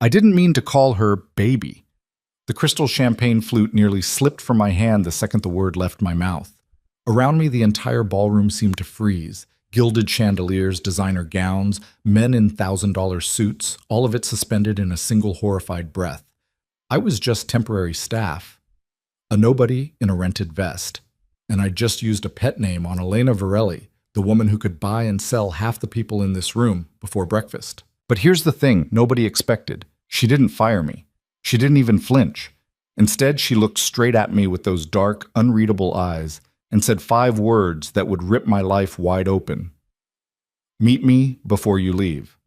I didn't mean to call her baby. The crystal champagne flute nearly slipped from my hand the second the word left my mouth. Around me, the entire ballroom seemed to freeze. Gilded chandeliers, designer gowns, men in $1,000 suits, all of it suspended in a single horrified breath. I was just temporary staff, a nobody in a rented vest, and I'd just used a pet name on Elena Varelli, the woman who could buy and sell half the people in this room before breakfast. But here's the thing nobody expected. She didn't fire me. She didn't even flinch. Instead, she looked straight at me with those dark, unreadable eyes and said 5 words that would rip my life wide open. Meet me before you leave.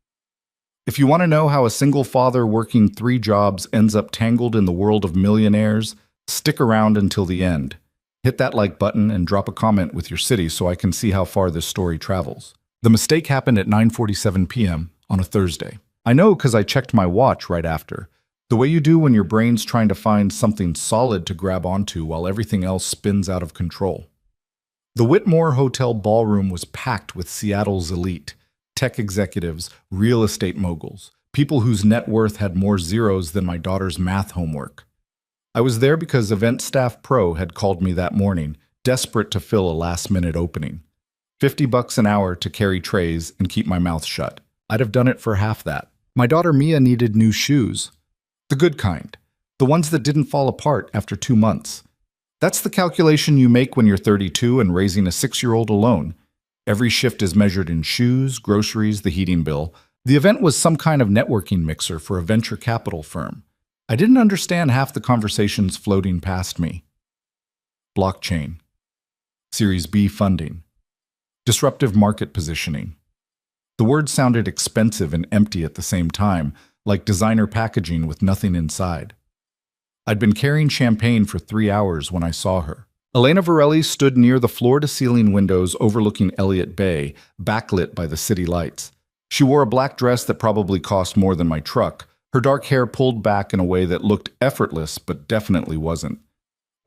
If you want to know how a single father working 3 jobs ends up tangled in the world of millionaires, stick around until the end. Hit that like button and drop a comment with your city so I can see how far this story travels. The mistake happened at 9:47 p.m. on a Thursday. I know because I checked my watch right after. The way you do when your brain's trying to find something solid to grab onto while everything else spins out of control. The Whitmore Hotel ballroom was packed with Seattle's elite, tech executives, real estate moguls, people whose net worth had more zeros than my daughter's math homework. I was there because Event Staff Pro had called me that morning, desperate to fill a last-minute opening. $50 an hour to carry trays and keep my mouth shut. I'd have done it for half that. My daughter Mia needed new shoes. The good kind. The ones that didn't fall apart after 2 months. That's the calculation you make when you're 32 and raising a 6-year-old alone. Every shift is measured in shoes, groceries, the heating bill. The event was some kind of networking mixer for a venture capital firm. I didn't understand half the conversations floating past me. Blockchain. Series B funding. Disruptive market positioning. The words sounded expensive and empty at the same time, like designer packaging with nothing inside. I'd been carrying champagne for 3 hours when I saw her. Elena Varelli stood near the floor-to-ceiling windows overlooking Elliott Bay, backlit by the city lights. She wore a black dress that probably cost more than my truck, her dark hair pulled back in a way that looked effortless but definitely wasn't.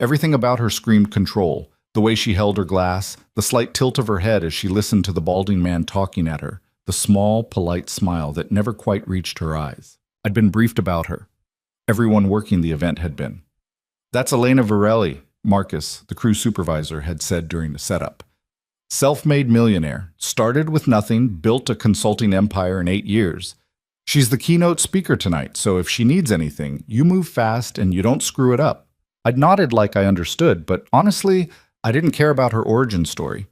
Everything about her screamed control, the way she held her glass, the slight tilt of her head as she listened to the balding man talking at her, the small, polite smile that never quite reached her eyes. I'd been briefed about her. Everyone working the event had been. That's Elena Varelli, Marcus, the crew supervisor, had said during the setup. Self-made millionaire, started with nothing, built a consulting empire in 8 years. She's the keynote speaker tonight, so if she needs anything, you move fast and you don't screw it up. I'd nodded like I understood, but honestly, I didn't care about her origin story.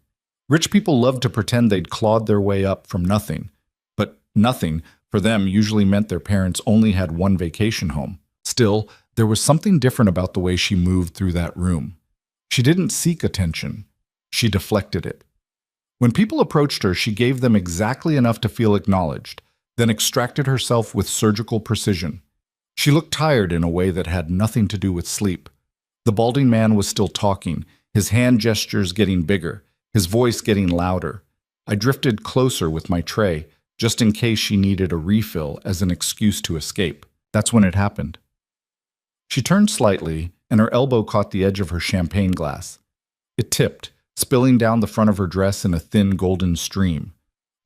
Rich people love to pretend they'd clawed their way up from nothing, but nothing, for them, usually meant their parents only had one vacation home. Still, there was something different about the way she moved through that room. She didn't seek attention. She deflected it. When people approached her, she gave them exactly enough to feel acknowledged, then extracted herself with surgical precision. She looked tired in a way that had nothing to do with sleep. The balding man was still talking, his hand gestures getting bigger, his voice getting louder. I drifted closer with my tray, just in case she needed a refill as an excuse to escape. That's when it happened. She turned slightly, and her elbow caught the edge of her champagne glass. It tipped, spilling down the front of her dress in a thin golden stream.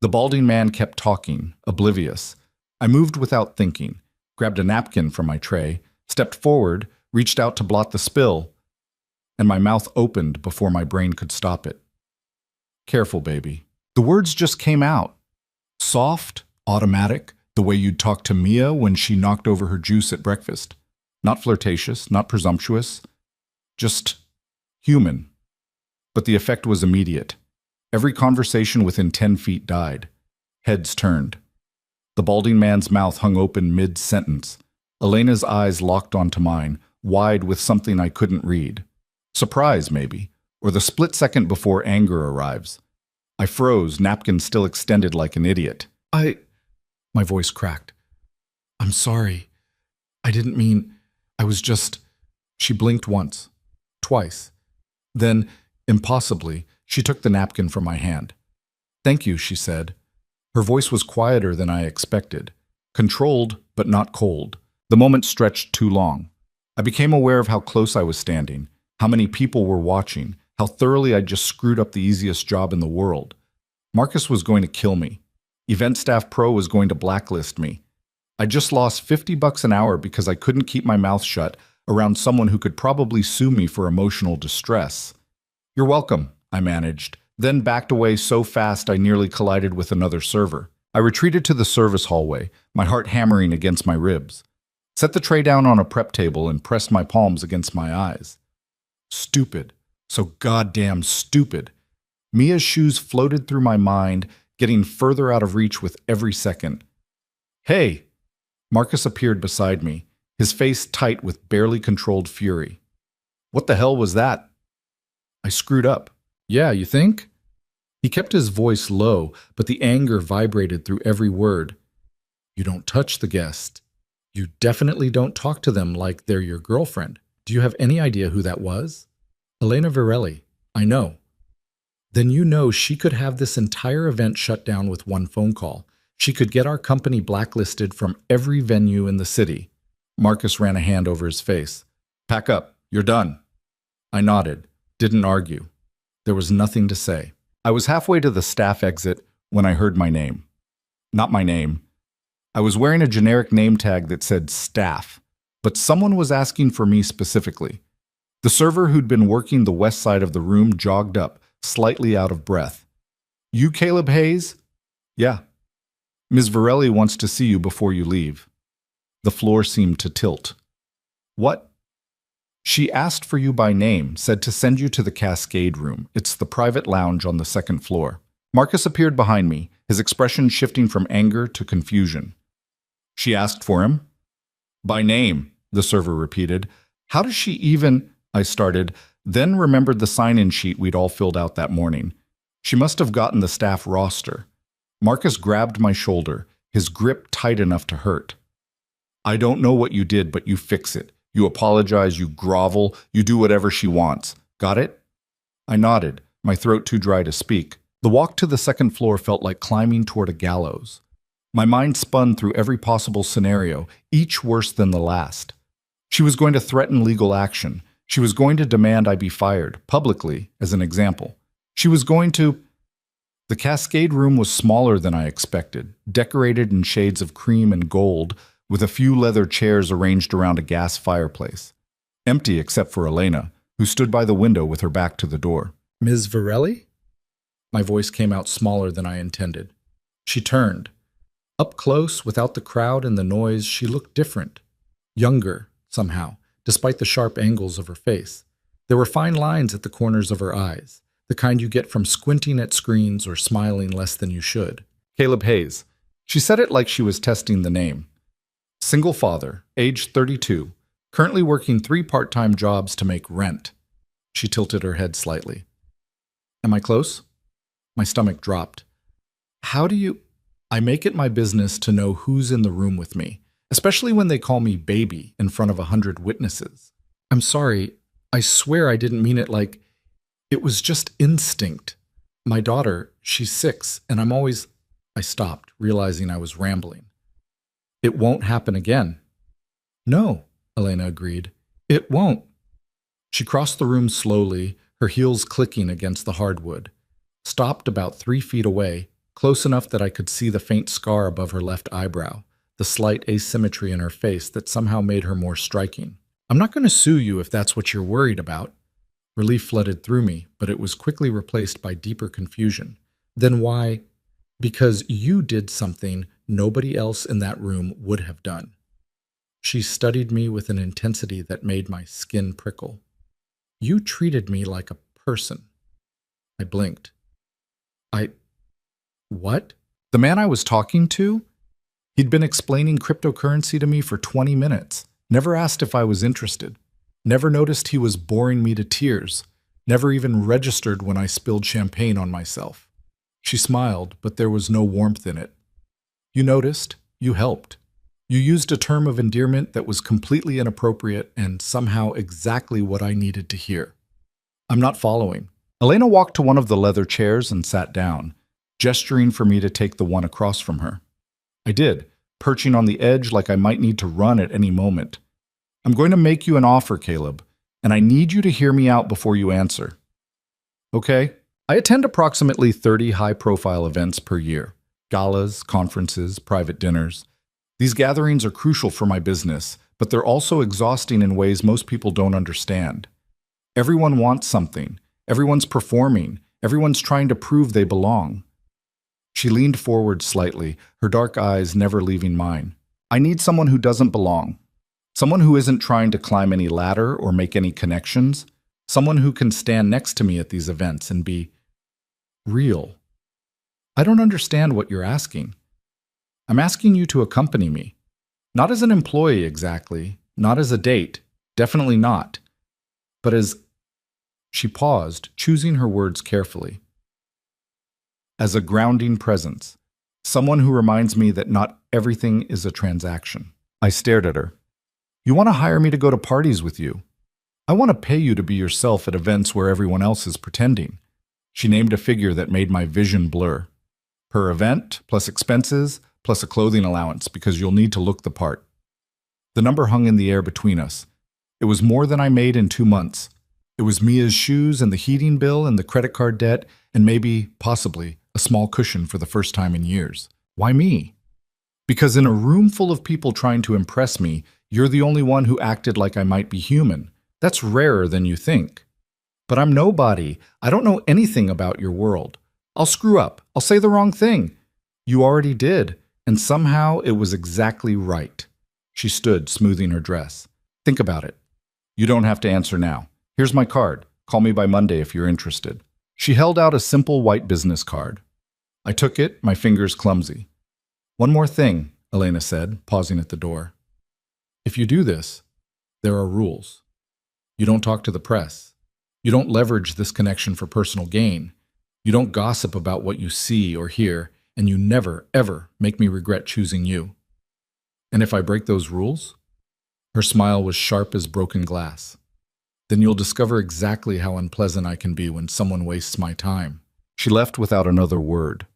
The balding man kept talking, oblivious. I moved without thinking, grabbed a napkin from my tray, stepped forward, reached out to blot the spill, and my mouth opened before my brain could stop it. Careful, baby. The words just came out. Soft, automatic, the way you'd talk to Mia when she knocked over her juice at breakfast. Not flirtatious, not presumptuous, just human. But the effect was immediate. Every conversation within 10 feet died. Heads turned. The balding man's mouth hung open mid-sentence. Elena's eyes locked onto mine, wide with something I couldn't read. Surprise, maybe, or the split second before anger arrives. I froze, napkin still extended like an idiot. My voice cracked. I'm sorry. I didn't mean... I was just... She blinked once. Twice. Then, impossibly, she took the napkin from my hand. Thank you, she said. Her voice was quieter than I expected. Controlled, but not cold. The moment stretched too long. I became aware of how close I was standing, how many people were watching, how thoroughly I'd just screwed up the easiest job in the world. Marcus was going to kill me. Event Staff Pro was going to blacklist me. I just lost $50 an hour because I couldn't keep my mouth shut around someone who could probably sue me for emotional distress. You're welcome, I managed, then backed away so fast I nearly collided with another server. I retreated to the service hallway, my heart hammering against my ribs. Set the tray down on a prep table and pressed my palms against my eyes. Stupid. So goddamn stupid. Mia's shoes floated through my mind, getting further out of reach with every second. Hey! Marcus appeared beside me, his face tight with barely controlled fury. What the hell was that? I screwed up. Yeah, you think? He kept his voice low, but the anger vibrated through every word. You don't touch the guest. You definitely don't talk to them like they're your girlfriend. Do you have any idea who that was? Elena Virelli. I know. Then you know she could have this entire event shut down with one phone call. She could get our company blacklisted from every venue in the city. Marcus ran a hand over his face. Pack up. You're done. I nodded. Didn't argue. There was nothing to say. I was halfway to the staff exit when I heard my name. Not my name. I was wearing a generic name tag that said staff, but someone was asking for me specifically. The server who'd been working the west side of the room jogged up, slightly out of breath. You Caleb Hayes? Yeah. Ms. Virelli wants to see you before you leave. The floor seemed to tilt. What? She asked for you by name, said to send you to the Cascade Room. It's the private lounge on the second floor. Marcus appeared behind me, his expression shifting from anger to confusion. She asked for him? By name, the server repeated. How does she even... I started, then remembered the sign-in sheet we'd all filled out that morning. She must have gotten the staff roster. Marcus grabbed my shoulder, his grip tight enough to hurt. I don't know what you did, but you fix it. You apologize, you grovel, you do whatever she wants. Got it? I nodded, my throat too dry to speak. The walk to the second floor felt like climbing toward a gallows. My mind spun through every possible scenario, each worse than the last. She was going to threaten legal action. She was going to demand I be fired, publicly, as an example. She was going to... The Cascade Room was smaller than I expected, decorated in shades of cream and gold, with a few leather chairs arranged around a gas fireplace. Empty except for Elena, who stood by the window with her back to the door. Ms. Virelli? My voice came out smaller than I intended. She turned. Up close, without the crowd and the noise, she looked different. Younger, somehow, despite the sharp angles of her face. There were fine lines at the corners of her eyes, the kind you get from squinting at screens or smiling less than you should. Caleb Hayes. She said it like she was testing the name. Single father, age 32, currently working 3 part-time jobs to make rent. She tilted her head slightly. Am I close? My stomach dropped. How do you... I make it my business to know who's in the room with me, especially when they call me baby in front of 100 witnesses. I'm sorry, I swear I didn't mean it like... It was just instinct. My daughter, she's 6, and I'm always... I stopped, realizing I was rambling. It won't happen again. No, Elena agreed. It won't. She crossed the room slowly, her heels clicking against the hardwood, stopped about 3 feet away, close enough that I could see the faint scar above her left eyebrow, the slight asymmetry in her face that somehow made her more striking. I'm not going to sue you if that's what you're worried about. Relief flooded through me, but it was quickly replaced by deeper confusion. Then why? Because you did something nobody else in that room would have done. She studied me with an intensity that made my skin prickle. You treated me like a person. I blinked. What? The man I was talking to? He'd been explaining cryptocurrency to me for 20 minutes, never asked if I was interested, never noticed he was boring me to tears, never even registered when I spilled champagne on myself. She smiled, but there was no warmth in it. You noticed, you helped. You used a term of endearment that was completely inappropriate and somehow exactly what I needed to hear. I'm not following. Elena walked to one of the leather chairs and sat down, gesturing for me to take the one across from her. I did, perching on the edge like I might need to run at any moment. I'm going to make you an offer, Caleb, and I need you to hear me out before you answer. Okay? I attend approximately 30 high-profile events per year. Galas, conferences, private dinners. These gatherings are crucial for my business, but they're also exhausting in ways most people don't understand. Everyone wants something. Everyone's performing. Everyone's trying to prove they belong. She leaned forward slightly, her dark eyes never leaving mine. I need someone who doesn't belong. Someone who isn't trying to climb any ladder or make any connections. Someone who can stand next to me at these events and be real. I don't understand what you're asking. I'm asking you to accompany me. Not as an employee exactly, not as a date, definitely not, but as... She paused, choosing her words carefully. As a grounding presence, someone who reminds me that not everything is a transaction. I stared at her. You want to hire me to go to parties with you? I want to pay you to be yourself at events where everyone else is pretending. She named a figure that made my vision blur. Per event, plus expenses, plus a clothing allowance, because you'll need to look the part. The number hung in the air between us. It was more than I made in 2 months. It was Mia's shoes and the heating bill and the credit card debt and maybe, possibly, a small cushion for the first time in years. Why me? Because in a room full of people trying to impress me, you're the only one who acted like I might be human. That's rarer than you think. But I'm nobody. I don't know anything about your world. I'll screw up. I'll say the wrong thing. You already did, and somehow it was exactly right. She stood, smoothing her dress. Think about it. You don't have to answer now. Here's my card. Call me by Monday if you're interested. She held out a simple white business card. I took it, my fingers clumsy. One more thing, Elena said, pausing at the door. If you do this, there are rules. You don't talk to the press. You don't leverage this connection for personal gain. You don't gossip about what you see or hear, and you never, ever make me regret choosing you. And if I break those rules? Her smile was sharp as broken glass. Then you'll discover exactly how unpleasant I can be when someone wastes my time. She left without another word.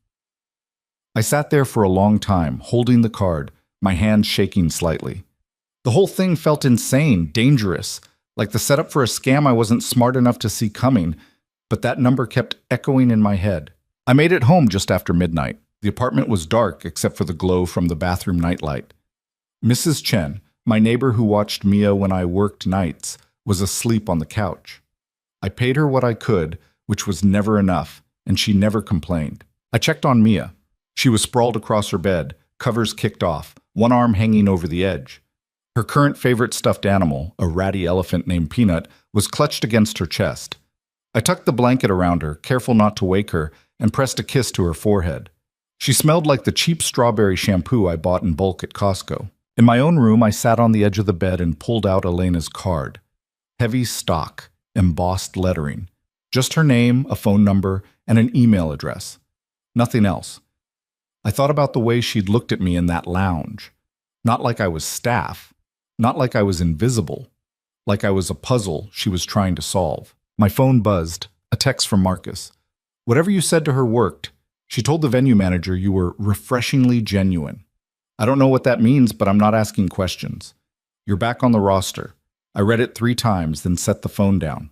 I sat there for a long time, holding the card, my hand shaking slightly. The whole thing felt insane, dangerous, like the setup for a scam I wasn't smart enough to see coming, but that number kept echoing in my head. I made it home just after midnight. The apartment was dark except for the glow from the bathroom nightlight. Mrs. Chen, my neighbor who watched Mia when I worked nights, was asleep on the couch. I paid her what I could, which was never enough, and she never complained. I checked on Mia. She was sprawled across her bed, covers kicked off, one arm hanging over the edge. Her current favorite stuffed animal, a ratty elephant named Peanut, was clutched against her chest. I tucked the blanket around her, careful not to wake her, and pressed a kiss to her forehead. She smelled like the cheap strawberry shampoo I bought in bulk at Costco. In my own room, I sat on the edge of the bed and pulled out Elena's card. Heavy stock, embossed lettering. Just her name, a phone number, and an email address. Nothing else. I thought about the way she'd looked at me in that lounge. Not like I was staff. Not like I was invisible. Like I was a puzzle she was trying to solve. My phone buzzed. A text from Marcus. Whatever you said to her worked. She told the venue manager you were refreshingly genuine. I don't know what that means, but I'm not asking questions. You're back on the roster. I read it 3 times, then set the phone down.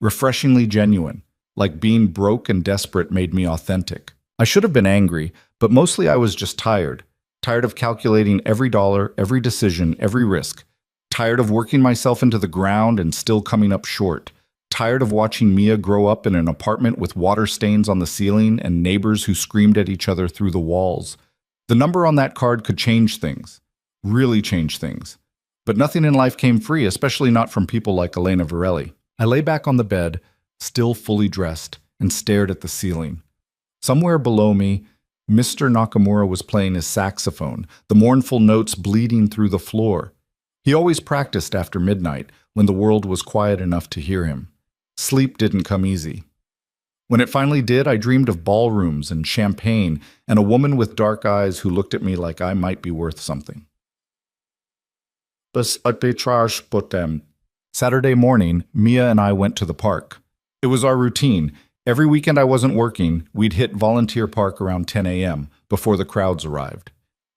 Refreshingly genuine, like being broke and desperate made me authentic. I should have been angry, but mostly I was just tired. Tired of calculating every dollar, every decision, every risk. Tired of working myself into the ground and still coming up short. Tired of watching Mia grow up in an apartment with water stains on the ceiling and neighbors who screamed at each other through the walls. The number on that card could change things. Really change things. But nothing in life came free, especially not from people like Elena Varelli. I lay back on the bed, still fully dressed, and stared at the ceiling. Somewhere below me, Mr. Nakamura was playing his saxophone, the mournful notes bleeding through the floor. He always practiced after midnight, when the world was quiet enough to hear him. Sleep didn't come easy. When it finally did, I dreamed of ballrooms and champagne and a woman with dark eyes who looked at me like I might be worth something. Saturday morning, Mia and I went to the park. It was our routine. Every weekend I wasn't working, we'd hit Volunteer Park around 10 a.m. before the crowds arrived.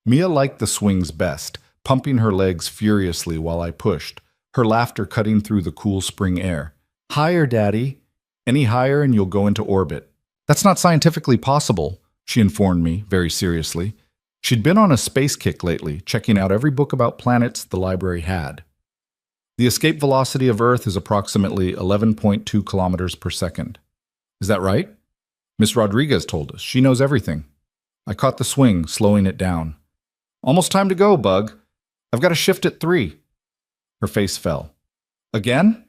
Mia liked the swings best, pumping her legs furiously while I pushed, her laughter cutting through the cool spring air. Higher, Daddy. Any higher and you'll go into orbit. That's not scientifically possible, she informed me very seriously. She'd been on a space kick lately, checking out every book about planets the library had. The escape velocity of Earth is approximately 11.2 kilometers per second. Is that right? Miss Rodriguez told us. She knows everything. I caught the swing, slowing it down. Almost time to go, Bug. I've got a shift at 3. Her face fell. Again?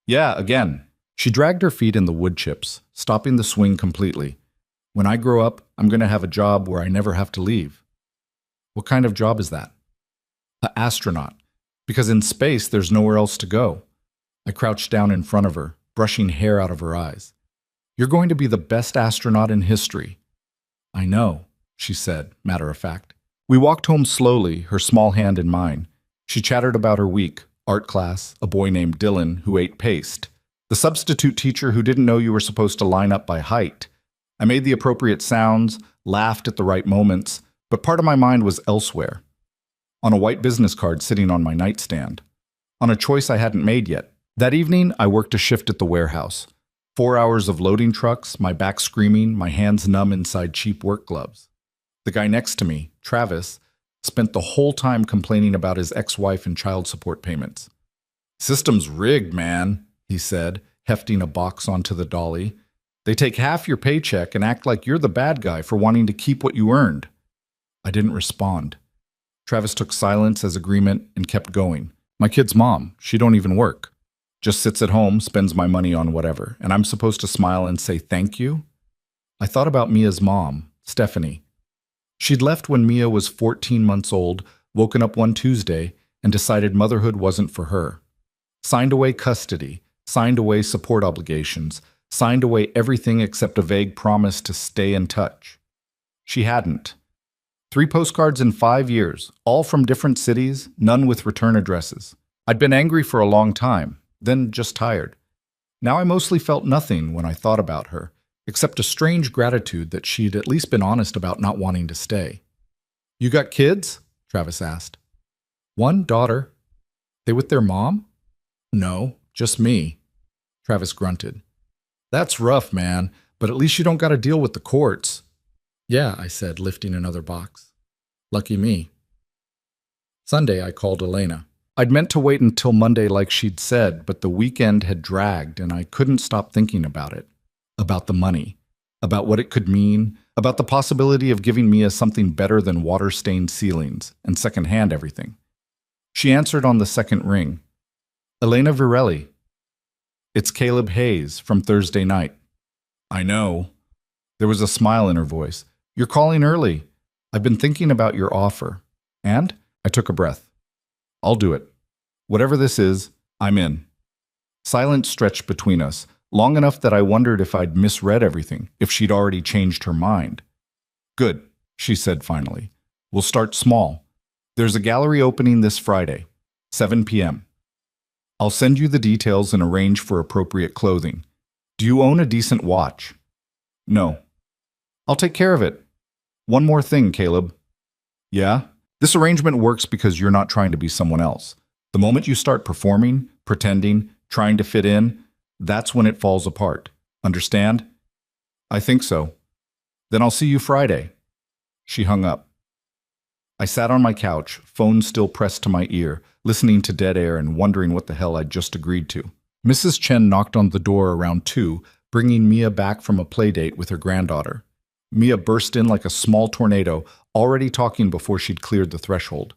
Yeah, again. She dragged her feet in the wood chips, stopping the swing completely. When I grow up, I'm going to have a job where I never have to leave. What kind of job is that? An astronaut. Because in space, there's nowhere else to go. I crouched down in front of her, brushing hair out of her eyes. You're going to be the best astronaut in history. I know, she said, matter of fact. We walked home slowly, her small hand in mine. She chattered about her week, art class, a boy named Dylan who ate paste, the substitute teacher who didn't know you were supposed to line up by height. I made the appropriate sounds, laughed at the right moments, but part of my mind was elsewhere. On a white business card sitting on my nightstand. On a choice I hadn't made yet. That evening, I worked a shift at the warehouse. 4 hours of loading trucks, my back screaming, my hands numb inside cheap work gloves. The guy next to me, Travis, spent the whole time complaining about his ex-wife and child support payments. System's rigged, man, he said, hefting a box onto the dolly. They take half your paycheck and act like you're the bad guy for wanting to keep what you earned. I didn't respond. Travis took silence as agreement and kept going. My kid's mom, she don't even work. Just sits at home, spends my money on whatever, and I'm supposed to smile and say thank you? I thought about Mia's mom, Stephanie. She'd left when Mia was 14 months old, woken up one Tuesday, and decided motherhood wasn't for her. Signed away custody, signed away support obligations, signed away everything except a vague promise to stay in touch. She hadn't. 3 postcards in 5 years, all from different cities, none with return addresses. I'd been angry for a long time, then just tired. Now I mostly felt nothing when I thought about her, except a strange gratitude that she'd at least been honest about not wanting to stay. You got kids? Travis asked. 1 daughter. They with their mom? No, just me. Travis grunted. That's rough, man, but at least you don't got to deal with the courts. Yeah, I said, lifting another box. Lucky me. Sunday, I called Elena. I'd meant to wait until Monday like she'd said, but the weekend had dragged and I couldn't stop thinking about it. About the money. About what it could mean. About the possibility of giving Mia something better than water-stained ceilings and second-hand everything. She answered on the second ring. Elena Virelli. It's Caleb Hayes from Thursday night. I know. There was a smile in her voice. You're calling early. I've been thinking about your offer. And? I took a breath. I'll do it. Whatever this is, I'm in. Silence stretched between us, long enough that I wondered if I'd misread everything, if she'd already changed her mind. Good, she said finally. We'll start small. There's a gallery opening this Friday, 7 p.m. I'll send you the details and arrange for appropriate clothing. Do you own a decent watch? No. I'll take care of it. One more thing, Caleb. Yeah? This arrangement works because you're not trying to be someone else. The moment you start performing, pretending, trying to fit in, that's when it falls apart. Understand? I think so. Then I'll see you Friday. She hung up. I sat on my couch, phone still pressed to my ear, listening to dead air and wondering what the hell I'd just agreed to. Mrs. Chen knocked on the door around 2, bringing Mia back from a play date with her granddaughter. Mia burst in like a small tornado, already talking before she'd cleared the threshold.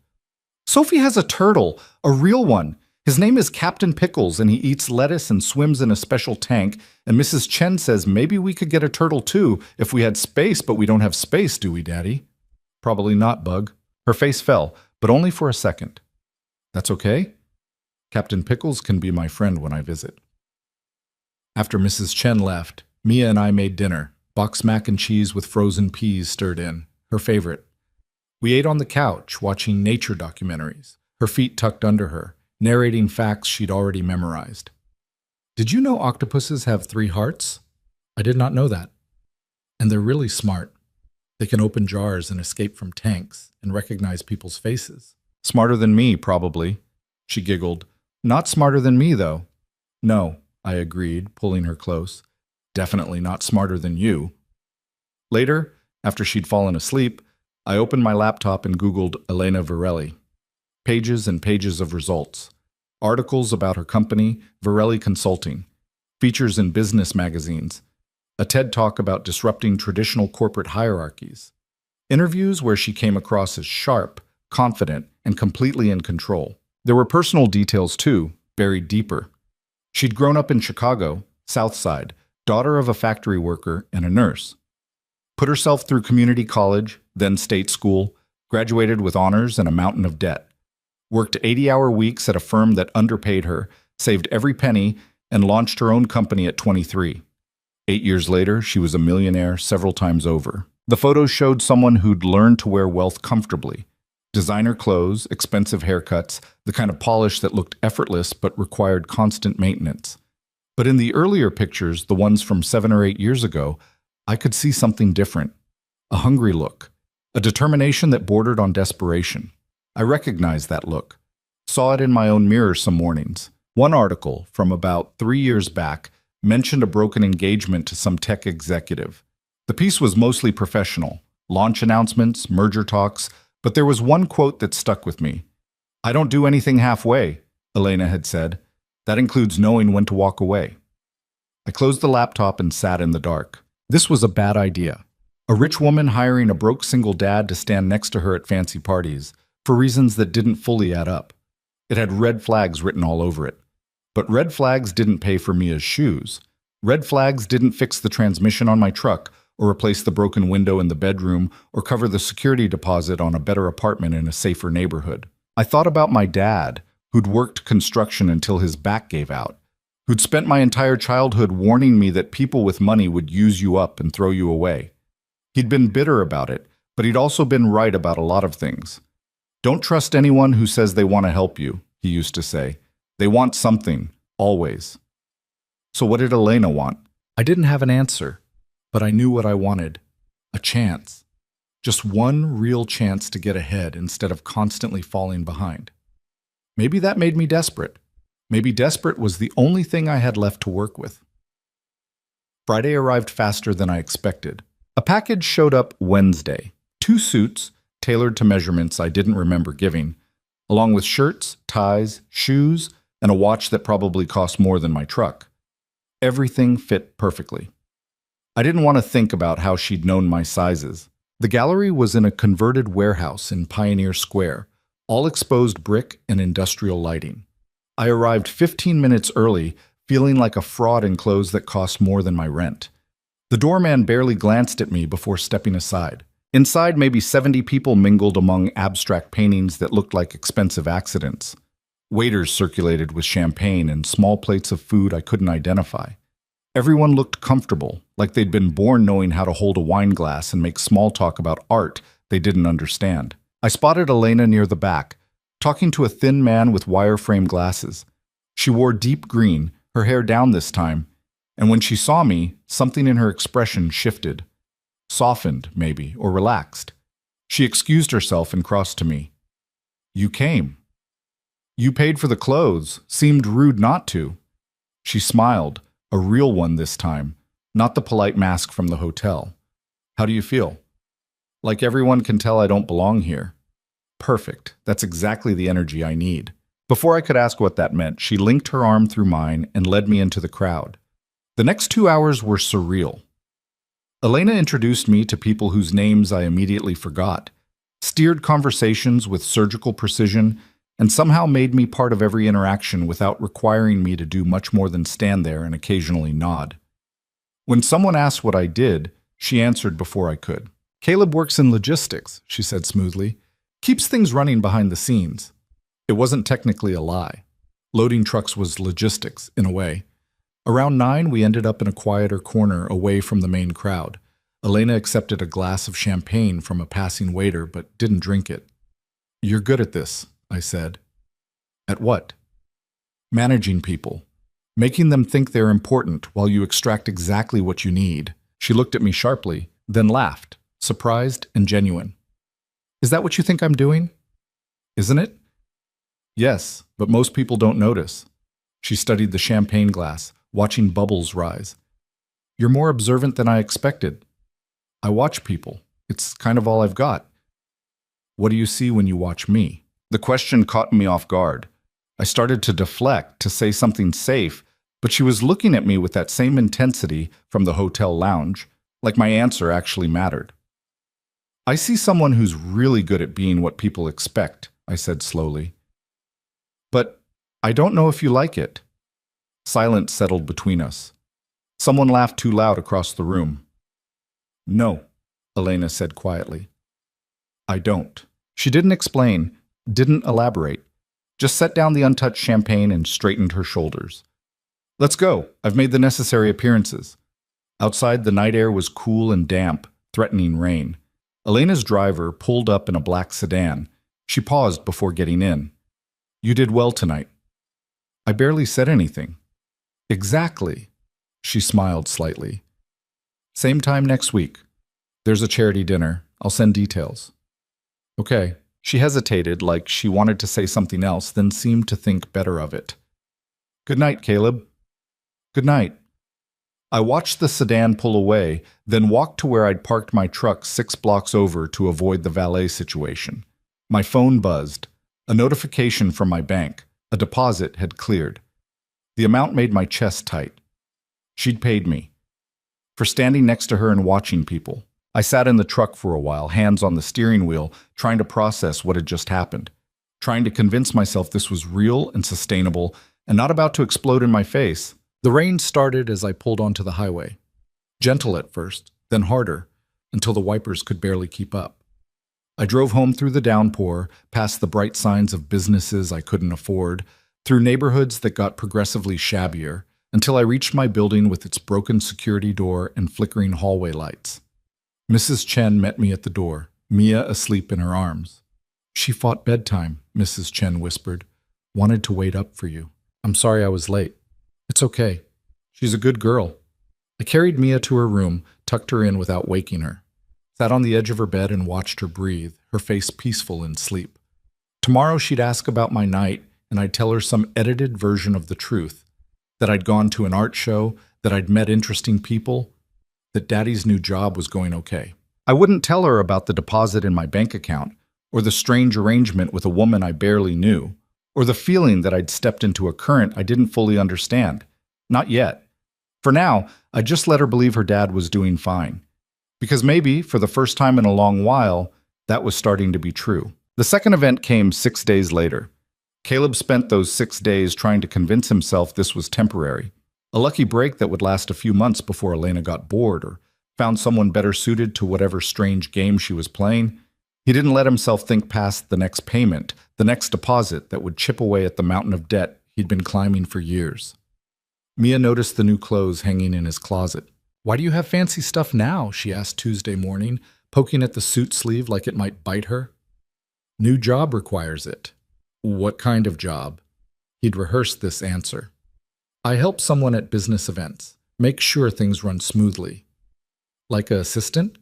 Sophie has a turtle, a real one. His name is Captain Pickles, and he eats lettuce and swims in a special tank, and Mrs. Chen says maybe we could get a turtle too if we had space, but we don't have space, do we, Daddy? Probably not, Bug. Her face fell, but only for a second. That's okay? Captain Pickles can be my friend when I visit. After Mrs. Chen left, Mia and I made dinner. Boxed mac and cheese with frozen peas stirred in, her favorite. We ate on the couch, watching nature documentaries, her feet tucked under her, narrating facts she'd already memorized. Did you know octopuses have 3 hearts? I did not know that. And they're really smart. They can open jars and escape from tanks and recognize people's faces. Smarter than me, probably. She giggled. Not smarter than me, though. No, I agreed, pulling her close. Definitely not smarter than you. Later, after she'd fallen asleep, I opened my laptop and Googled Elena Varelli. Pages and pages of results. Articles about her company, Varelli Consulting. Features in business magazines. A TED Talk about disrupting traditional corporate hierarchies. Interviews where she came across as sharp, confident, and completely in control. There were personal details too, buried deeper. She'd grown up in Chicago, South Side, daughter of a factory worker and a nurse. Put herself through community college, then state school, graduated with honors and a mountain of debt. Worked 80-hour weeks at a firm that underpaid her, saved every penny, and launched her own company at 23. 8 years later, she was a millionaire several times over. The photos showed someone who'd learned to wear wealth comfortably. Designer clothes, expensive haircuts, the kind of polish that looked effortless but required constant maintenance. But in the earlier pictures, the ones from 7 or 8 years ago, I could see something different. A hungry look. A determination that bordered on desperation. I recognized that look. Saw it in my own mirror some mornings. One article, from about 3 years back, mentioned a broken engagement to some tech executive. The piece was mostly professional. Launch announcements, merger talks, but there was one quote that stuck with me. "I don't do anything halfway," Elena had said. "That includes knowing when to walk away." I closed the laptop and sat in the dark. This was a bad idea. A rich woman hiring a broke single dad to stand next to her at fancy parties, for reasons that didn't fully add up. It had red flags written all over it. But red flags didn't pay for Mia's shoes. Red flags didn't fix the transmission on my truck, or replace the broken window in the bedroom, or cover the security deposit on a better apartment in a safer neighborhood. I thought about my dad, who'd worked construction until his back gave out, who'd spent my entire childhood warning me that people with money would use you up and throw you away. He'd been bitter about it, but he'd also been right about a lot of things. "Don't trust anyone who says they want to help you," he used to say. "They want something, always." So what did Elena want? I didn't have an answer, but I knew what I wanted. A chance. Just one real chance to get ahead instead of constantly falling behind. Maybe that made me desperate. Maybe desperate was the only thing I had left to work with. Friday arrived faster than I expected. A package showed up Wednesday. 2 suits, tailored to measurements I didn't remember giving, along with shirts, ties, shoes, and a watch that probably cost more than my truck. Everything fit perfectly. I didn't want to think about how she'd known my sizes. The gallery was in a converted warehouse in Pioneer Square, all exposed brick and industrial lighting. I arrived 15 minutes early, feeling like a fraud in clothes that cost more than my rent. The doorman barely glanced at me before stepping aside. Inside, maybe 70 people mingled among abstract paintings that looked like expensive accidents. Waiters circulated with champagne and small plates of food I couldn't identify. Everyone looked comfortable, like they'd been born knowing how to hold a wine glass and make small talk about art they didn't understand. I spotted Elena near the back, talking to a thin man with wire-frame glasses. She wore deep green, her hair down this time, and when she saw me, something in her expression shifted. Softened, maybe, or relaxed. She excused herself and crossed to me. "You came. You paid for the clothes. Seemed rude not to." She smiled, a real one this time, not the polite mask from the hotel. "How do you feel?" "Like everyone can tell I don't belong here." Perfect. That's exactly the energy I need. Before I could ask what that meant, she linked her arm through mine and led me into the crowd. The next 2 hours were surreal. Elena introduced me to people whose names I immediately forgot, steered conversations with surgical precision, and somehow made me part of every interaction without requiring me to do much more than stand there and occasionally nod. When someone asked what I did, she answered before I could. "Caleb works in logistics," she said smoothly. "Keeps things running behind the scenes." It wasn't technically a lie. Loading trucks was logistics, in a way. Around 9, we ended up in a quieter corner away from the main crowd. Elena accepted a glass of champagne from a passing waiter, but didn't drink it. "You're good at this," I said. "At what?" "Managing people. Making them think they're important while you extract exactly what you need." She looked at me sharply, then laughed, surprised and genuine. "Is that what you think I'm doing?" "Isn't it?" "Yes, but most people don't notice." She studied the champagne glass, watching bubbles rise. "You're more observant than I expected." "I watch people. It's kind of all I've got. What do you see when you watch me? The question caught me off guard. I started to deflect, to say something safe, but she was looking at me with that same intensity from the hotel lounge, like my answer actually mattered. I see someone who's really good at being what people expect, I said slowly. But I don't know if you like it. Silence settled between us. Someone laughed too loud across the room. No, Elena said quietly. I don't. She didn't explain, didn't elaborate, just set down the untouched champagne and straightened her shoulders. Let's go. I've made the necessary appearances. Outside, the night air was cool and damp, threatening rain. Elena's driver pulled up in a black sedan. She paused before getting in. You did well tonight. I barely said anything. Exactly. She smiled slightly. Same time next week. There's a charity dinner. I'll send details. Okay. She hesitated, like she wanted to say something else, then seemed to think better of it. Good night, Caleb. Good night. I watched the sedan pull away, then walked to where I'd parked my truck 6 blocks over to avoid the valet situation. My phone buzzed. A notification from my bank. A deposit had cleared. The amount made my chest tight. She'd paid me. For standing next to her and watching people. I sat in the truck for a while, hands on the steering wheel, trying to process what had just happened. Trying to convince myself this was real and sustainable and not about to explode in my face. The rain started as I pulled onto the highway. Gentle at first, then harder, until the wipers could barely keep up. I drove home through the downpour, past the bright signs of businesses I couldn't afford, through neighborhoods that got progressively shabbier, until I reached my building with its broken security door and flickering hallway lights. Mrs. Chen met me at the door, Mia asleep in her arms. She fought bedtime, Mrs. Chen whispered. Wanted to wait up for you. I'm sorry I was late. It's okay. She's a good girl. I carried Mia to her room, tucked her in without waking her. Sat on the edge of her bed and watched her breathe, her face peaceful in sleep. Tomorrow she'd ask about my night, and I'd tell her some edited version of the truth. That I'd gone to an art show, that I'd met interesting people, that Daddy's new job was going okay. I wouldn't tell her about the deposit in my bank account, or the strange arrangement with a woman I barely knew, or the feeling that I'd stepped into a current I didn't fully understand. Not yet. For now, I just let her believe her dad was doing fine. Because maybe, for the first time in a long while, that was starting to be true. The second event came 6 days later. Caleb spent those 6 days trying to convince himself this was temporary. A lucky break that would last a few months before Elena got bored or found someone better suited to whatever strange game she was playing. He didn't let himself think past the next payment, the next deposit that would chip away at the mountain of debt he'd been climbing for years. Mia noticed the new clothes hanging in his closet. Why do you have fancy stuff now? She asked Tuesday morning, poking at the suit sleeve like it might bite her. New job requires it. What kind of job? He'd rehearsed this answer. I help someone at business events, make sure things run smoothly. Like an assistant?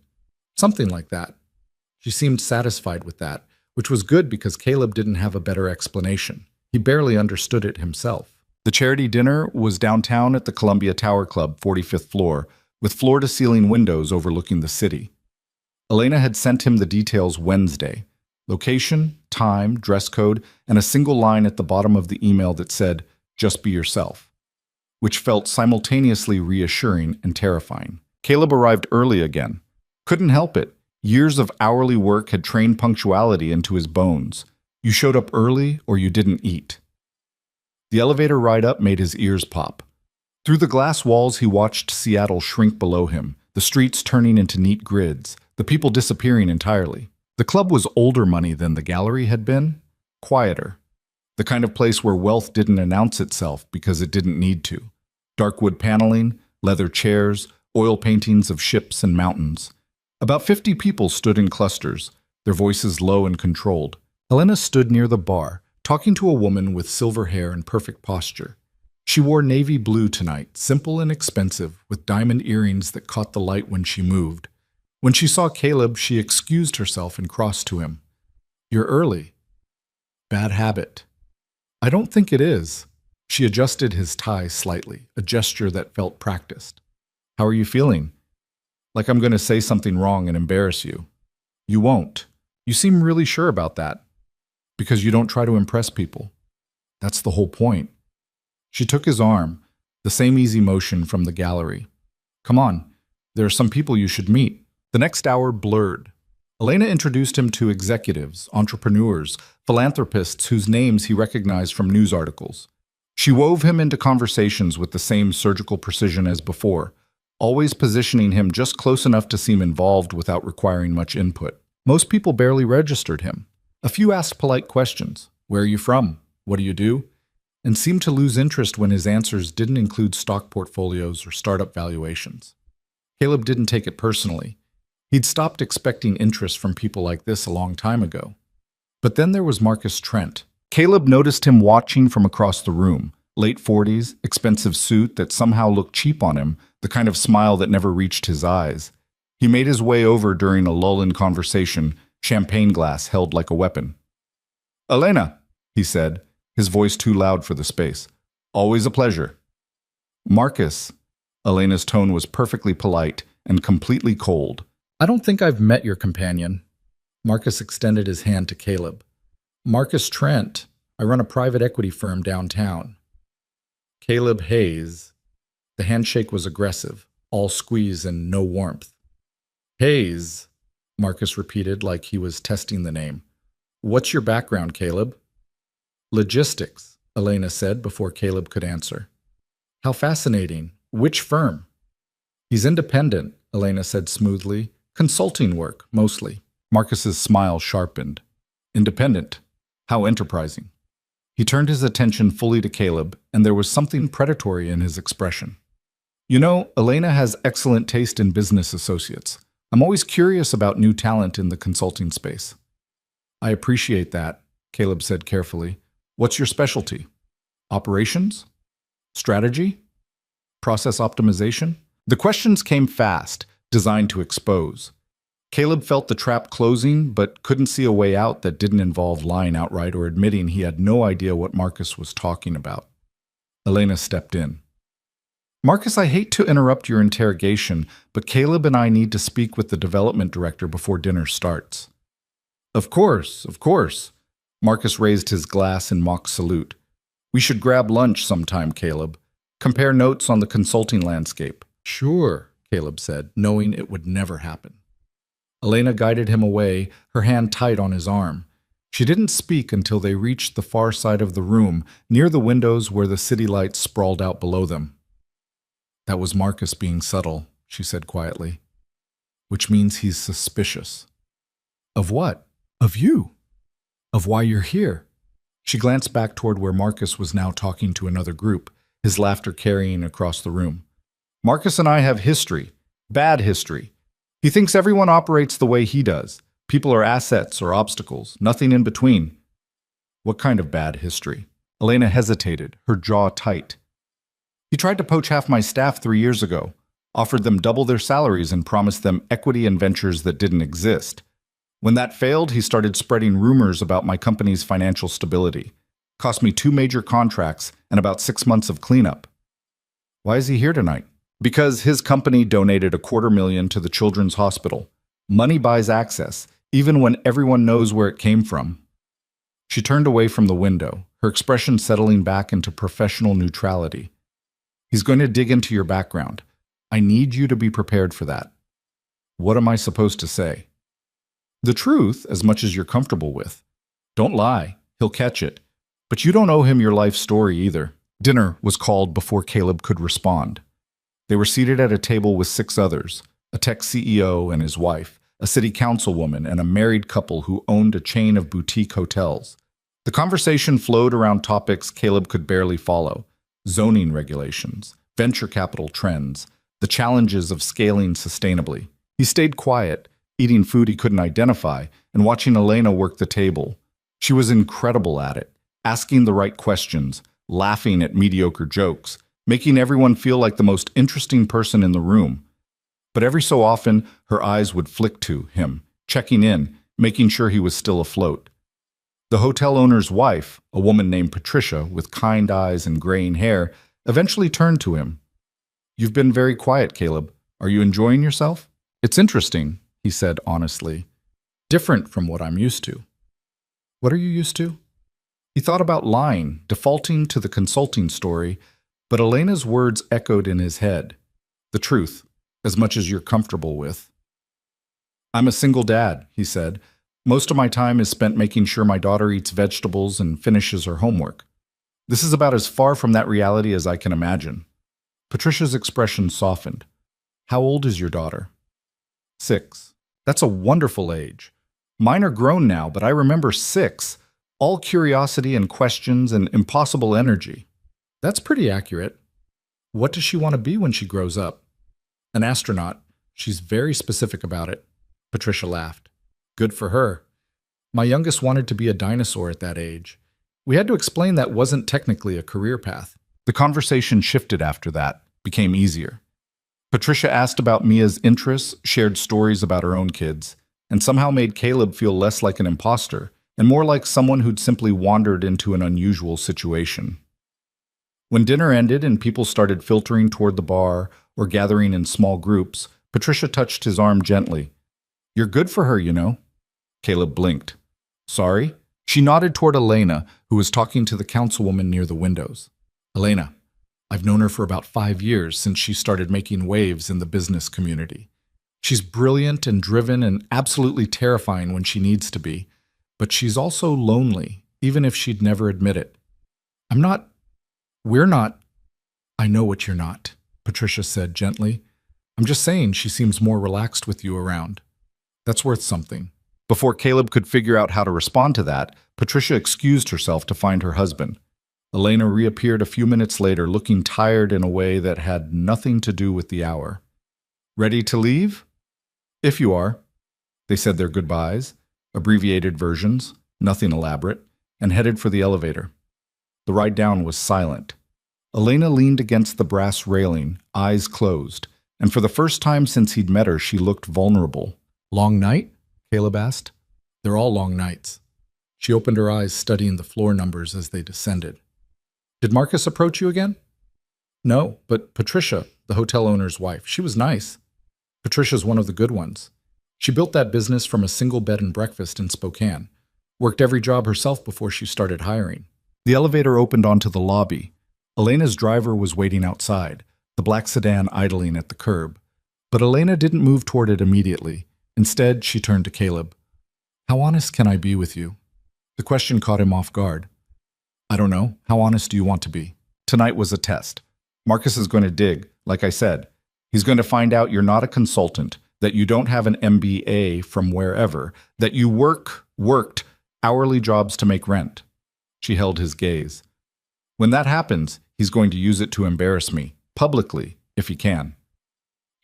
Something like that. She seemed satisfied with that, which was good because Caleb didn't have a better explanation. He barely understood it himself. The charity dinner was downtown at the Columbia Tower Club, 45th floor, with floor-to-ceiling windows overlooking the city. Elena had sent him the details Wednesday. Location, time, dress code, and a single line at the bottom of the email that said, "Just be yourself," which felt simultaneously reassuring and terrifying. Caleb arrived early again. Couldn't help it. Years of hourly work had trained punctuality into his bones. You showed up early or you didn't eat. The elevator ride up made his ears pop. Through the glass walls he watched Seattle shrink below him, the streets turning into neat grids, the people disappearing entirely. The club was older money than the gallery had been, quieter. The kind of place where wealth didn't announce itself because it didn't need to. Dark wood paneling, leather chairs, oil paintings of ships and mountains. About 50 people stood in clusters, their voices low and controlled. Helena stood near the bar, talking to a woman with silver hair and perfect posture. She wore navy blue tonight, simple and expensive, with diamond earrings that caught the light when she moved. When she saw Caleb, she excused herself and crossed to him. "You're early." "Bad habit." "I don't think it is." She adjusted his tie slightly, a gesture that felt practiced. "How are you feeling?" "Like I'm going to say something wrong and embarrass you." "You won't." You seem really sure about that, because you don't try to impress people. That's the whole point. She took his arm, the same easy motion from the gallery. Come on, there are some people you should meet. The next hour blurred. Elena introduced him to executives, entrepreneurs, philanthropists whose names he recognized from news articles. She wove him into conversations with the same surgical precision as before, always positioning him just close enough to seem involved without requiring much input. Most people barely registered him. A few asked polite questions. Where are you from? What do you do? And seemed to lose interest when his answers didn't include stock portfolios or startup valuations. Caleb didn't take it personally. He'd stopped expecting interest from people like this a long time ago. But then there was Marcus Trent. Caleb noticed him watching from across the room. Late 40s, expensive suit that somehow looked cheap on him, the kind of smile that never reached his eyes. He made his way over during a lull in conversation, champagne glass held like a weapon. "Elena," he said, his voice too loud for the space. "Always a pleasure." "Marcus." Elena's tone was perfectly polite and completely cold. "I don't think I've met your companion." Marcus extended his hand to Caleb. "Marcus Trent. I run a private equity firm downtown." Caleb Hayes. The handshake was aggressive, all squeeze and no warmth. "Hayes," Marcus repeated like he was testing the name. "What's your background, Caleb?" "Logistics," Elena said before Caleb could answer. "How fascinating. Which firm?" "He's independent," Elena said smoothly. "Consulting work, mostly." Marcus's smile sharpened. "Independent. How enterprising." He turned his attention fully to Caleb, and there was something predatory in his expression. "You know, Elena has excellent taste in business associates. I'm always curious about new talent in the consulting space." "I appreciate that," Caleb said carefully. "What's your specialty? Operations? Strategy? Process optimization?" The questions came fast, designed to expose. Caleb felt the trap closing, but couldn't see a way out that didn't involve lying outright or admitting he had no idea what Marcus was talking about. Elena stepped in. "Marcus, I hate to interrupt your interrogation, but Caleb and I need to speak with the development director before dinner starts." Of course, of course." Marcus raised his glass in mock salute. "We should grab lunch sometime, Caleb. Compare notes on the consulting landscape." "Sure," Caleb said, knowing it would never happen. Elena guided him away, her hand tight on his arm. She didn't speak until they reached the far side of the room, near the windows where the city lights sprawled out below them. "That was Marcus being subtle," she said quietly. "Which means he's suspicious." "Of what?" "Of you. Of why you're here." She glanced back toward where Marcus was now talking to another group, his laughter carrying across the room. "Marcus and I have history. Bad history. He thinks everyone operates the way he does. People are assets or obstacles, nothing in between." "What kind of bad history?" Elena hesitated, her jaw tight. "He tried to poach half my staff 3 years ago, offered them double their salaries and promised them equity in ventures that didn't exist. When that failed, he started spreading rumors about my company's financial stability. Cost me 2 major contracts and about 6 months of cleanup." "Why is he here tonight?" "Because his company donated $250,000 to the Children's Hospital. Money buys access, even when everyone knows where it came from." She turned away from the window, her expression settling back into professional neutrality. "He's going to dig into your background. I need you to be prepared for that." "What am I supposed to say?" "The truth, as much as you're comfortable with. Don't lie, he'll catch it. But you don't owe him your life story either." Dinner was called before Caleb could respond. They were seated at a table with 6 others, a tech CEO and his wife, a city councilwoman, and a married couple who owned a chain of boutique hotels. The conversation flowed around topics Caleb could barely follow: zoning regulations, venture capital trends, the challenges of scaling sustainably. He stayed quiet, eating food he couldn't identify, and watching Elena work the table. She was incredible at it, asking the right questions, laughing at mediocre jokes, making everyone feel like the most interesting person in the room. But every so often, her eyes would flick to him, checking in, making sure he was still afloat. The hotel owner's wife, a woman named Patricia with kind eyes and graying hair, eventually turned to him. "You've been very quiet, Caleb. Are you enjoying yourself?" "It's interesting," he said honestly. different from what I'm used to. What are you used to? He thought about lying, defaulting to the consulting story, but Elena's words echoed in his head. The truth, as much as you're comfortable with. I'm a single dad, he said. Most of my time is spent making sure my daughter eats vegetables and finishes her homework. This is about as far from that reality as I can imagine. Patricia's expression softened. How old is your daughter? 6. That's a wonderful age. Mine are grown now, but I remember 6. All curiosity and questions and impossible energy. That's pretty accurate. What does she want to be when she grows up? An astronaut. She's very specific about it. Patricia laughed. Good for her. My youngest wanted to be a dinosaur at that age. We had to explain that wasn't technically a career path. The conversation shifted after that, became easier. Patricia asked about Mia's interests, shared stories about her own kids, and somehow made Caleb feel less like an imposter and more like someone who'd simply wandered into an unusual situation. When dinner ended and people started filtering toward the bar or gathering in small groups, Patricia touched his arm gently. You're good for her, you know. Caleb blinked. Sorry? She nodded toward Elena, who was talking to the councilwoman near the windows. Elena, I've known her for about 5 years since she started making waves in the business community. She's brilliant and driven and absolutely terrifying when she needs to be, but she's also lonely, even if she'd never admit it. We're not. I know what you're not, Patricia said gently. I'm just saying she seems more relaxed with you around. That's worth something. Before Caleb could figure out how to respond to that, Patricia excused herself to find her husband. Elena reappeared a few minutes later, looking tired in a way that had nothing to do with the hour. Ready to leave? If you are. They said their goodbyes, abbreviated versions, nothing elaborate, and headed for the elevator. The ride down was silent. Elena leaned against the brass railing, eyes closed, and for the first time since he'd met her, she looked vulnerable. Long night? Caleb asked. They're all long nights. She opened her eyes, studying the floor numbers as they descended. Did Marcus approach you again? No, but Patricia, the hotel owner's wife, she was nice. Patricia's one of the good ones. She built that business from a single bed and breakfast in Spokane. Worked every job herself before she started hiring. The elevator opened onto the lobby. Elena's driver was waiting outside, the black sedan idling at the curb. But Elena didn't move toward it immediately. Instead, she turned to Caleb. How honest can I be with you? The question caught him off guard. I don't know. How honest do you want to be? Tonight was a test. Marcus is going to dig, like I said. He's going to find out you're not a consultant, that you don't have an MBA from wherever, that you worked hourly jobs to make rent. She held his gaze. When that happens, he's going to use it to embarrass me, publicly, if he can.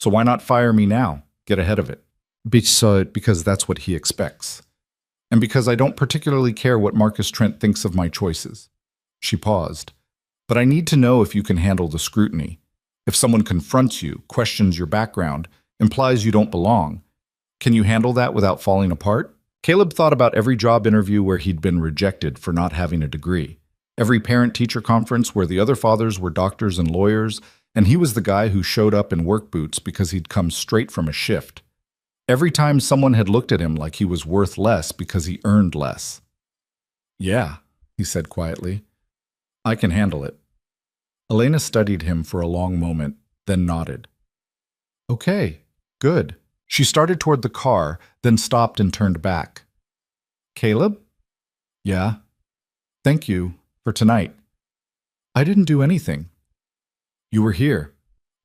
So why not fire me now? Get ahead of it. Because that's what he expects. And because I don't particularly care what Marcus Trent thinks of my choices. She paused. But I need to know if you can handle the scrutiny. If someone confronts you, questions your background, implies you don't belong, can you handle that without falling apart? Caleb thought about every job interview where he'd been rejected for not having a degree, every parent-teacher conference where the other fathers were doctors and lawyers, and he was the guy who showed up in work boots because he'd come straight from a shift. Every time someone had looked at him like he was worth less because he earned less. Yeah, he said quietly. I can handle it. Elena studied him for a long moment, then nodded. Okay, good. She started toward the car, then stopped and turned back. Caleb? Yeah. Thank you for tonight. I didn't do anything. You were here.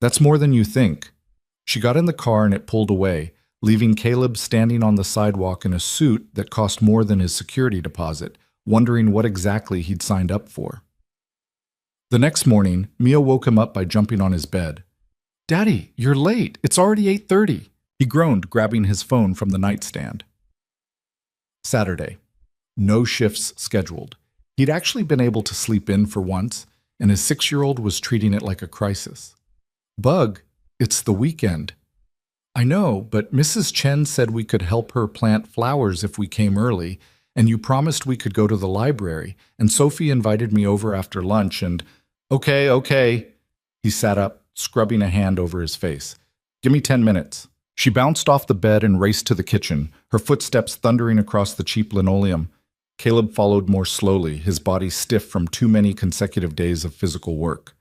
That's more than you think. She got in the car and it pulled away, leaving Caleb standing on the sidewalk in a suit that cost more than his security deposit, wondering what exactly he'd signed up for. The next morning, Mia woke him up by jumping on his bed. Daddy, you're late. It's already 8:30. He groaned, grabbing his phone from the nightstand. Saturday. No shifts scheduled. He'd actually been able to sleep in for once, and his 6-year-old was treating it like a crisis. Bug, it's the weekend. I know, but Mrs. Chen said we could help her plant flowers if we came early, and you promised we could go to the library, and Sophie invited me over after lunch, and... Okay. He sat up, scrubbing a hand over his face. Give me 10 minutes. She bounced off the bed and raced to the kitchen, her footsteps thundering across the cheap linoleum. Caleb followed more slowly, his body stiff from too many consecutive days of physical work.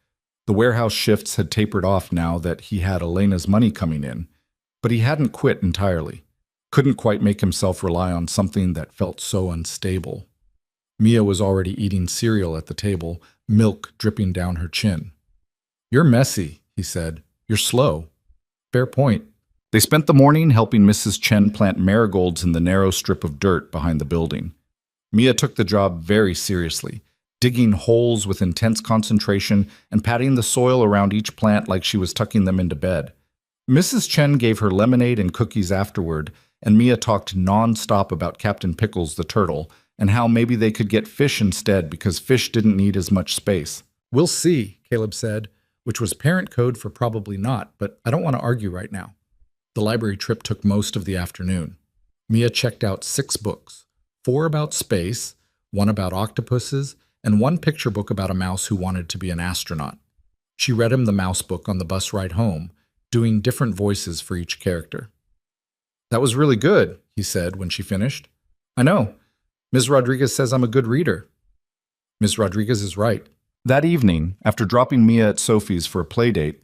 The warehouse shifts had tapered off now that he had Elena's money coming in, but he hadn't quit entirely. Couldn't quite make himself rely on something that felt so unstable. Mia was already eating cereal at the table, milk dripping down her chin. "You're messy," he said. "You're slow." Fair point. They spent the morning helping Mrs. Chen plant marigolds in the narrow strip of dirt behind the building. Mia took the job very seriously, digging holes with intense concentration and patting the soil around each plant like she was tucking them into bed. Mrs. Chen gave her lemonade and cookies afterward, and Mia talked non-stop about Captain Pickles the turtle and how maybe they could get fish instead because fish didn't need as much space. "We'll see," Caleb said, which was parent code for probably not, but I don't want to argue right now. The library trip took most of the afternoon. Mia checked out 6 books, 4 about space, 1 about octopuses, and 1 picture book about a mouse who wanted to be an astronaut. She read him the mouse book on the bus ride home, doing different voices for each character. "That was really good," he said when she finished. "I know. Ms. Rodriguez says I'm a good reader." Ms. Rodriguez is right. That evening, after dropping Mia at Sophie's for a playdate,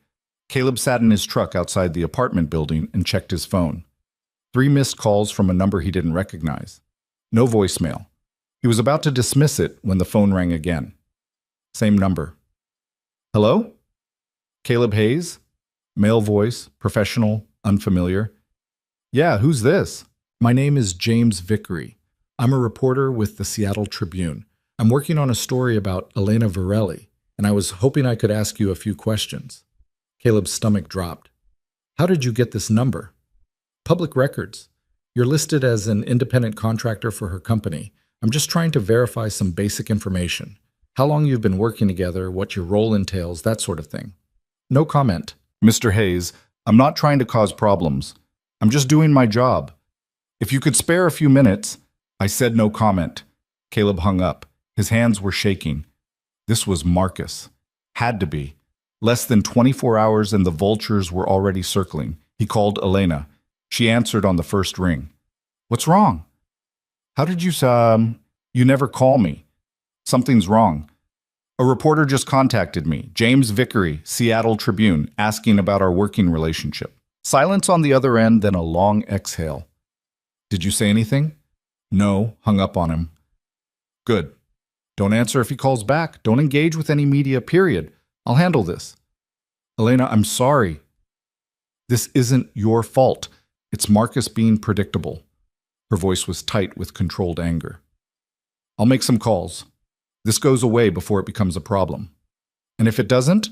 Caleb sat in his truck outside the apartment building and checked his phone. 3 missed calls from a number he didn't recognize. No voicemail. He was about to dismiss it when the phone rang again. Same number. "Hello? Caleb Hayes?" Male voice, professional, unfamiliar. "Yeah, who's this?" "My name is James Vickery. I'm a reporter with the Seattle Tribune. I'm working on a story about Elena Varelli, and I was hoping I could ask you a few questions." Caleb's stomach dropped. "How did you get this number?" "Public records. You're listed as an independent contractor for her company. I'm just trying to verify some basic information. How long you've been working together, what your role entails, that sort of thing." "No comment." "Mr. Hayes, I'm not trying to cause problems. I'm just doing my job. If you could spare a few minutes—" "I said no comment." Caleb hung up. His hands were shaking. This was Marcus. Had to be. Less than 24 hours and the vultures were already circling. He called Elena. She answered on the first ring. "What's wrong?" "How did you, you never call me." "Something's wrong. A reporter just contacted me, James Vickery, Seattle Tribune, asking about our working relationship." Silence on the other end, then a long exhale. "Did you say anything?" "No," hung up on him. "Good. Don't answer if he calls back. Don't engage with any media, period. I'll handle this." "Elena, I'm sorry. This isn't your fault. It's Marcus being predictable." Her voice was tight with controlled anger. "I'll make some calls. This goes away before it becomes a problem. And if it doesn't?"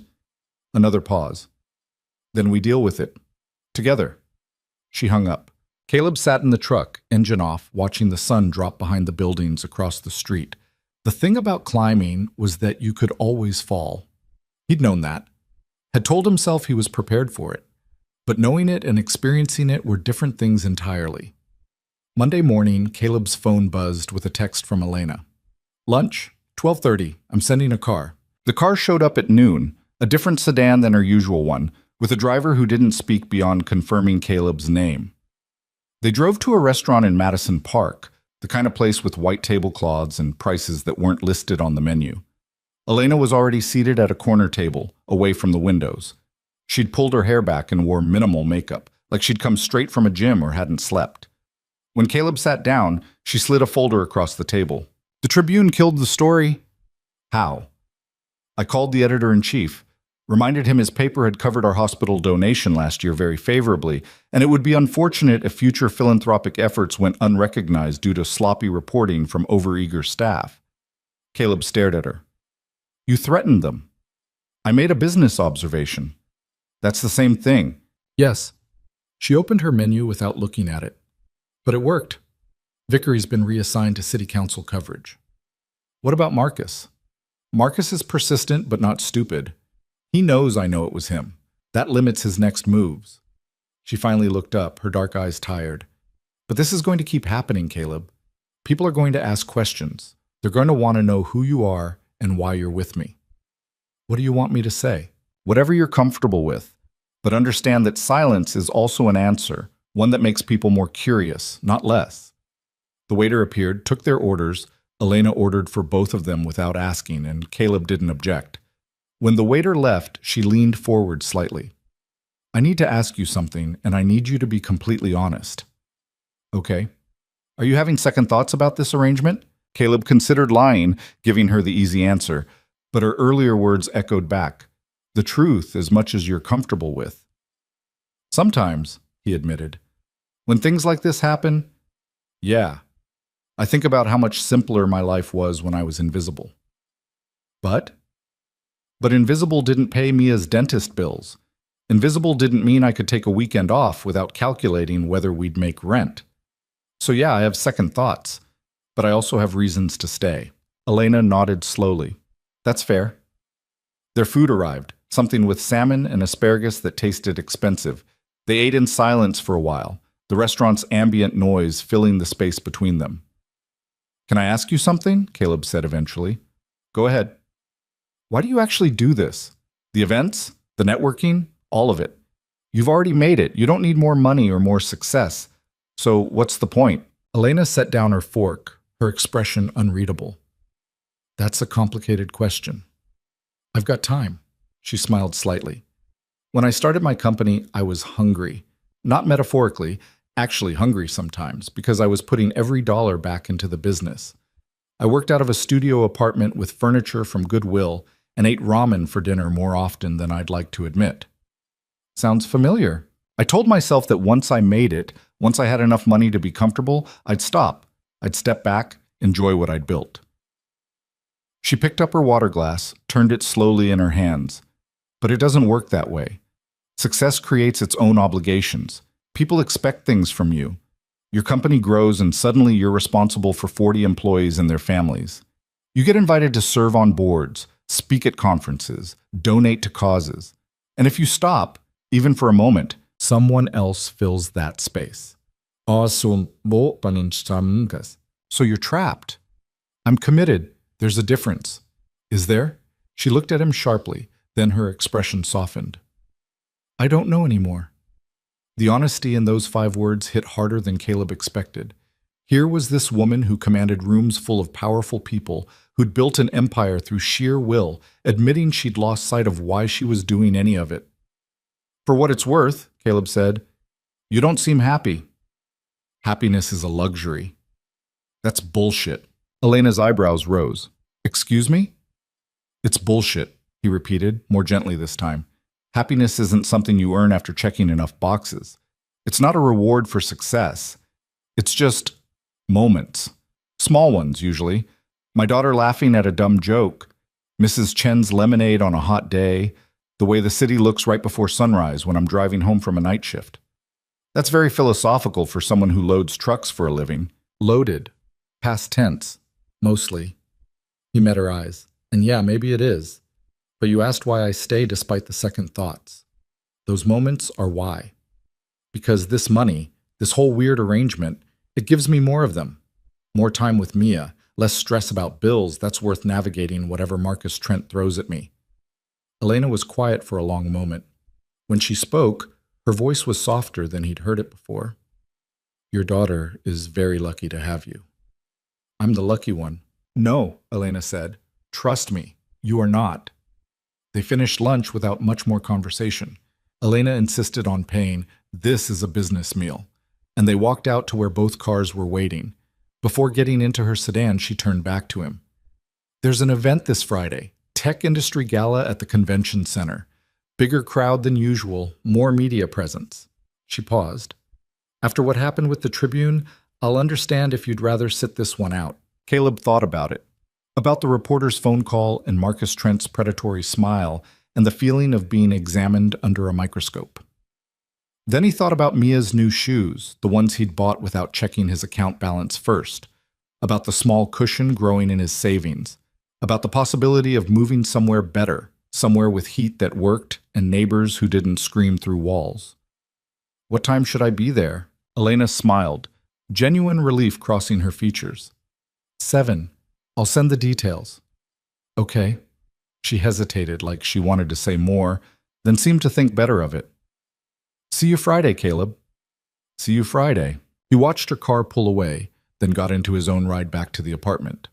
Another pause. "Then we deal with it. Together." She hung up. Caleb sat in the truck, engine off, watching the sun drop behind the buildings across the street. The thing about climbing was that you could always fall. He'd known that. Had told himself he was prepared for it. But knowing it and experiencing it were different things entirely. Monday morning, Caleb's phone buzzed with a text from Elena. "Lunch? 12:30. I'm sending a car." The car showed up at noon, a different sedan than her usual one, with a driver who didn't speak beyond confirming Caleb's name. They drove to a restaurant in Madison Park, the kind of place with white tablecloths and prices that weren't listed on the menu. Elena was already seated at a corner table, away from the windows. She'd pulled her hair back and wore minimal makeup, like she'd come straight from a gym or hadn't slept. When Caleb sat down, she slid a folder across the table. "The Tribune killed the story." "How?" "I called the editor-in-chief. Reminded him his paper had covered our hospital donation last year very favorably, and it would be unfortunate if future philanthropic efforts went unrecognized due to sloppy reporting from overeager staff." Caleb stared at her. "You threatened them." "I made a business observation." "That's the same thing." "Yes." She opened her menu without looking at it. "But it worked. Vickery's been reassigned to city council coverage." "What about Marcus?" "Marcus is persistent but not stupid. He knows I know it was him. That limits his next moves." She finally looked up, her dark eyes tired. "But this is going to keep happening, Caleb. People are going to ask questions. They're going to want to know who you are and why you're with me." "What do you want me to say?" "Whatever you're comfortable with. But understand that silence is also an answer, one that makes people more curious, not less. The waiter appeared, took their orders. Elena ordered for both of them without asking, and Caleb didn't object. When the waiter left, she leaned forward slightly. I need to ask you something, and I need you to be completely honest. Okay. Are you having second thoughts about this arrangement? Caleb considered lying, giving her the easy answer, but her earlier words echoed back. The truth as much as you're comfortable with. Sometimes, he admitted. When things like this happen, yeah. I think about how much simpler my life was when I was invisible. But invisible didn't pay Mia's dentist bills. Invisible didn't mean I could take a weekend off without calculating whether we'd make rent. So yeah, I have second thoughts, but I also have reasons to stay. Elena nodded slowly. That's fair. Their food arrived, something with salmon and asparagus that tasted expensive. They ate in silence for a while, the restaurant's ambient noise filling the space between them. Can I ask you something? Caleb said eventually. Go ahead. Why do you actually do this? The events? The networking? All of it. You've already made it. You don't need more money or more success. So what's the point? Elena set down her fork, her expression unreadable. That's a complicated question. I've got time. She smiled slightly. When I started my company, I was hungry. Not metaphorically, actually hungry sometimes, because I was putting every dollar back into the business. I worked out of a studio apartment with furniture from Goodwill and ate ramen for dinner more often than I'd like to admit. Sounds familiar. I told myself that once I made it, once I had enough money to be comfortable, I'd stop. I'd step back, enjoy what I'd built. She picked up her water glass, turned it slowly in her hands. But it doesn't work that way. Success creates its own obligations. People expect things from you. Your company grows and suddenly you're responsible for 40 employees and their families. You get invited to serve on boards, speak at conferences, donate to causes. And if you stop, even for a moment, someone else fills that space. So you're trapped. I'm committed. There's a difference. Is there? She looked at him sharply, then her expression softened. I don't know anymore. The honesty in those 5 words hit harder than Caleb expected. Here was this woman who commanded rooms full of powerful people, who'd built an empire through sheer will, admitting she'd lost sight of why she was doing any of it. For what it's worth, Caleb said, you don't seem happy. Happiness is a luxury. That's bullshit. Elena's eyebrows rose. Excuse me? It's bullshit, he repeated, more gently this time. Happiness isn't something you earn after checking enough boxes. It's not a reward for success. It's just moments. Small ones, usually. My daughter laughing at a dumb joke. Mrs. Chen's lemonade on a hot day. The way the city looks right before sunrise when I'm driving home from a night shift. That's very philosophical for someone who loads trucks for a living. Loaded. Past tense. Mostly. He met her eyes. And yeah, maybe it is. But you asked why I stay despite the second thoughts. Those moments are why. Because this money, this whole weird arrangement, it gives me more of them. More time with Mia, less stress about bills that's worth navigating whatever Marcus Trent throws at me. Elena was quiet for a long moment. When she spoke, her voice was softer than he'd heard it before. Your daughter is very lucky to have you. I'm the lucky one. No, Elena said. Trust me, you are not. They finished lunch without much more conversation. Elena insisted on paying. This is a business meal. And they walked out to where both cars were waiting. Before getting into her sedan, she turned back to him. There's an event this Friday. Tech Industry Gala at the Convention Center. Bigger crowd than usual, more media presence. She paused. After what happened with the Tribune, I'll understand if you'd rather sit this one out. Caleb thought about it. About the reporter's phone call and Marcus Trent's predatory smile and the feeling of being examined under a microscope. Then he thought about Mia's new shoes, the ones he'd bought without checking his account balance first. About the small cushion growing in his savings. About the possibility of moving somewhere better, somewhere with heat that worked and neighbors who didn't scream through walls. What time should I be there? Elena smiled, genuine relief crossing her features. 7. I'll send the details. Okay. She hesitated like she wanted to say more, then seemed to think better of it. See you Friday, Caleb. See you Friday. He watched her car pull away, then got into his own ride back to the apartment.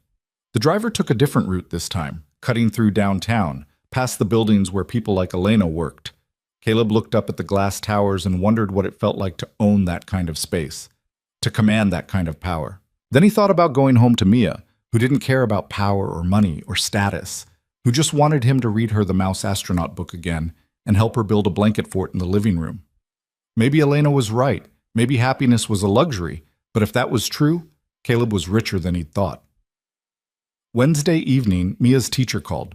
The driver took a different route this time, cutting through downtown, past the buildings where people like Elena worked. Caleb looked up at the glass towers and wondered what it felt like to own that kind of space, to command that kind of power. Then he thought about going home to Mia, who didn't care about power or money or status, who just wanted him to read her the Mouse Astronaut book again and help her build a blanket fort in the living room. Maybe Elena was right. Maybe happiness was a luxury, but if that was true, Caleb was richer than he'd thought. Wednesday evening, Mia's teacher called.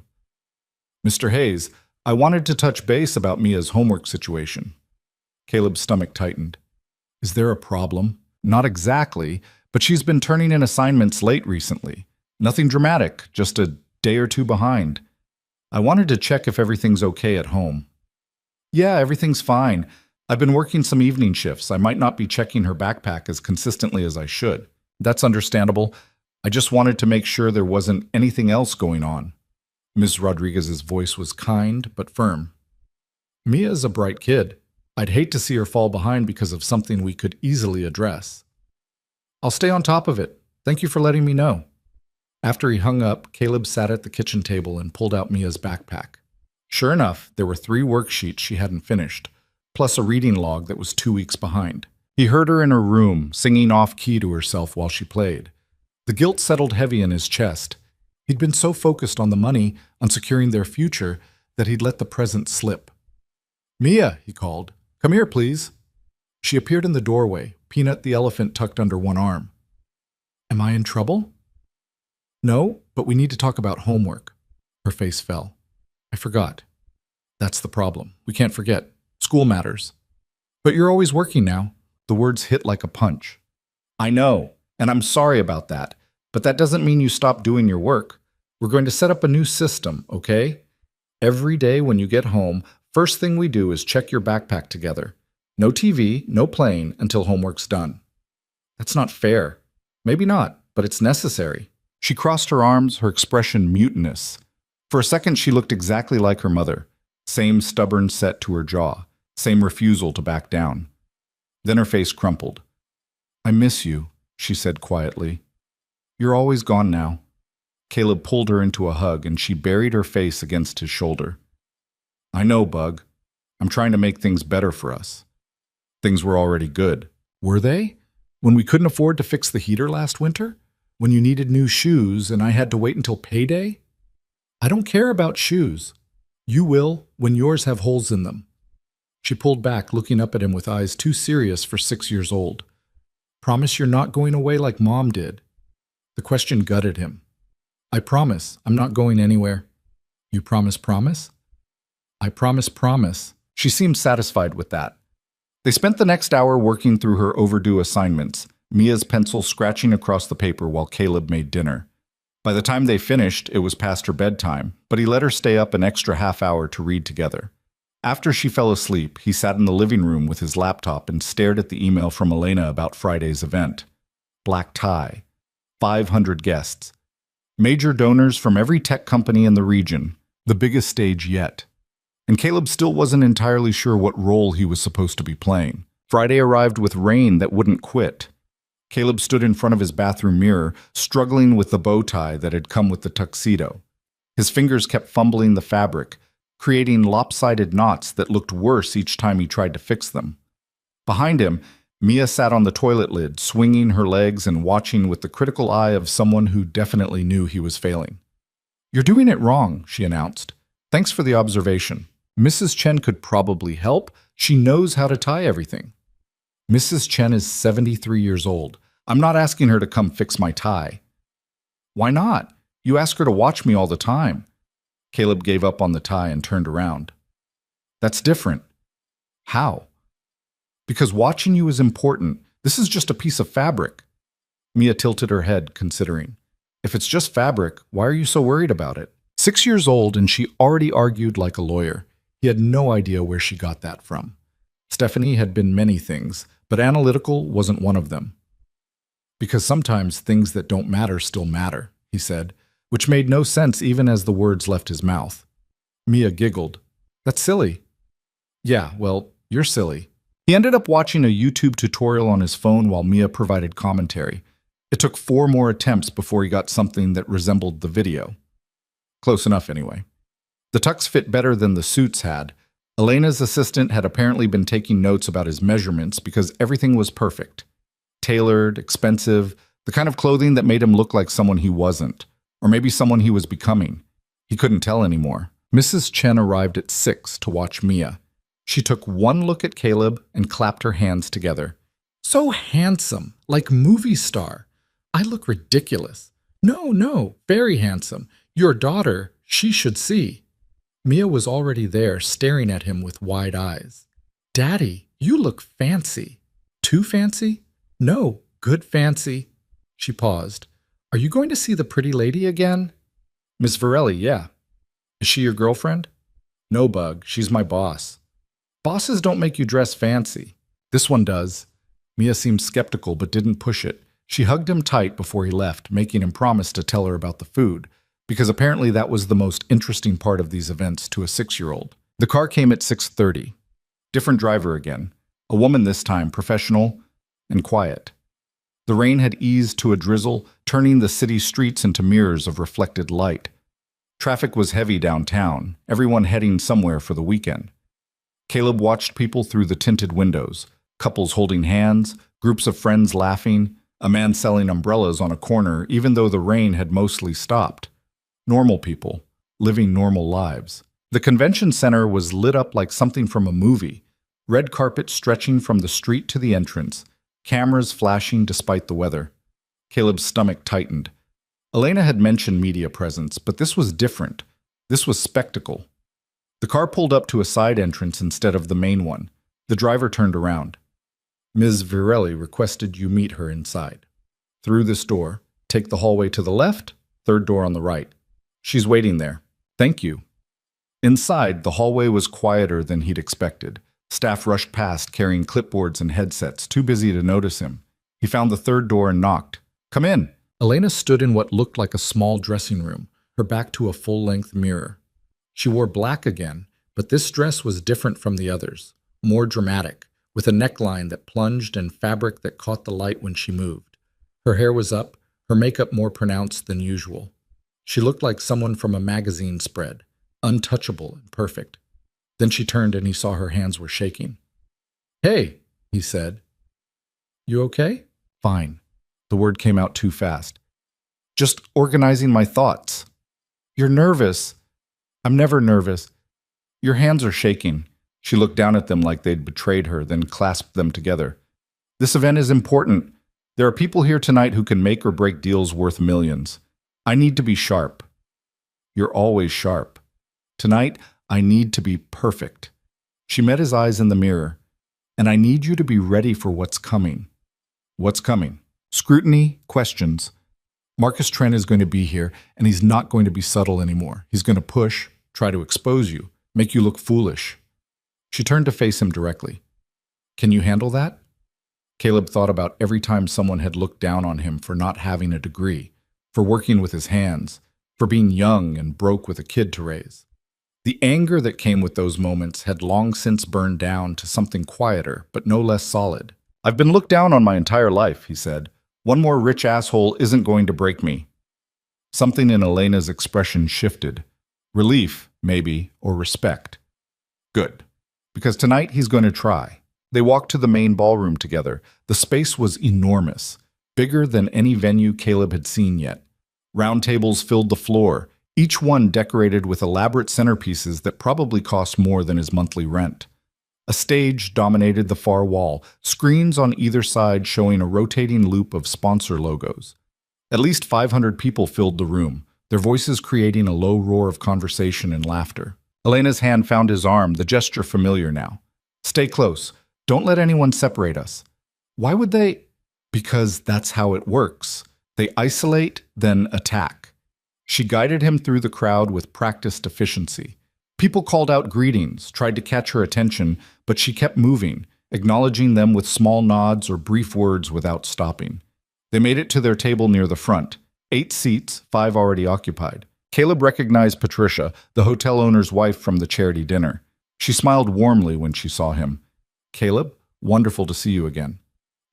Mr. Hayes, I wanted to touch base about Mia's homework situation. Caleb's stomach tightened. Is there a problem? Not exactly, but she's been turning in assignments late recently. Nothing dramatic, just a day or two behind. I wanted to check if everything's okay at home. Yeah, everything's fine. I've been working some evening shifts. I might not be checking her backpack as consistently as I should. That's understandable. I just wanted to make sure there wasn't anything else going on. Ms. Rodriguez's voice was kind but firm. Mia's a bright kid. I'd hate to see her fall behind because of something we could easily address. I'll stay on top of it. Thank you for letting me know. After he hung up, Caleb sat at the kitchen table and pulled out Mia's backpack. Sure enough, there were 3 worksheets she hadn't finished, plus a reading log that was 2 weeks behind. He heard her in her room, singing off-key to herself while she played. The guilt settled heavy in his chest. He'd been so focused on the money, on securing their future, that he'd let the present slip. Mia, he called. Come here, please. She appeared in the doorway, Peanut the elephant tucked under one arm. Am I in trouble? No, but we need to talk about homework. Her face fell. I forgot. That's the problem. We can't forget. School matters. But you're always working now. The words hit like a punch. I know, and I'm sorry about that, but that doesn't mean you stop doing your work. We're going to set up a new system, okay? Every day when you get home, first thing we do is check your backpack together. No TV, no playing until homework's done. That's not fair. Maybe not, but it's necessary. She crossed her arms, her expression mutinous. For a second, she looked exactly like her mother. Same stubborn set to her jaw, same refusal to back down. Then her face crumpled. I miss you, she said quietly. You're always gone now. Caleb pulled her into a hug, and she buried her face against his shoulder. I know, Bug. I'm trying to make things better for us. Things were already good. Were they? When we couldn't afford to fix the heater last winter? When you needed new shoes and I had to wait until payday? I don't care about shoes. You will when yours have holes in them. She pulled back, looking up at him with eyes too serious for 6 years old. Promise you're not going away like Mom did. The question gutted him. I promise I'm not going anywhere. You promise? I promise. She seemed satisfied with that. They spent the next hour working through her overdue assignments, Mia's pencil scratching across the paper while Caleb made dinner. By the time they finished, it was past her bedtime, but he let her stay up an extra half hour to read together. After she fell asleep, he sat in the living room with his laptop and stared at the email from Elena about Friday's event. Black tie. 500 guests. Major donors from every tech company in the region. The biggest stage yet. And Caleb still wasn't entirely sure what role he was supposed to be playing. Friday arrived with rain that wouldn't quit. Caleb stood in front of his bathroom mirror, struggling with the bow tie that had come with the tuxedo. His fingers kept fumbling the fabric, creating lopsided knots that looked worse each time he tried to fix them. Behind him, Mia sat on the toilet lid, swinging her legs and watching with the critical eye of someone who definitely knew he was failing. You're doing it wrong, she announced. Thanks for the observation. Mrs. Chen could probably help. She knows how to tie everything. Mrs. Chen is 73 years old. I'm not asking her to come fix my tie. Why not? You ask her to watch me all the time. Caleb gave up on the tie and turned around. That's different. How? Because watching you is important. This is just a piece of fabric. Mia tilted her head, considering. If it's just fabric, why are you so worried about it? 6 years old and she already argued like a lawyer. He had no idea where she got that from. Stephanie had been many things, but analytical wasn't one of them. Because sometimes things that don't matter still matter, he said, which made no sense even as the words left his mouth. Mia giggled. That's silly. Yeah, well, you're silly. He ended up watching a YouTube tutorial on his phone while Mia provided commentary. It took 4 more attempts before he got something that resembled the video. Close enough, anyway. The tux fit better than the suits had. Elena's assistant had apparently been taking notes about his measurements because everything was perfect. Tailored, expensive, the kind of clothing that made him look like someone he wasn't, or maybe someone he was becoming. He couldn't tell anymore. Mrs. Chen arrived at 6 to watch Mia. She took one look at Caleb and clapped her hands together. So handsome, like movie star. I look ridiculous. No, very handsome. Your daughter, she should see. Mia was already there, staring at him with wide eyes. Daddy, you look fancy. Too fancy? No, good fancy. She paused. Are you going to see the pretty lady again? Miss Varelli, yeah. Is she your girlfriend? No, Bug, she's my boss. Bosses don't make you dress fancy. This one does. Mia seemed skeptical but didn't push it. She hugged him tight before he left, making him promise to tell her about the food, because apparently that was the most interesting part of these events to a 6-year-old. The car came at 6:30. Different driver again. A woman this time, professional and quiet. The rain had eased to a drizzle, turning the city streets into mirrors of reflected light. Traffic was heavy downtown, everyone heading somewhere for the weekend. Caleb watched people through the tinted windows, couples holding hands, groups of friends laughing, a man selling umbrellas on a corner even though the rain had mostly stopped. Normal people, living normal lives. The convention center was lit up like something from a movie, red carpet stretching from the street to the entrance, cameras flashing despite the weather. Caleb's stomach tightened. Elena had mentioned media presence, but this was different. This was spectacle. The car pulled up to a side entrance instead of the main one. The driver turned around. Ms. Virelli requested you meet her inside. Through this door. Take the hallway to the left, third door on the right. She's waiting there. Thank you. Inside, the hallway was quieter than he'd expected. Staff rushed past, carrying clipboards and headsets, too busy to notice him. He found the third door and knocked. Come in. Elena stood in what looked like a small dressing room, her back to a full-length mirror. She wore black again, but this dress was different from the others, more dramatic, with a neckline that plunged and fabric that caught the light when she moved. Her hair was up, her makeup more pronounced than usual. She looked like someone from a magazine spread, untouchable and perfect. Then she turned and he saw her hands were shaking. Hey, he said. You okay? Fine. The word came out too fast. Just organizing my thoughts. You're nervous. I'm never nervous. Your hands are shaking. She looked down at them like they'd betrayed her, then clasped them together. This event is important. There are people here tonight who can make or break deals worth millions. I need to be sharp. You're always sharp. Tonight, I need to be perfect. She met his eyes in the mirror. And I need you to be ready for what's coming. What's coming? Scrutiny, questions. Marcus Trent is going to be here, and he's not going to be subtle anymore. He's going to push, try to expose you, make you look foolish. She turned to face him directly. Can you handle that? Caleb thought about every time someone had looked down on him for not having a degree, for working with his hands, for being young and broke with a kid to raise. The anger that came with those moments had long since burned down to something quieter, but no less solid. I've been looked down on my entire life, he said. One more rich asshole isn't going to break me. Something in Elena's expression shifted. Relief, maybe, or respect. Good. Because tonight he's going to try. They walked to the main ballroom together. The space was enormous, bigger than any venue Caleb had seen yet. Round tables filled the floor, each one decorated with elaborate centerpieces that probably cost more than his monthly rent. A stage dominated the far wall, screens on either side showing a rotating loop of sponsor logos. At least 500 people filled the room, their voices creating a low roar of conversation and laughter. Elena's hand found his arm, the gesture familiar now. Stay close. Don't let anyone separate us. Why would they? Because that's how it works. They isolate, then attack. She guided him through the crowd with practiced efficiency. People called out greetings, tried to catch her attention, but she kept moving, acknowledging them with small nods or brief words without stopping. They made it to their table near the front. 8 seats, 5 already occupied. Caleb recognized Patricia, the hotel owner's wife from the charity dinner. She smiled warmly when she saw him. Caleb, Wonderful to see you again.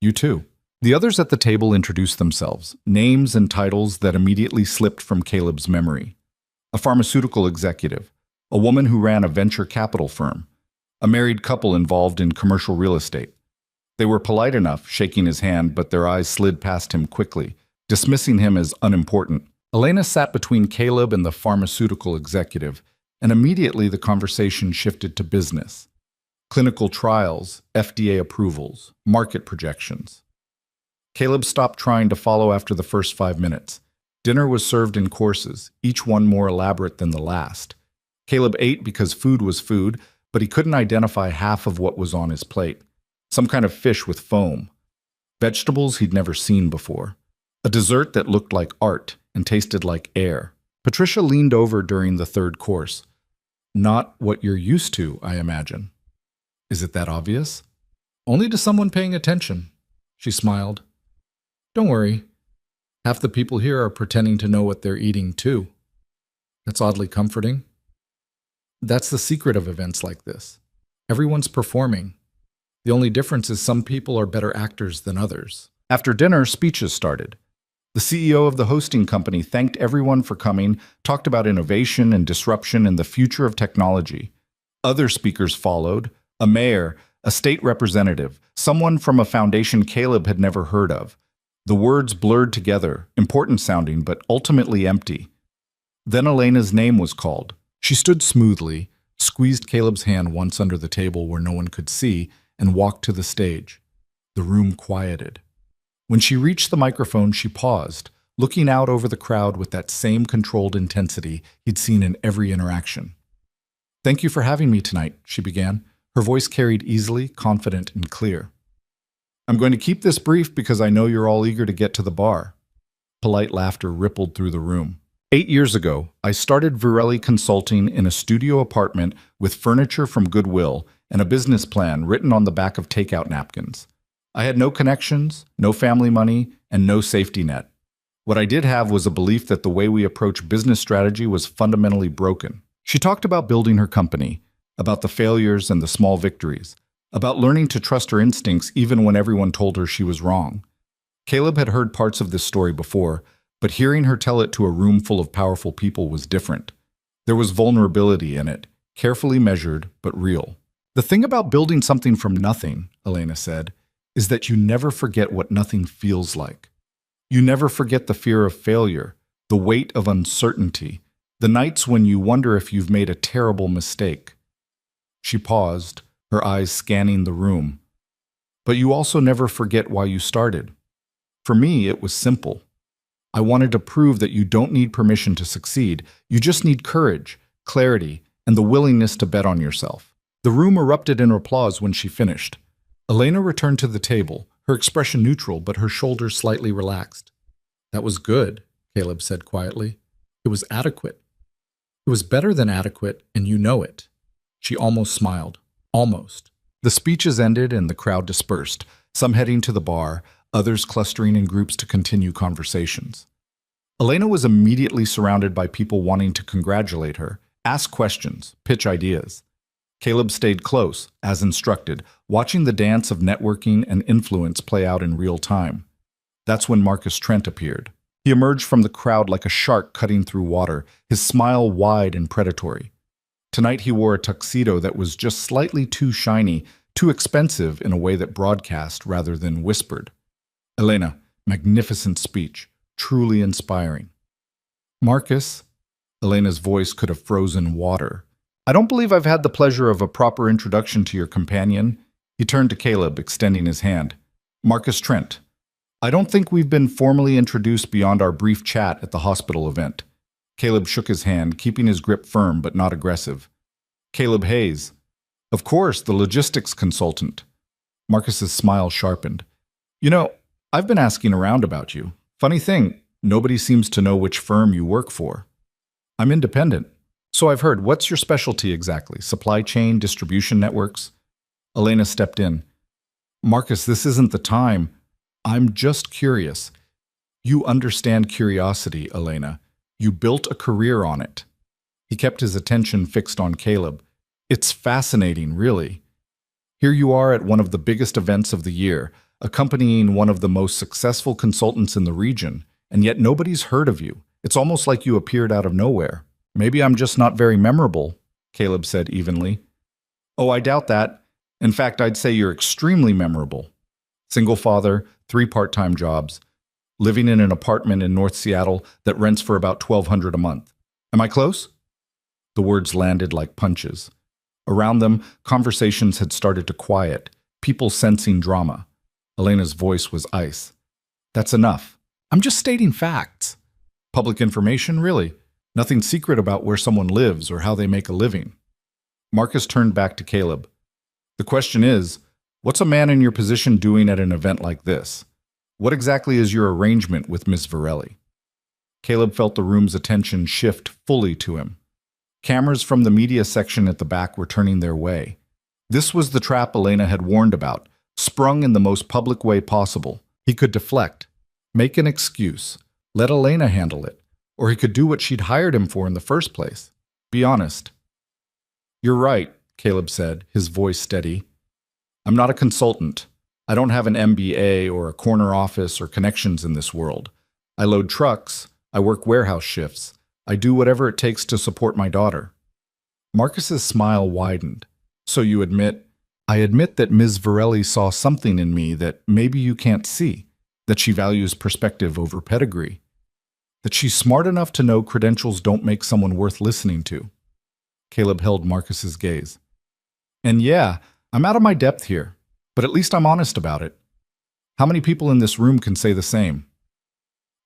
You too. The others at the table introduced themselves, names and titles that immediately slipped from Caleb's memory. A pharmaceutical executive, a woman who ran a venture capital firm, a married couple involved in commercial real estate. They were polite enough, shaking his hand, but their eyes slid past him quickly, dismissing him as unimportant. Elena sat between Caleb and the pharmaceutical executive, and immediately the conversation shifted to business. Clinical trials, FDA approvals, market projections. Caleb stopped trying to follow after the first 5 minutes. Dinner was served in courses, each one more elaborate than the last. Caleb ate because food was food, but he couldn't identify half of what was on his plate. Some kind of fish with foam. Vegetables he'd never seen before. A dessert that looked like art and tasted like air. Patricia leaned over during the third course. Not what you're used to, I imagine. Is it that obvious? Only to someone paying attention. She smiled. Don't worry. Half the people here are pretending to know what they're eating too. That's oddly comforting. That's the secret of events like this. Everyone's performing. The only difference is some people are better actors than others. After dinner, speeches started. The CEO of the hosting company thanked everyone for coming, talked about innovation and disruption and the future of technology. Other speakers followed, a mayor, a state representative, someone from a foundation Caleb had never heard of. The words blurred together, important sounding, but ultimately empty. Then Elena's name was called. She stood smoothly, squeezed Caleb's hand once under the table where no one could see, and walked to the stage. The room quieted. When she reached the microphone, she paused, looking out over the crowd with that same controlled intensity he'd seen in every interaction. Thank you for having me tonight, she began. Her voice carried easily, confident, and clear. I'm going to keep this brief because I know you're all eager to get to the bar. Polite laughter rippled through the room. 8 years ago, I started Virelli Consulting in a studio apartment with furniture from Goodwill and a business plan written on the back of takeout napkins. I had no connections, no family money, and no safety net. What I did have was a belief that the way we approach business strategy was fundamentally broken. She talked about building her company, about the failures and the small victories, about learning to trust her instincts even when everyone told her she was wrong. Caleb had heard parts of this story before, but hearing her tell it to a room full of powerful people was different. There was vulnerability in it, carefully measured but real. The thing about building something from nothing, Elena said, is that you never forget what nothing feels like. You never forget the fear of failure, the weight of uncertainty, the nights when you wonder if you've made a terrible mistake. She paused, her eyes scanning the room. But you also never forget why you started. For me, it was simple. I wanted to prove that you don't need permission to succeed. You just need courage, clarity, and the willingness to bet on yourself. The room erupted in applause when she finished. Elena returned to the table, her expression neutral, but her shoulders slightly relaxed. That was good, Caleb said quietly. It was adequate. It was better than adequate, and you know it. She almost smiled. Almost. The speeches ended and the crowd dispersed, some heading to the bar, others clustering in groups to continue conversations. Elena was immediately surrounded by people wanting to congratulate her, ask questions, pitch ideas. Caleb stayed close, as instructed, watching the dance of networking and influence play out in real time. That's when Marcus Trent appeared. He emerged from the crowd like a shark cutting through water, his smile wide and predatory. Tonight he wore a tuxedo that was just slightly too shiny, too expensive in a way that broadcast rather than whispered. Elena, magnificent speech, truly inspiring. Marcus, Elena's voice could have frozen water. I don't believe I've had the pleasure of a proper introduction to your companion. He turned to Caleb, extending his hand. Marcus Trent. I don't think we've been formally introduced beyond our brief chat at the hospital event. Caleb shook his hand, keeping his grip firm but not aggressive. Caleb Hayes. Of course, the logistics consultant. Marcus's smile sharpened. You know, I've been asking around about you. Funny thing, nobody seems to know which firm you work for. I'm independent. So I've heard. What's your specialty exactly? Supply chain, distribution networks? Elena stepped in. Marcus, this isn't the time. I'm just curious. You understand curiosity, Elena. You built a career on it. He kept his attention fixed on Caleb. It's fascinating, really. Here you are at one of the biggest events of the year, accompanying one of the most successful consultants in the region, and yet nobody's heard of you. It's almost like you appeared out of nowhere. Maybe I'm just not very memorable, Caleb said evenly. Oh, I doubt that. In fact, I'd say you're extremely memorable. Single father, 3 part-time jobs, living in an apartment in North Seattle that rents for about $1,200 a month. Am I close? The words landed like punches. Around them, conversations had started to quiet, people sensing drama. Elena's voice was ice. That's enough. I'm just stating facts. Public information, really. Nothing secret about where someone lives or how they make a living. Marcus turned back to Caleb. The question is, what's a man in your position doing at an event like this? What exactly is your arrangement with Miss Varelli? Caleb felt the room's attention shift fully to him. Cameras from the media section at the back were turning their way. This was the trap Elena had warned about, sprung in the most public way possible. He could deflect, make an excuse, let Elena handle it, or he could do what she'd hired him for in the first place. Be honest. You're right, Caleb said, his voice steady. I'm not a consultant. I don't have an MBA or a corner office or connections in this world. I load trucks. I work warehouse shifts. I do whatever it takes to support my daughter. Marcus's smile widened. So you admit? I admit that Ms. Varelli saw something in me that maybe you can't see, that she values perspective over pedigree, that she's smart enough to know credentials don't make someone worth listening to. Caleb held Marcus's gaze. And yeah, I'm out of my depth here, but at least I'm honest about it. How many people in this room can say the same?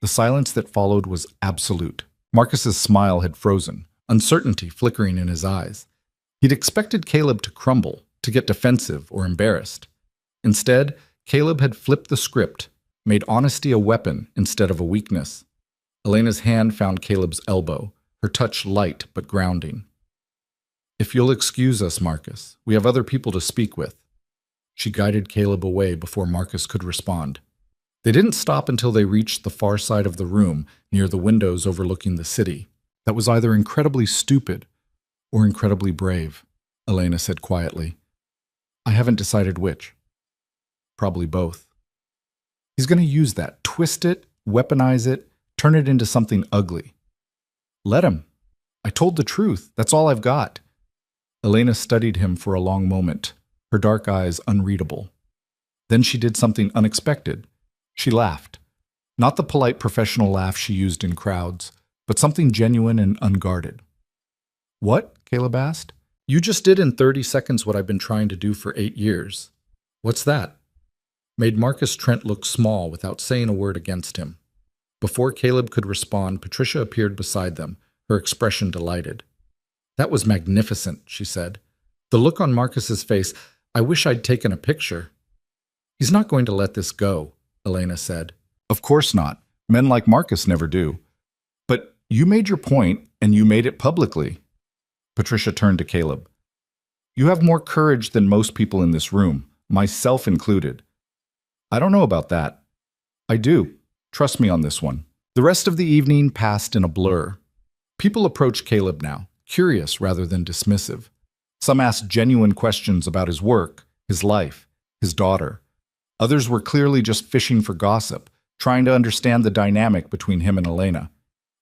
The silence that followed was absolute. Marcus's smile had frozen, uncertainty flickering in his eyes. He'd expected Caleb to crumble, to get defensive or embarrassed. Instead, Caleb had flipped the script, made honesty a weapon instead of a weakness. Elena's hand found Caleb's elbow, her touch light but grounding. If you'll excuse us, Marcus, we have other people to speak with. She guided Caleb away before Marcus could respond. They didn't stop until they reached the far side of the room, near the windows overlooking the city. That was either incredibly stupid or incredibly brave, Elena said quietly. I haven't decided which. Probably both. He's going to use that, twist it, weaponize it, turn it into something ugly. Let him. I told the truth. That's all I've got. Elena studied him for a long moment, her dark eyes unreadable. Then she did something unexpected. She laughed. Not the polite professional laugh she used in crowds, but something genuine and unguarded. What? Caleb asked. You just did in 30 seconds what I've been trying to do for 8 years. What's that? Made Marcus Trent look small without saying a word against him. Before Caleb could respond, Patricia appeared beside them, her expression delighted. That was magnificent, she said. The look on Marcus's face, I wish I'd taken a picture. He's not going to let this go, Elena said. Of course not. Men like Marcus never do. But you made your point, and you made it publicly. Patricia turned to Caleb. You have more courage than most people in this room, myself included. I don't know about that. I do. Trust me on this one. The rest of the evening passed in a blur. People approached Caleb now, curious rather than dismissive. Some asked genuine questions about his work, his life, his daughter. Others were clearly just fishing for gossip, trying to understand the dynamic between him and Elena.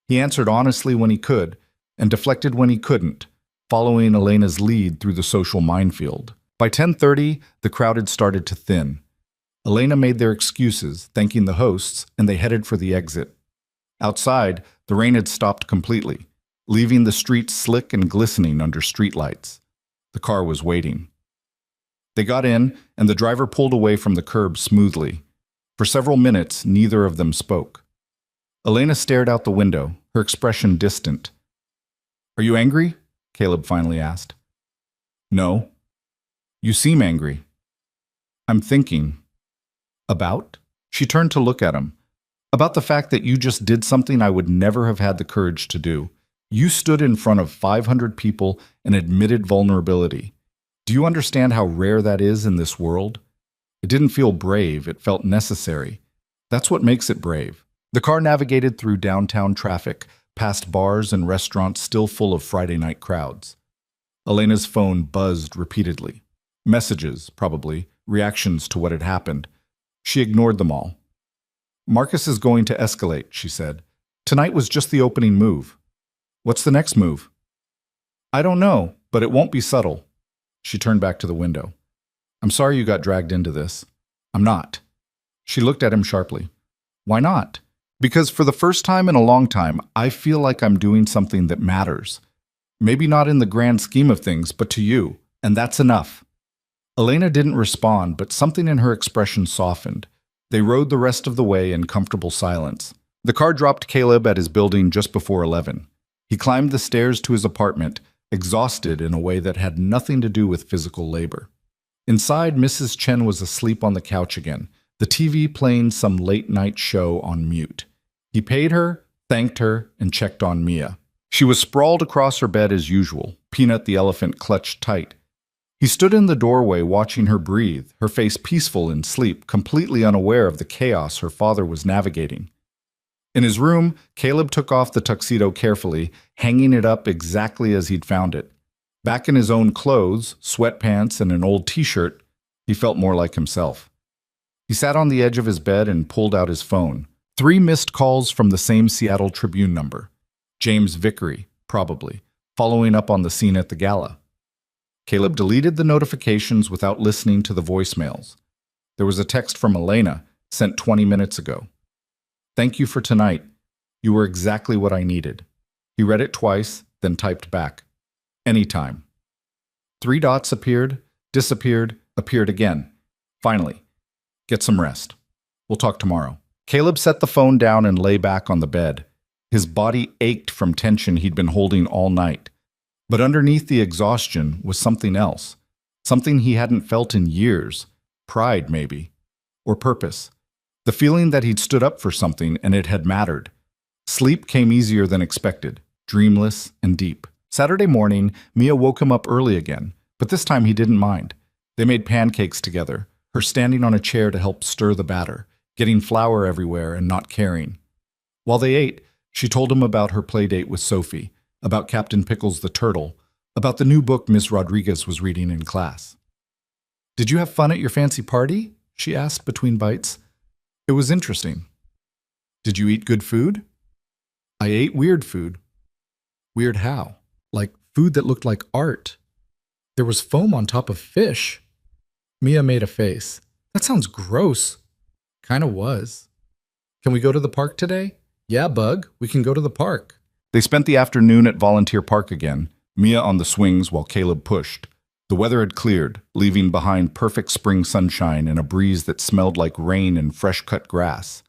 He answered honestly when he could, and deflected when he couldn't, following Elena's lead through the social minefield. By 10:30, the crowd had started to thin. Elena made their excuses, thanking the hosts, and they headed for the exit. Outside, the rain had stopped completely, leaving the streets slick and glistening under streetlights. The car was waiting. They got in, and the driver pulled away from the curb smoothly. For several minutes, neither of them spoke. Elena stared out the window, her expression distant. Are you angry? Caleb finally asked. No. You seem angry. I'm thinking. About? She turned to look at him. About the fact that you just did something I would never have had the courage to do. You stood in front of 500 people and admitted vulnerability. Do you understand how rare that is in this world? It didn't feel brave, it felt necessary. That's what makes it brave. The car navigated through downtown traffic, past bars and restaurants still full of Friday night crowds. Elena's phone buzzed repeatedly. Messages, probably, reactions to what had happened. She ignored them all. Marcus is going to escalate, she said. Tonight was just the opening move. What's the next move? I don't know, but it won't be subtle. She turned back to the window. I'm sorry you got dragged into this. I'm not. She looked at him sharply. Why not? Because for the first time in a long time, I feel like I'm doing something that matters. Maybe not in the grand scheme of things, but to you, and that's enough. Elena didn't respond, but something in her expression softened. They rode the rest of the way in comfortable silence. The car dropped Caleb at his building just before 11. He climbed the stairs to his apartment, exhausted in a way that had nothing to do with physical labor. Inside, Mrs. Chen was asleep on the couch again, the TV playing some late-night show on mute. He paid her, thanked her, and checked on Mia. She was sprawled across her bed as usual, Peanut the elephant clutched tight. He stood in the doorway watching her breathe, her face peaceful in sleep, completely unaware of the chaos her father was navigating. In his room, Caleb took off the tuxedo carefully, hanging it up exactly as he'd found it. Back in his own clothes, sweatpants and an old t-shirt, he felt more like himself. He sat on the edge of his bed and pulled out his phone. 3 missed calls from the same Seattle Tribune number. James Vickery, probably, following up on the scene at the gala. Caleb deleted the notifications without listening to the voicemails. There was a text from Elena, sent 20 minutes ago. Thank you for tonight. You were exactly what I needed. He read it twice, then typed back. Anytime. 3 dots appeared, disappeared, appeared again. Finally. Get some rest. We'll talk tomorrow. Caleb set the phone down and lay back on the bed. His body ached from tension he'd been holding all night. But underneath the exhaustion was something else. Something he hadn't felt in years. Pride, maybe. Or purpose. The feeling that he'd stood up for something and it had mattered. Sleep came easier than expected, dreamless and deep. Saturday morning, Mia woke him up early again, but this time he didn't mind. They made pancakes together, her standing on a chair to help stir the batter, getting flour everywhere and not caring. While they ate, she told him about her playdate with Sophie, about Captain Pickles the turtle, about the new book Miss Rodriguez was reading in class. Did you have fun at your fancy party? She asked between bites. It was interesting. Did you eat good food? I ate weird food. Weird how? Like food that looked like art. There was foam on top of fish. Mia made a face. That sounds gross. Kinda was. Can we go to the park today? Yeah, Bug, we can go to the park. They spent the afternoon at Volunteer Park again, Mia on the swings while Caleb pushed. The weather had cleared, leaving behind perfect spring sunshine and a breeze that smelled like rain and fresh-cut grass.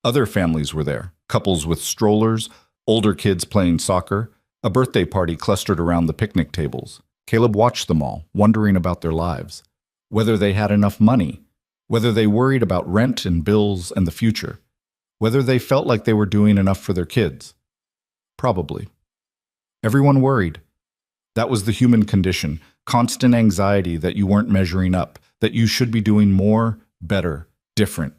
Other families were there, couples with strollers, older kids playing soccer, a birthday party clustered around the picnic tables. Caleb watched them all, wondering about their lives. Whether they had enough money, whether they worried about rent and bills and the future, whether they felt like they were doing enough for their kids. Probably. Everyone worried. That was the human condition, constant anxiety that you weren't measuring up, that you should be doing more, better, different.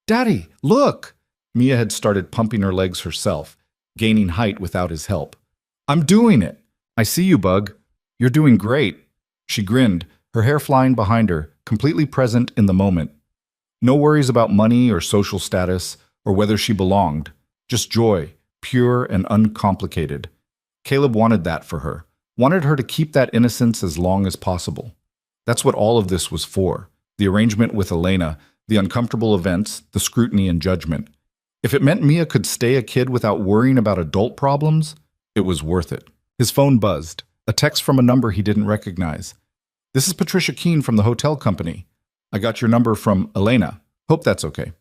Daddy, look! Mia had started pumping her legs herself, gaining height without his help. I'm doing it! I see you, Bug. You're doing great. She grinned, her hair flying behind her, completely present in the moment. No worries about money or social status, or whether she belonged. Just joy, pure and uncomplicated. Caleb wanted that for her. Wanted her to keep that innocence as long as possible. That's what all of this was for. The arrangement with Elena, the uncomfortable events, the scrutiny and judgment. If it meant Mia could stay a kid without worrying about adult problems, it was worth it. His phone buzzed. A text from a number he didn't recognize. This is Patricia Keene from the hotel company. I got your number from Elena. Hope that's okay.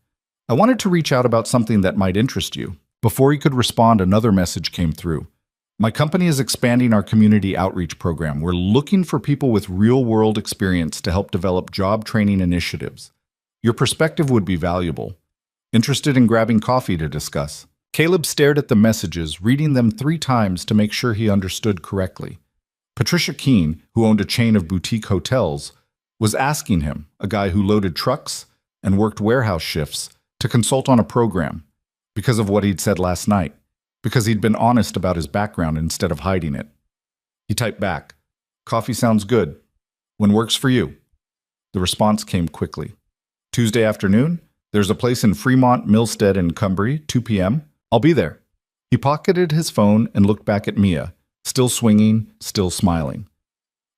I wanted to reach out about something that might interest you. Before he could respond, another message came through. My company is expanding our community outreach program. We're looking for people with real-world experience to help develop job training initiatives. Your perspective would be valuable. Interested in grabbing coffee to discuss? Caleb stared at the messages, reading them 3 times to make sure he understood correctly. Patricia Keene, who owned a chain of boutique hotels, was asking him, a guy who loaded trucks and worked warehouse shifts, to consult on a program because of what he'd said last night. Because he'd been honest about his background instead of hiding it. He typed back, "Coffee sounds good." When works for you. The response came quickly. Tuesday afternoon, there's a place in Fremont, Milstead in Cumbria, 2 p.m. I'll be there. He pocketed his phone and looked back at Mia, still swinging, still smiling.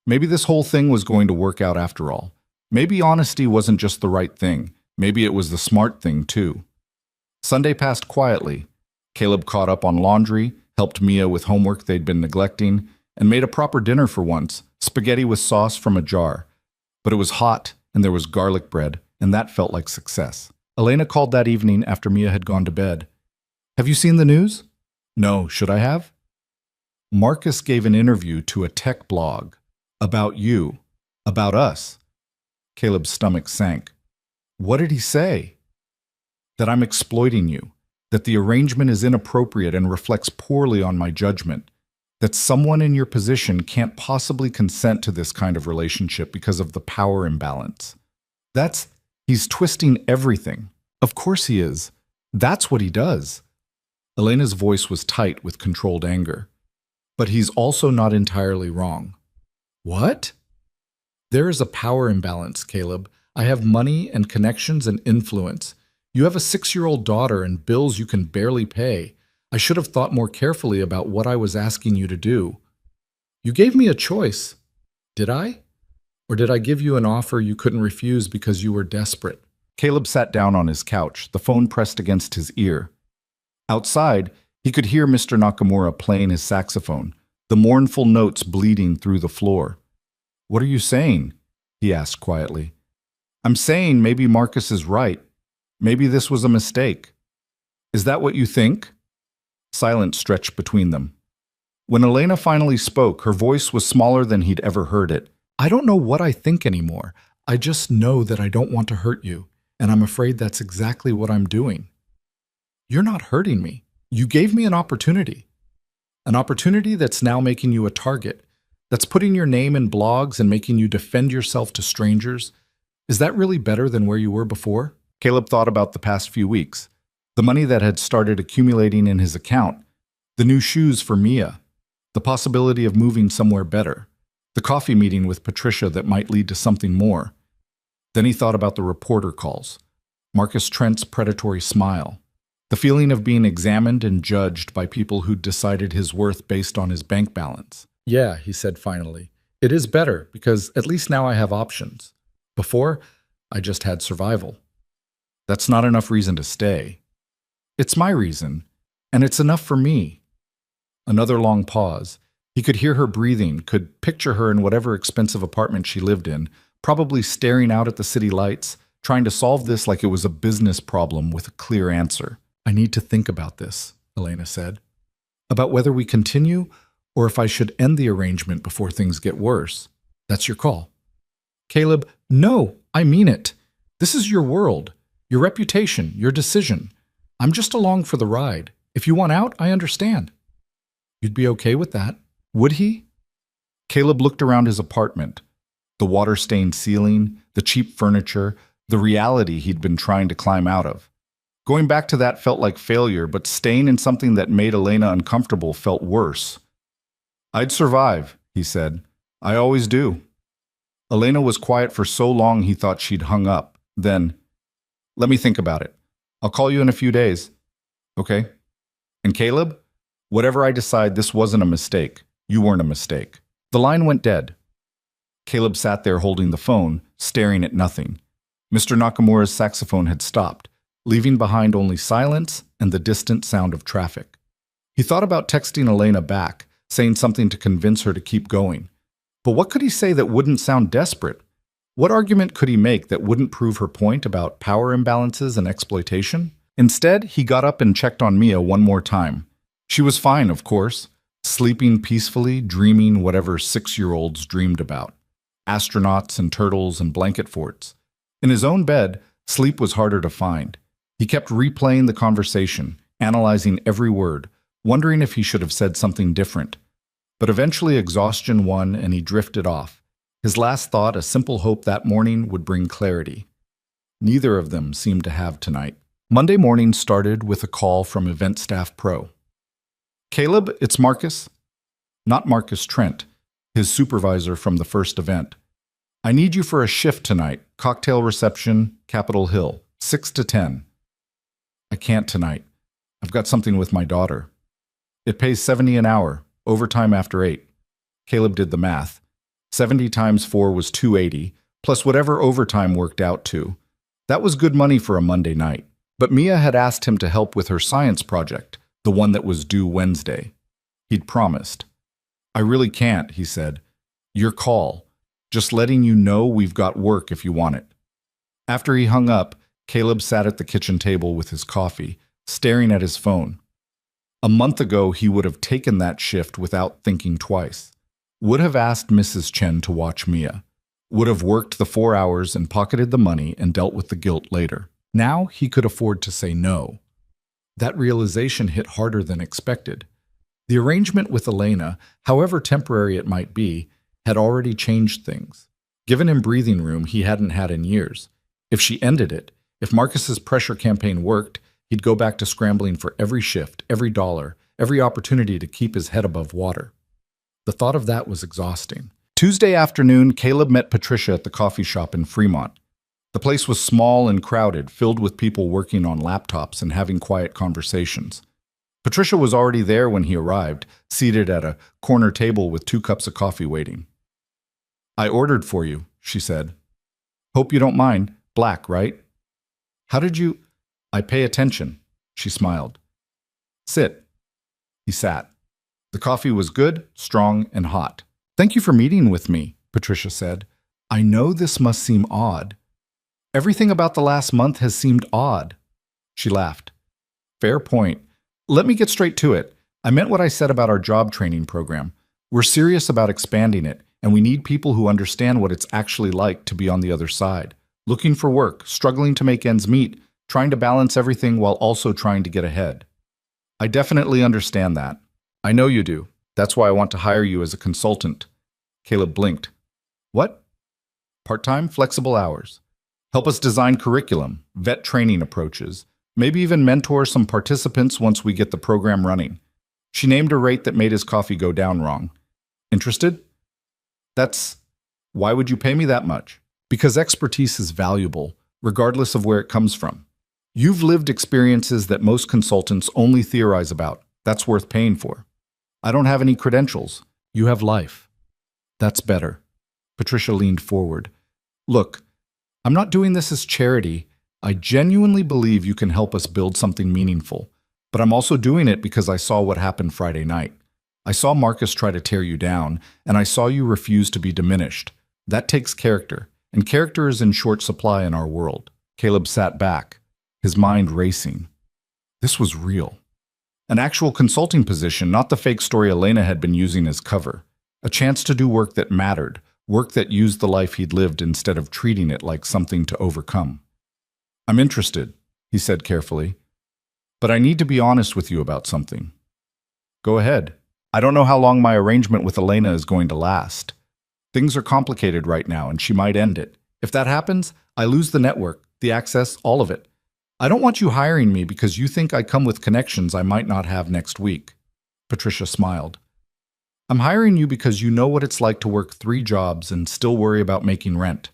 Maybe this whole thing was going to work out after all. Maybe honesty wasn't just the right thing. Maybe it was the smart thing, too. Sunday passed quietly. Caleb caught up on laundry, helped Mia with homework they'd been neglecting, and made a proper dinner for once, spaghetti with sauce from a jar. But it was hot, and there was garlic bread, and that felt like success. Elena called that evening after Mia had gone to bed. Have you seen the news? No, should I have? Marcus gave an interview to a tech blog. About you. About us. Caleb's stomach sank. What did he say? That I'm exploiting you. That the arrangement is inappropriate and reflects poorly on my judgment. That someone in your position can't possibly consent to this kind of relationship because of the power imbalance. He's twisting everything. Of course he is. That's what he does. Elena's voice was tight with controlled anger. But he's also not entirely wrong. What? There is a power imbalance, Caleb. I have money and connections and influence. You have a 6-year-old daughter and bills you can barely pay. I should have thought more carefully about what I was asking you to do. You gave me a choice. Did I? Or did I give you an offer you couldn't refuse because you were desperate? Caleb sat down on his couch, the phone pressed against his ear. Outside, he could hear Mr. Nakamura playing his saxophone, the mournful notes bleeding through the floor. What are you saying? He asked quietly. I'm saying maybe Marcus is right. Maybe this was a mistake. Is that what you think? Silence stretched between them. When Elena finally spoke, her voice was smaller than he'd ever heard it. I don't know what I think anymore. I just know that I don't want to hurt you, and I'm afraid that's exactly what I'm doing. You're not hurting me. You gave me an opportunity. An opportunity that's now making you a target, that's putting your name in blogs and making you defend yourself to strangers. Is that really better than where you were before? Caleb thought about the past few weeks, the money that had started accumulating in his account, the new shoes for Mia, the possibility of moving somewhere better, the coffee meeting with Patricia that might lead to something more. Then he thought about the reporter calls, Marcus Trent's predatory smile, the feeling of being examined and judged by people who'd decided his worth based on his bank balance. Yeah, he said finally. It is better because at least now I have options. Before, I just had survival. That's not enough reason to stay. It's my reason, and it's enough for me. Another long pause. He could hear her breathing, could picture her in whatever expensive apartment she lived in, probably staring out at the city lights, trying to solve this like it was a business problem with a clear answer. I need to think about this, Elena said. About whether we continue or if I should end the arrangement before things get worse. That's your call. Caleb, no, I mean it. This is your world, your reputation, your decision. I'm just along for the ride. If you want out, I understand. You'd be okay with that, would he? Caleb looked around his apartment. The water-stained ceiling, the cheap furniture, the reality he'd been trying to climb out of. Going back to that felt like failure, but staying in something that made Elena uncomfortable felt worse. I'd survive, he said. I always do. Elena was quiet for so long he thought she'd hung up. Then, let me think about it. I'll call you in a few days. Okay? And Caleb, whatever I decide, this wasn't a mistake. You weren't a mistake. The line went dead. Caleb sat there holding the phone, staring at nothing. Mr. Nakamura's saxophone had stopped, leaving behind only silence and the distant sound of traffic. He thought about texting Elena back, saying something to convince her to keep going. But what could he say that wouldn't sound desperate? What argument could he make that wouldn't prove her point about power imbalances and exploitation? Instead, he got up and checked on Mia one more time. She was fine, of course, sleeping peacefully, dreaming whatever 6-year-olds dreamed about. Astronauts and turtles and blanket forts. In his own bed, sleep was harder to find. He kept replaying the conversation, analyzing every word, wondering if he should have said something different. But eventually exhaustion won and he drifted off. His last thought, a simple hope that morning, would bring clarity. Neither of them seemed to have tonight. Monday morning started with a call from Event Staff Pro. Caleb, it's Marcus. Not Marcus Trent, his supervisor from the first event. I need you for a shift tonight. Cocktail reception, Capitol Hill, 6 to 10. I can't tonight. I've got something with my daughter. It pays $70 an hour, overtime after 8. Caleb did the math. 70 times 4 was $280, plus whatever overtime worked out to. That was good money for a Monday night. But Mia had asked him to help with her science project, the one that was due Wednesday. He'd promised. I really can't, he said. Your call. Just letting you know we've got work if you want it. After he hung up, Caleb sat at the kitchen table with his coffee, staring at his phone. A month ago, he would have taken that shift without thinking twice. Would have asked Mrs. Chen to watch Mia. Would have worked the 4 hours and pocketed the money and dealt with the guilt later. Now he could afford to say no. That realization hit harder than expected. The arrangement with Elena, however temporary it might be, had already changed things. Given him breathing room he hadn't had in years. If she ended it, if Marcus's pressure campaign worked, he'd go back to scrambling for every shift, every dollar, every opportunity to keep his head above water. The thought of that was exhausting. Tuesday afternoon, Caleb met Patricia at the coffee shop in Fremont. The place was small and crowded, filled with people working on laptops and having quiet conversations. Patricia was already there when he arrived, seated at a corner table with 2 cups of coffee waiting. I ordered for you, she said. Hope you don't mind. Black, right? How did you... I pay attention, she smiled. Sit. He sat. The coffee was good, strong, and hot. Thank you for meeting with me, Patricia said. I know this must seem odd. Everything about the last month has seemed odd. She laughed. Fair point. Let me get straight to it. I meant what I said about our job training program. We're serious about expanding it, and we need people who understand what it's actually like to be on the other side. Looking for work, struggling to make ends meet, trying to balance everything while also trying to get ahead. I definitely understand that. I know you do. That's why I want to hire you as a consultant. Caleb blinked. What? Part-time, flexible hours. Help us design curriculum, vet training approaches, maybe even mentor some participants once we get the program running. She named a rate that made his coffee go down wrong. Interested? Why would you pay me that much? Because expertise is valuable, regardless of where it comes from. You've lived experiences that most consultants only theorize about. That's worth paying for. I don't have any credentials. You have life. That's better. Patricia leaned forward. Look, I'm not doing this as charity. I genuinely believe you can help us build something meaningful. But I'm also doing it because I saw what happened Friday night. I saw Marcus try to tear you down, and I saw you refuse to be diminished. That takes character, and character is in short supply in our world. Caleb sat back, his mind racing. This was real. An actual consulting position, not the fake story Elena had been using as cover. A chance to do work that mattered, work that used the life he'd lived instead of treating it like something to overcome. I'm interested, he said carefully, but I need to be honest with you about something. Go ahead. I don't know how long my arrangement with Elena is going to last. Things are complicated right now, and she might end it. If that happens, I lose the network, the access, all of it. I don't want you hiring me because you think I come with connections I might not have next week. Patricia smiled. I'm hiring you because you know what it's like to work 3 jobs and still worry about making rent.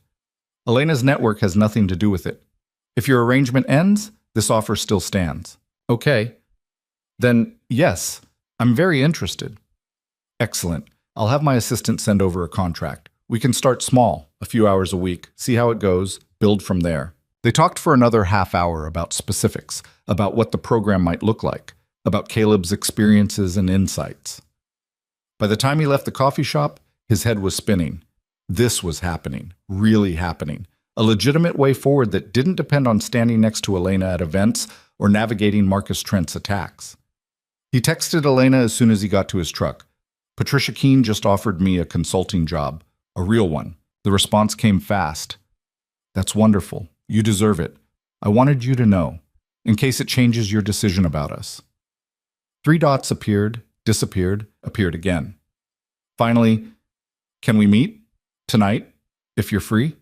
Elena's network has nothing to do with it. If your arrangement ends, this offer still stands. Okay. Then, yes, I'm very interested. Excellent. I'll have my assistant send over a contract. We can start small, a few hours a week, see how it goes, build from there. They talked for another half hour about specifics, about what the program might look like, about Caleb's experiences and insights. By the time he left the coffee shop, his head was spinning. This was happening, really happening. A legitimate way forward that didn't depend on standing next to Elena at events or navigating Marcus Trent's attacks. He texted Elena as soon as he got to his truck. Patricia Keene just offered me a consulting job, a real one. The response came fast. That's wonderful. You deserve it. I wanted you to know, in case it changes your decision about us. 3 dots appeared, disappeared, appeared again. Finally, can we meet? Tonight, if you're free?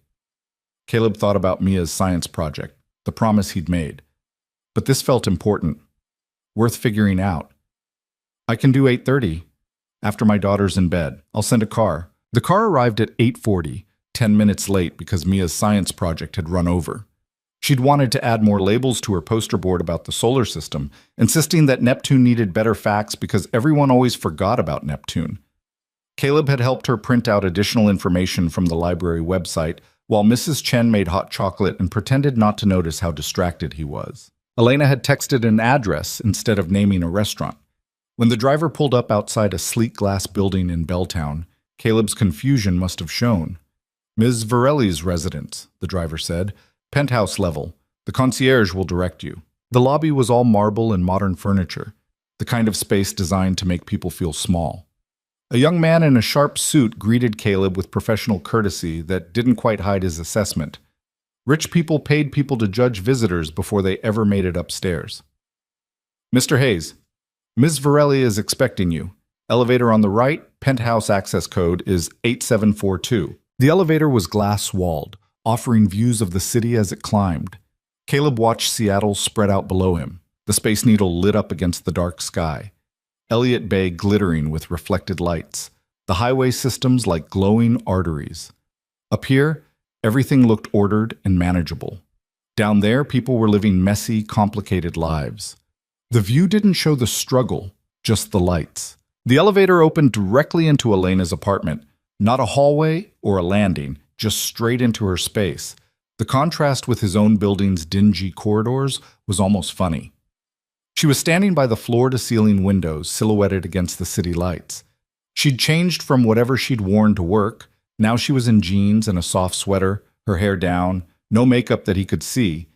Caleb thought about Mia's science project, the promise he'd made. But this felt important, worth figuring out. I can do 8:30, after my daughter's in bed. I'll send a car. The car arrived at 8:40, 10 minutes late because Mia's science project had run over. She'd wanted to add more labels to her poster board about the solar system, insisting that Neptune needed better facts because everyone always forgot about Neptune. Caleb had helped her print out additional information from the library website, while Mrs. Chen made hot chocolate and pretended not to notice how distracted he was. Elena had texted an address instead of naming a restaurant. When the driver pulled up outside a sleek glass building in Belltown, Caleb's confusion must have shown. "Ms. Varelli's residence," the driver said. "Penthouse level. The concierge will direct you." The lobby was all marble and modern furniture, the kind of space designed to make people feel small. A young man in a sharp suit greeted Caleb with professional courtesy that didn't quite hide his assessment. Rich people paid people to judge visitors before they ever made it upstairs. "Mr. Hayes, Ms. Varelli is expecting you. Elevator on the right, penthouse access code is 8742. The elevator was glass-walled, offering views of the city as it climbed. Caleb watched Seattle spread out below him, the Space Needle lit up against the dark sky, Elliott Bay glittering with reflected lights, the highway systems like glowing arteries. Up here, everything looked ordered and manageable. Down there, people were living messy, complicated lives. The view didn't show the struggle, just the lights. The elevator opened directly into Elena's apartment, not a hallway or a landing, just straight into her space. The contrast with his own building's dingy corridors was almost funny. She was standing by the floor-to-ceiling windows silhouetted against the city lights. She'd changed from whatever she'd worn to work. Now she was in jeans and a soft sweater, her hair down, no makeup that he could see.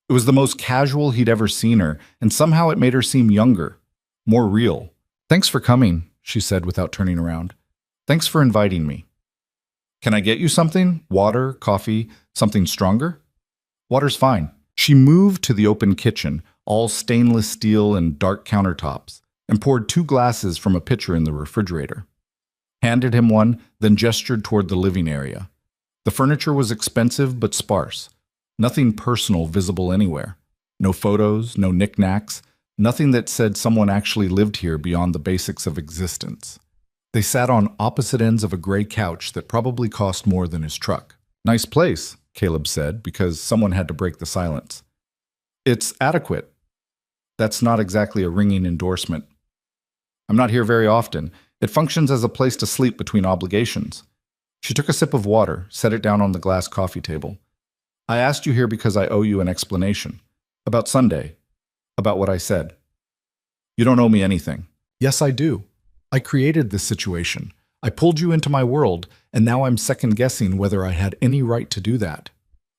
It was the most casual he'd ever seen her, and somehow it made her seem younger, more real. "Thanks for coming," she said without turning around. "Thanks for inviting me. Can I get you something? Water, coffee, something stronger?" "Water's fine." She moved to the open kitchen, all stainless steel and dark countertops, and poured 2 glasses from a pitcher in the refrigerator. Handed him one, then gestured toward the living area. The furniture was expensive but sparse. Nothing personal visible anywhere. No photos, no knickknacks, nothing that said someone actually lived here beyond the basics of existence. They sat on opposite ends of a gray couch that probably cost more than his truck. "Nice place," Caleb said, because someone had to break the silence. "It's adequate." That's not exactly a ringing endorsement. "I'm not here very often. It functions as a place to sleep between obligations." She took a sip of water, set it down on the glass coffee table. "I asked you here because I owe you an explanation. About Sunday. About what I said." "You don't owe me anything." "Yes, I do. I created this situation. I pulled you into my world, and now I'm second-guessing whether I had any right to do that."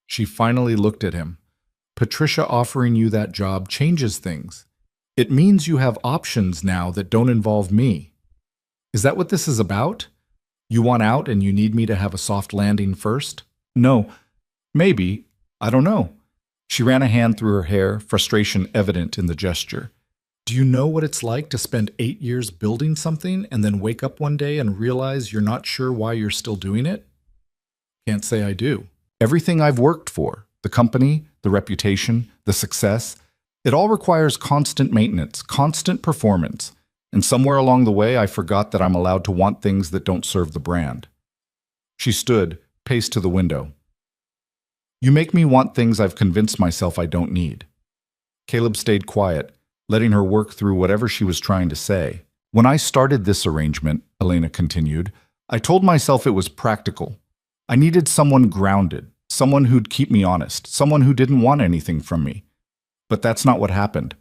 She finally looked at him. "Patricia offering you that job changes things. It means you have options now that don't involve me. Is that what this is about? You want out and you need me to have a soft landing first?" "No. Maybe. I don't know." She ran a hand through her hair, frustration evident in the gesture. "Do you know what it's like to spend 8 years building something and then wake up one day and realize you're not sure why you're still doing it?" "Can't say I do. Everything I've worked for, the company, the reputation, the success, it all requires constant maintenance, constant performance. And somewhere along the way, I forgot that I'm allowed to want things that don't serve the brand." She stood, paced to the window. "You make me want things I've convinced myself I don't need." Caleb stayed quiet, letting her work through whatever she was trying to say. "When I started this arrangement," Elena continued, "I told myself it was practical. I needed someone grounded, someone who'd keep me honest, someone who didn't want anything from me. But that's not what happened.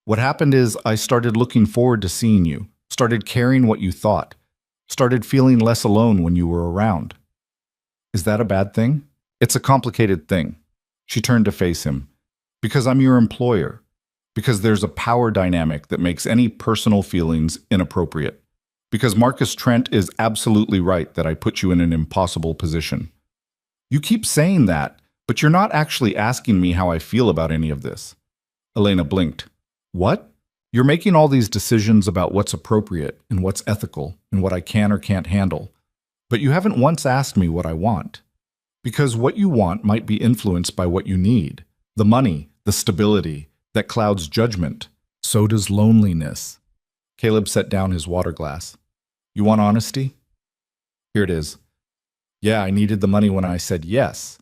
What happened is I started looking forward to seeing you, started caring what you thought, started feeling less alone when you were around." "Is that a bad thing?" "It's a complicated thing." She turned to face him. "Because I'm your employer. Because there's a power dynamic that makes any personal feelings inappropriate. Because Marcus Trent is absolutely right that I put you in an impossible position." "You keep saying that, but you're not actually asking me how I feel about any of this." Elena blinked. "What? You're making all these decisions about what's appropriate and what's ethical and what I can or can't handle. But you haven't once asked me what I want. Because what you want might be influenced by what you need. The money, the stability, that clouds judgment. So does loneliness." Caleb set down his water glass. "You want honesty? Here it is. Yeah, I needed the money when I said yes.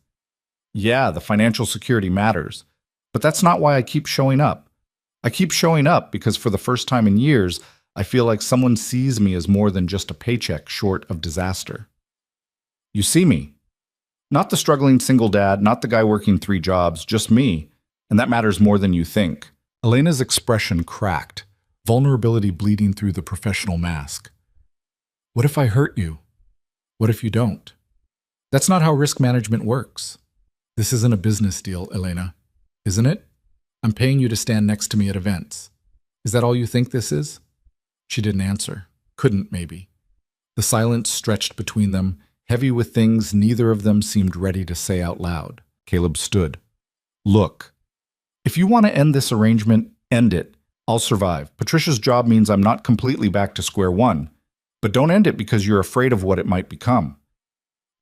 Yeah, the financial security matters. But that's not why I keep showing up. I keep showing up because for the first time in years, I feel like someone sees me as more than just a paycheck short of disaster. You see me. Not the struggling single dad, not the guy working 3 jobs, just me. And that matters more than you think. Elena's expression cracked, vulnerability bleeding through the professional mask. What if I hurt you? What if you don't? That's not how risk management works. This isn't a business deal, Elena. Isn't it? I'm paying you to stand next to me at events. Is that all you think this is? She didn't answer. Couldn't, maybe. The silence stretched between them, heavy with things neither of them seemed ready to say out loud. Caleb stood. Look, if you want to end this arrangement, end it. I'll survive. Patricia's job means I'm not completely back to square one. But don't end it because you're afraid of what it might become.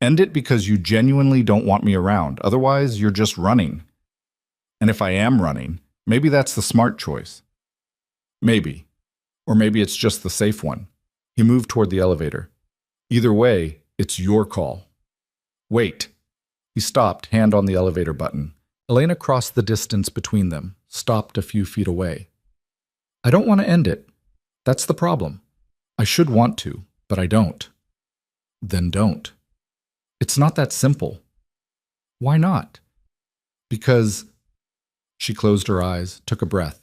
End it because you genuinely don't want me around. Otherwise, you're just running. And if I am running, maybe that's the smart choice. Maybe. Or maybe it's just the safe one. He moved toward the elevator. Either way, it's your call. Wait. He stopped, hand on the elevator button. Elena crossed the distance between them, stopped a few feet away. I don't want to end it. That's the problem. I should want to, but I don't. Then don't. It's not that simple. Why not? Because... She closed her eyes, took a breath.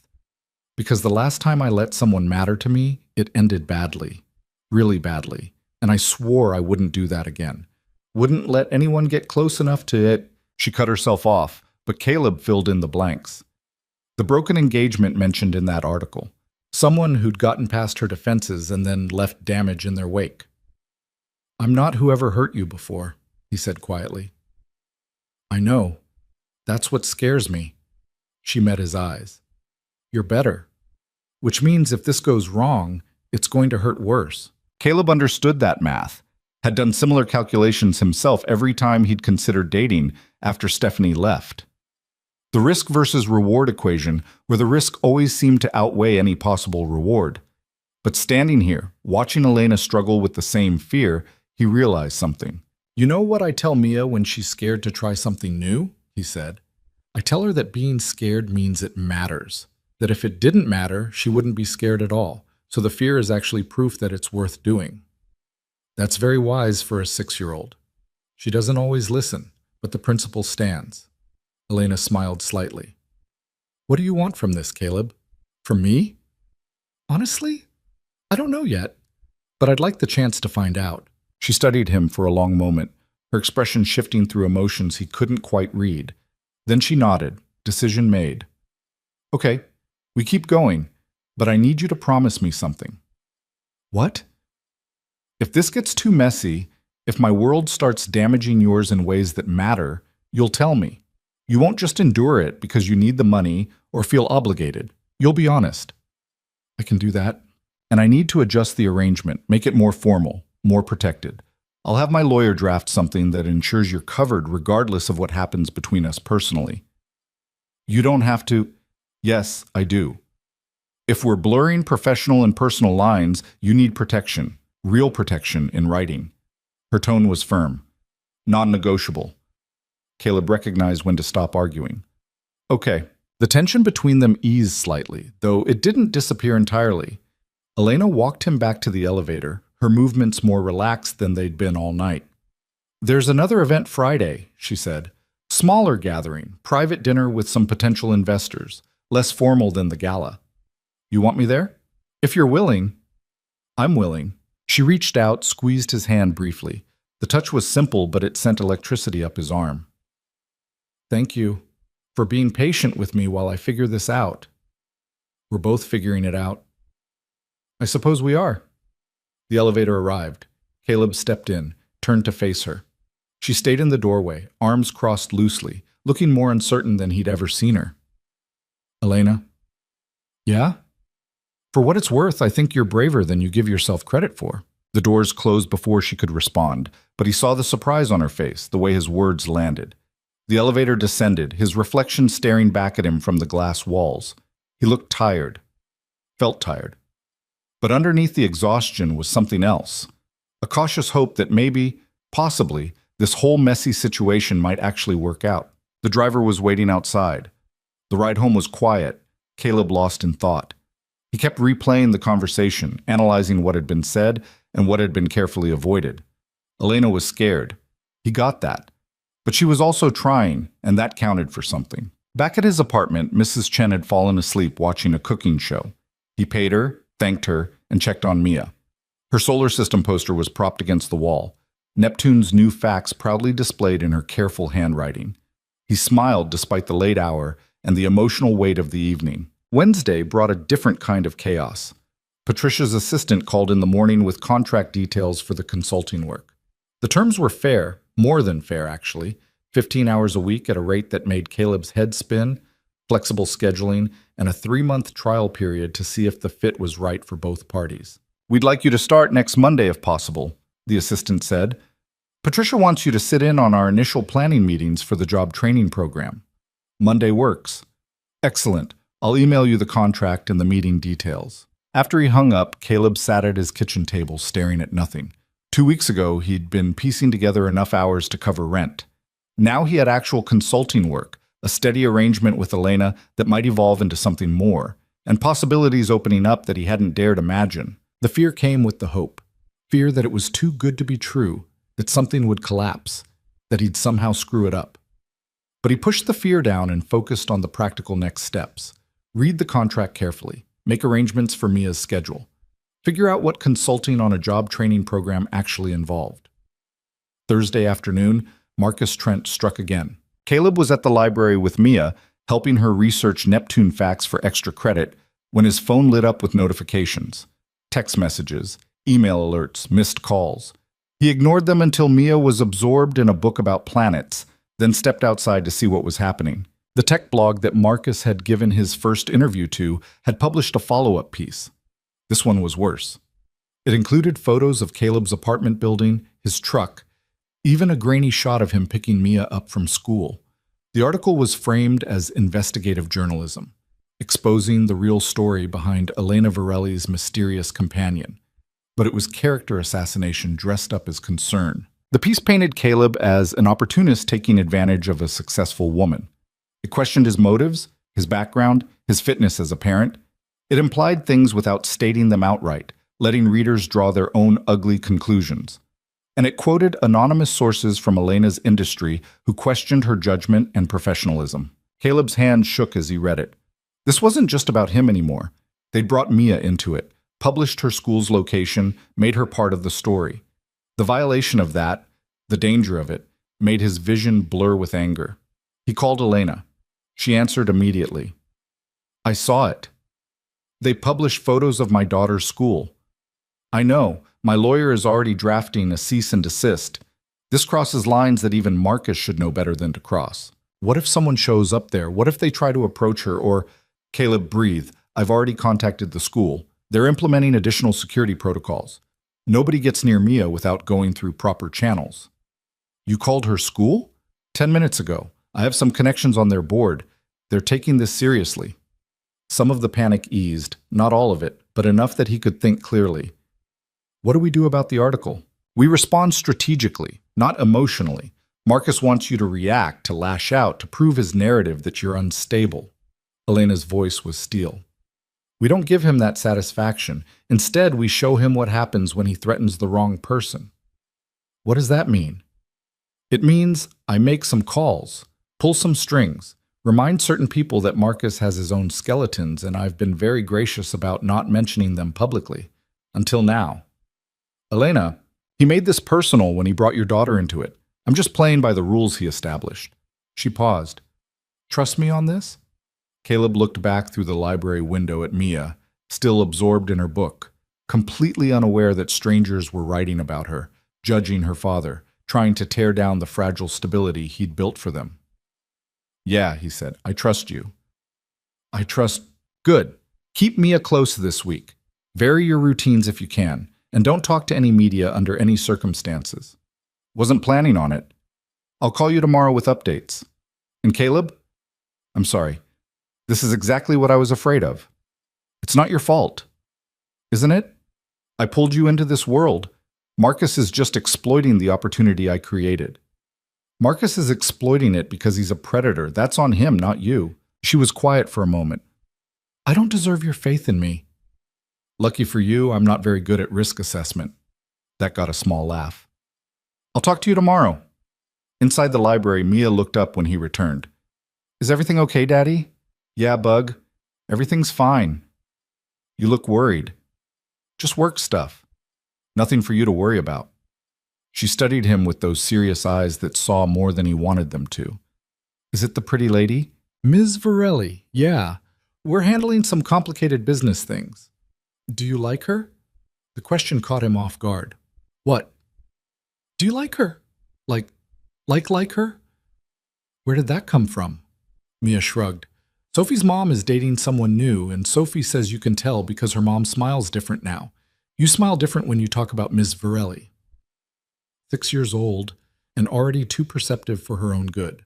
Because the last time I let someone matter to me, it ended badly. Really badly. And I swore I wouldn't do that again. Wouldn't let anyone get close enough to it. She cut herself off, but Caleb filled in the blanks. The broken engagement mentioned in that article. Someone who'd gotten past her defenses and then left damage in their wake. I'm not whoever hurt you before, he said quietly. I know. That's what scares me. She met his eyes. You're better. Which means if this goes wrong, it's going to hurt worse. Caleb understood that math, had done similar calculations himself every time he'd considered dating after Stephanie left. The risk versus reward equation, where the risk always seemed to outweigh any possible reward. But standing here, watching Elena struggle with the same fear, he realized something. You know what I tell Mia when she's scared to try something new? He said. I tell her that being scared means it matters. That if it didn't matter, she wouldn't be scared at all. So the fear is actually proof that it's worth doing. That's very wise for a 6-year-old. She doesn't always listen, but the principle stands. Elena smiled slightly. What do you want from this, Caleb? From me? Honestly, I don't know yet, but I'd like the chance to find out. She studied him for a long moment, her expression shifting through emotions he couldn't quite read. Then she nodded, decision made. Okay, we keep going, but I need you to promise me something. What? If this gets too messy, if my world starts damaging yours in ways that matter, you'll tell me. You won't just endure it because you need the money or feel obligated. You'll be honest. I can do that. And I need to adjust the arrangement, make it more formal, more protected. I'll have my lawyer draft something that ensures you're covered regardless of what happens between us personally. You don't have to. Yes, I do. If we're blurring professional and personal lines, you need protection, real protection in writing. Her tone was firm, non-negotiable. Caleb recognized when to stop arguing. Okay. The tension between them eased slightly, though it didn't disappear entirely. Elena walked him back to the elevator, her movements more relaxed than they'd been all night. There's another event Friday, she said. Smaller gathering, private dinner with some potential investors, less formal than the gala. You want me there? If you're willing. I'm willing. She reached out, squeezed his hand briefly. The touch was simple, but it sent electricity up his arm. Thank you for being patient with me while I figure this out. We're both figuring it out. I suppose we are. The elevator arrived. Caleb stepped in, turned to face her. She stayed in the doorway, arms crossed loosely, looking more uncertain than he'd ever seen her. Elena? Yeah? For what it's worth, I think you're braver than you give yourself credit for. The doors closed before she could respond, but he saw the surprise on her face, the way his words landed. The elevator descended, his reflection staring back at him from the glass walls. He looked tired, felt tired. But underneath the exhaustion was something else. A cautious hope that maybe, possibly, This whole messy situation might actually work out. The driver was waiting outside. The ride home was quiet, Caleb lost in thought. He kept replaying the conversation, analyzing what had been said and what had been carefully avoided. Elena was scared. He got that. But she was also trying, and that counted for something. Back at his apartment, Mrs. Chen had fallen asleep watching a cooking show. He paid her, thanked her, and checked on Mia. Her solar system poster was propped against the wall, Neptune's new facts proudly displayed in her careful handwriting. He smiled despite the late hour and the emotional weight of the evening. Wednesday brought a different kind of chaos. Patricia's assistant called in the morning with contract details for the consulting work. The terms were fair, more than fair actually, 15 hours a week at a rate that made Caleb's head spin, flexible scheduling, and a 3-month trial period to see if the fit was right for both parties. "We'd like you to start next Monday if possible," the assistant said. "Patricia wants you to sit in on our initial planning meetings for the job training program. Monday works." "Excellent. I'll email you the contract and the meeting details." After he hung up, Caleb sat at his kitchen table staring at nothing. 2 weeks ago, he'd been piecing together enough hours to cover rent. Now he had actual consulting work, a steady arrangement with Elena that might evolve into something more, and possibilities opening up that he hadn't dared imagine. The fear came with the hope. Fear that it was too good to be true, that something would collapse, that he'd somehow screw it up. But he pushed the fear down and focused on the practical next steps. Read the contract carefully. Make arrangements for Mia's schedule. Figure out what consulting on a job training program actually involved. Thursday afternoon, Marcus Trent struck again. Caleb was at the library with Mia, helping her research Neptune facts for extra credit, when his phone lit up with notifications. Text messages, email alerts, missed calls. He ignored them until Mia was absorbed in a book about planets, then stepped outside to see what was happening. The tech blog that Marcus had given his first interview to had published a follow-up piece. This one was worse. It included photos of Caleb's apartment building, his truck, even a grainy shot of him picking Mia up from school. The article was framed as investigative journalism, exposing the real story behind Elena Varelli's mysterious companion. But it was character assassination dressed up as concern. The piece painted Caleb as an opportunist taking advantage of a successful woman. It questioned his motives, his background, his fitness as a parent. It implied things without stating them outright, letting readers draw their own ugly conclusions. And it quoted anonymous sources from Elena's industry who questioned her judgment and professionalism. Caleb's hand shook as he read it. This wasn't just about him anymore. They'd brought Mia into it, published her school's location, made her part of the story. The violation of that, the danger of it, made his vision blur with anger. He called Elena. She answered immediately. "I saw it. They published photos of my daughter's school. I know, my lawyer is already drafting a cease and desist. This crosses lines that even Marcus should know better than to cross. What if someone shows up there? What if they try to approach her? Or, Caleb, breathe. I've already contacted the school. They're implementing additional security protocols. Nobody gets near Mia without going through proper channels." "You called her school?" 10 minutes ago. I have some connections on their board. They're taking this seriously." Some of the panic eased, not all of it, but enough that he could think clearly. "What do we do about the article?" "We respond strategically, not emotionally. Marcus wants you to react, to lash out, to prove his narrative that you're unstable." Elena's voice was steel. "We don't give him that satisfaction. Instead, we show him what happens when he threatens the wrong person." "What does that mean?" "It means I make some calls, pull some strings, remind certain people that Marcus has his own skeletons, and I've been very gracious about not mentioning them publicly. Until now." "Elena, he made this personal when he brought your daughter into it. I'm just playing by the rules he established." She paused. "Trust me on this?" Caleb looked back through the library window at Mia, still absorbed in her book, completely unaware that strangers were writing about her, judging her father, trying to tear down the fragile stability he'd built for them. "Yeah," he said, "I trust you." "I trust... Good. Keep Mia close this week. Vary your routines if you can, and don't talk to any media under any circumstances." "Wasn't planning on it. I'll call you tomorrow with updates." "And Caleb? I'm sorry. This is exactly what I was afraid of. It's not your fault. Isn't it? I pulled you into this world. Marcus is just exploiting the opportunity I created. Marcus is exploiting it because he's a predator. That's on him, not you. She was quiet for a moment. I don't deserve your faith in me. Lucky for you, I'm not very good at risk assessment. That got a small laugh. I'll talk to you tomorrow. Inside the library, Mia looked up when he returned. Is everything okay, Daddy? Yeah, Bug. Everything's fine. You look worried. Just work stuff. Nothing for you to worry about. She studied him with those serious eyes that saw more than he wanted them to. Is it the pretty lady? Ms. Varelli, yeah. We're handling some complicated business things. Do you like her? The question caught him off guard. What? Do you like her? Like her? Where did that come from? Mia shrugged. Sophie's mom is dating someone new, and Sophie says you can tell because her mom smiles different now. You smile different when you talk about Ms. Varelli. 6 years old, and already too perceptive for her own good.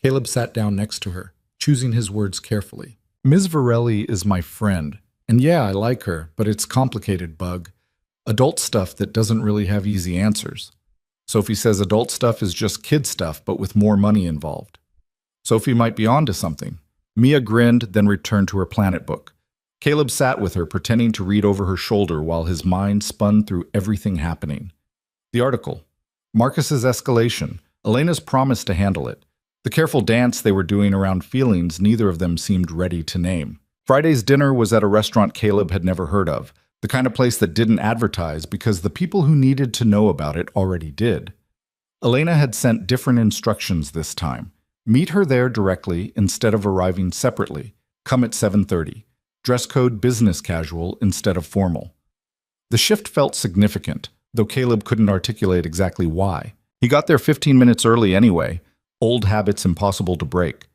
Caleb sat down next to her, choosing his words carefully. Ms. Varelli is my friend, and yeah, I like her, but it's complicated, Bug. Adult stuff that doesn't really have easy answers. Sophie says adult stuff is just kid stuff, but with more money involved. Sophie might be onto something. Mia grinned, then returned to her planet book. Caleb sat with her, pretending to read over her shoulder while his mind spun through everything happening. The article. Marcus's escalation. Elena's promise to handle it. The careful dance they were doing around feelings neither of them seemed ready to name. Friday's dinner was at a restaurant Caleb had never heard of, the kind of place that didn't advertise because the people who needed to know about it already did. Elena had sent different instructions this time. Meet her there directly instead of arriving separately. Come at 7:30. Dress code business casual instead of formal. The shift felt significant, though Caleb couldn't articulate exactly why. He got there 15 minutes early anyway, old habits impossible to break.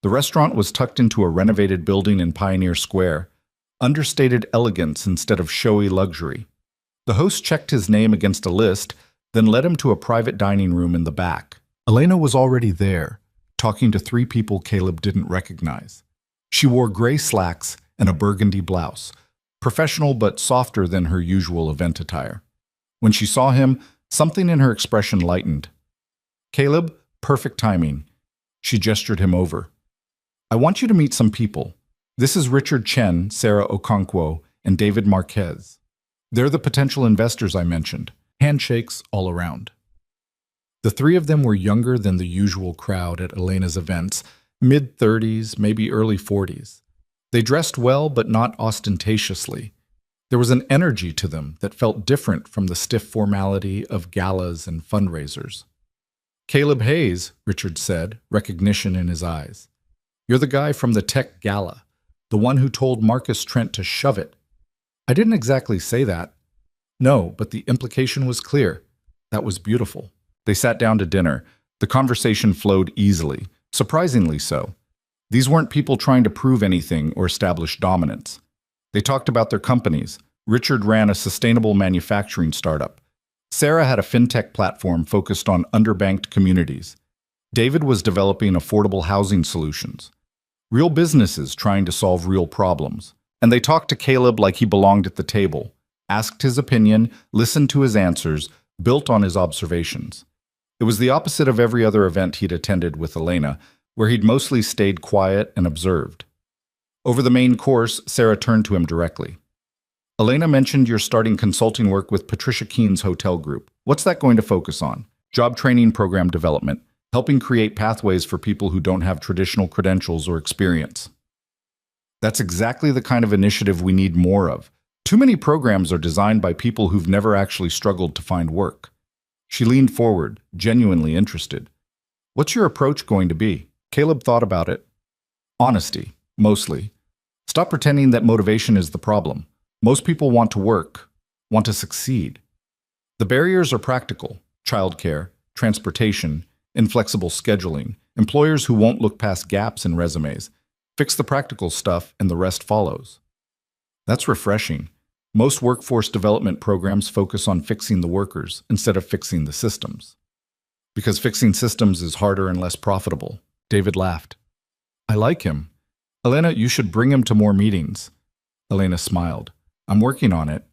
The restaurant was tucked into a renovated building in Pioneer Square, understated elegance instead of showy luxury. The host checked his name against a list, then led him to a private dining room in the back. Elena was already there, talking to 3 people Caleb didn't recognize. She wore gray slacks and a burgundy blouse, professional but softer than her usual event attire. When she saw him, something in her expression lightened. Caleb, perfect timing. She gestured him over. I want you to meet some people. This is Richard Chen, Sarah Okonkwo, and David Marquez. They're the potential investors I mentioned. Handshakes all around. The 3 of them were younger than the usual crowd at Elena's events, mid-30s, maybe early 40s. They dressed well, but not ostentatiously. There was an energy to them that felt different from the stiff formality of galas and fundraisers. Caleb Hayes, Richard said, recognition in his eyes. You're the guy from the tech gala, the one who told Marcus Trent to shove it. I didn't exactly say that. No, but the implication was clear. That was beautiful. They sat down to dinner. The conversation flowed easily, surprisingly so. These weren't people trying to prove anything or establish dominance. They talked about their companies. Richard ran a sustainable manufacturing startup. Sarah had a fintech platform focused on underbanked communities. David was developing affordable housing solutions. Real businesses trying to solve real problems. And they talked to Caleb like he belonged at the table, asked his opinion, listened to his answers, built on his observations. It was the opposite of every other event he'd attended with Elena, where he'd mostly stayed quiet and observed. Over the main course, Sarah turned to him directly. Elena mentioned you're starting consulting work with Patricia Keene's hotel group. What's that going to focus on? Job training program development, helping create pathways for people who don't have traditional credentials or experience. That's exactly the kind of initiative we need more of. Too many programs are designed by people who've never actually struggled to find work. She leaned forward, genuinely interested. What's your approach going to be? Caleb thought about it. Honesty, mostly. Stop pretending that motivation is the problem. Most people want to work, want to succeed. The barriers are practical: childcare, transportation, inflexible scheduling, employers who won't look past gaps in resumes. Fix the practical stuff and the rest follows. That's refreshing. Most workforce development programs focus on fixing the workers instead of fixing the systems. Because fixing systems is harder and less profitable. David laughed. I like him. Elena, you should bring him to more meetings. Elena smiled. I'm working on it.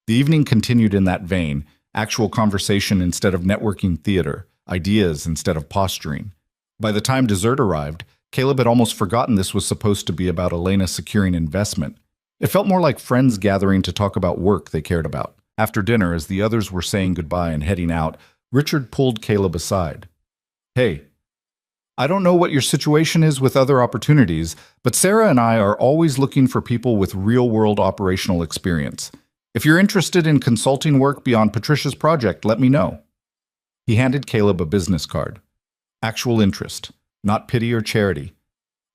The evening continued in that vein, actual conversation instead of networking theater. ideas instead of posturing. By the time dessert arrived, Caleb had almost forgotten this was supposed to be about Elena securing investment. It felt more like friends gathering to talk about work they cared about. After dinner, as the others were saying goodbye and heading out, Richard pulled Caleb aside. "Hey, I don't know what your situation is with other opportunities, but Sarah and I are always looking for people with real-world operational experience. If you're interested in consulting work beyond Patricia's project, let me know." He handed Caleb a business card. Actual interest, not pity or charity.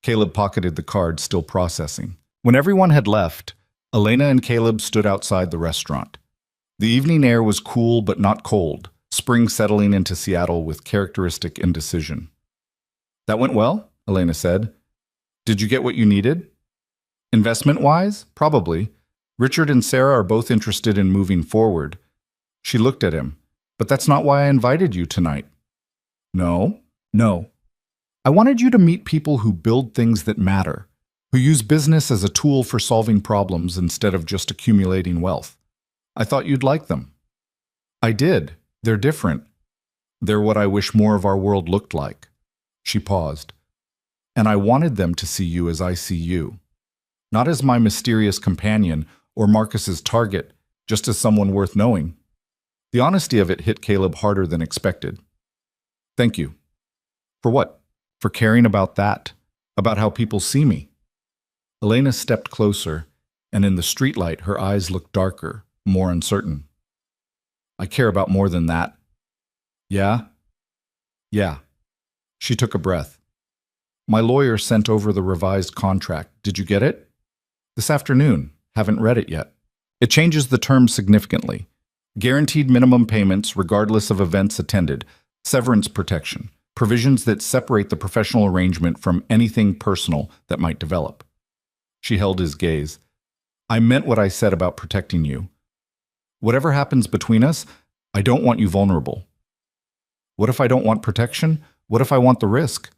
Caleb pocketed the card, still processing. When everyone had left, Elena and Caleb stood outside the restaurant. The evening air was cool but not cold, spring settling into Seattle with characteristic indecision. "That went well," Elena said. "Did you get what you needed?" "Investment-wise? Probably. Richard and Sarah are both interested in moving forward." She looked at him. "But that's not why I invited you tonight." "No? No. I wanted you to meet people who build things that matter, who use business as a tool for solving problems instead of just accumulating wealth. I thought you'd like them." "I did. They're different. They're what I wish more of our world looked like." She paused. "And I wanted them to see you as I see you. Not as my mysterious companion or Marcus's target, just as someone worth knowing." The honesty of it hit Caleb harder than expected. "Thank you." "For what?" "For caring about that, about how people see me." Elena stepped closer, and in the streetlight her eyes looked darker, more uncertain. "I care about more than that." "Yeah?" "Yeah." She took a breath. "My lawyer sent over the revised contract. Did you get it?" "This afternoon. Haven't read it yet." "It changes the terms significantly. Guaranteed minimum payments regardless of events attended, severance protection, provisions that separate the professional arrangement from anything personal that might develop." She held his gaze. "I meant what I said about protecting you. Whatever happens between us, I don't want you vulnerable." "What if I don't want protection? What if I want the risk?"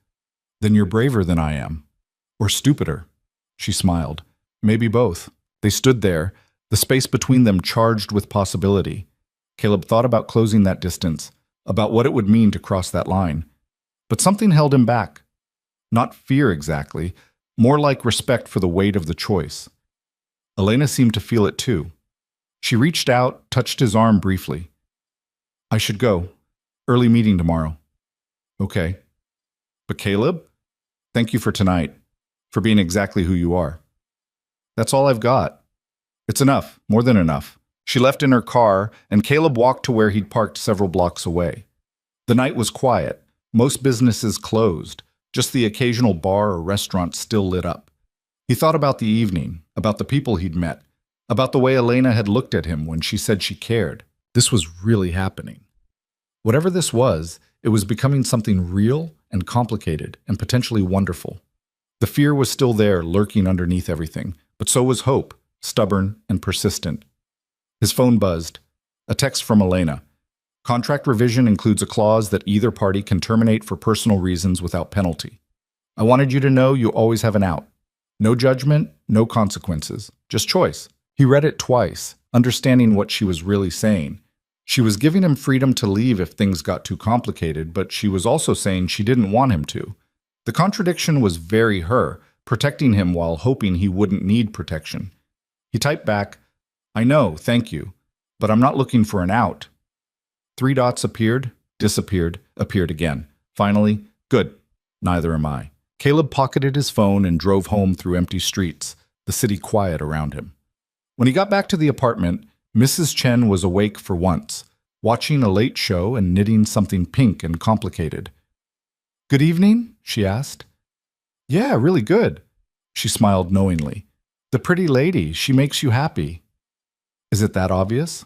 "Then you're braver than I am. Or stupider." She smiled. "Maybe both." They stood there, the space between them charged with possibility. Caleb thought about closing that distance, about what it would mean to cross that line. But something held him back. Not fear exactly, more like respect for the weight of the choice. Elena seemed to feel it too. She reached out, touched his arm briefly. "I should go. Early meeting tomorrow." "Okay." "But Caleb, thank you for tonight, for being exactly who you are." "That's all I've got." "It's enough, more than enough." She left in her car, and Caleb walked to where he'd parked several blocks away. The night was quiet. Most businesses closed. Just the occasional bar or restaurant still lit up. He thought about the evening, about the people he'd met, about the way Elena had looked at him when she said she cared. This was really happening. Whatever this was, it was becoming something real and complicated and potentially wonderful. The fear was still there, lurking underneath everything, but so was hope, stubborn and persistent. His phone buzzed. A text from Elena. "Contract revision includes a clause that either party can terminate for personal reasons without penalty. I wanted you to know you always have an out. No judgment, no consequences, just choice." He read it twice, understanding what she was really saying. She was giving him freedom to leave if things got too complicated, but she was also saying she didn't want him to. The contradiction was very her, protecting him while hoping he wouldn't need protection. He typed back, "I know, thank you, but I'm not looking for an out." 3 dots appeared, disappeared, appeared again. Finally, "Good, neither am I." Caleb pocketed his phone and drove home through empty streets, the city quiet around him. When he got back to the apartment, Mrs. Chen was awake for once, watching a late show and knitting something pink and complicated. "Good evening?" she asked. "Yeah, really good." She smiled knowingly. "The pretty lady, she makes you happy." "Is it that obvious?"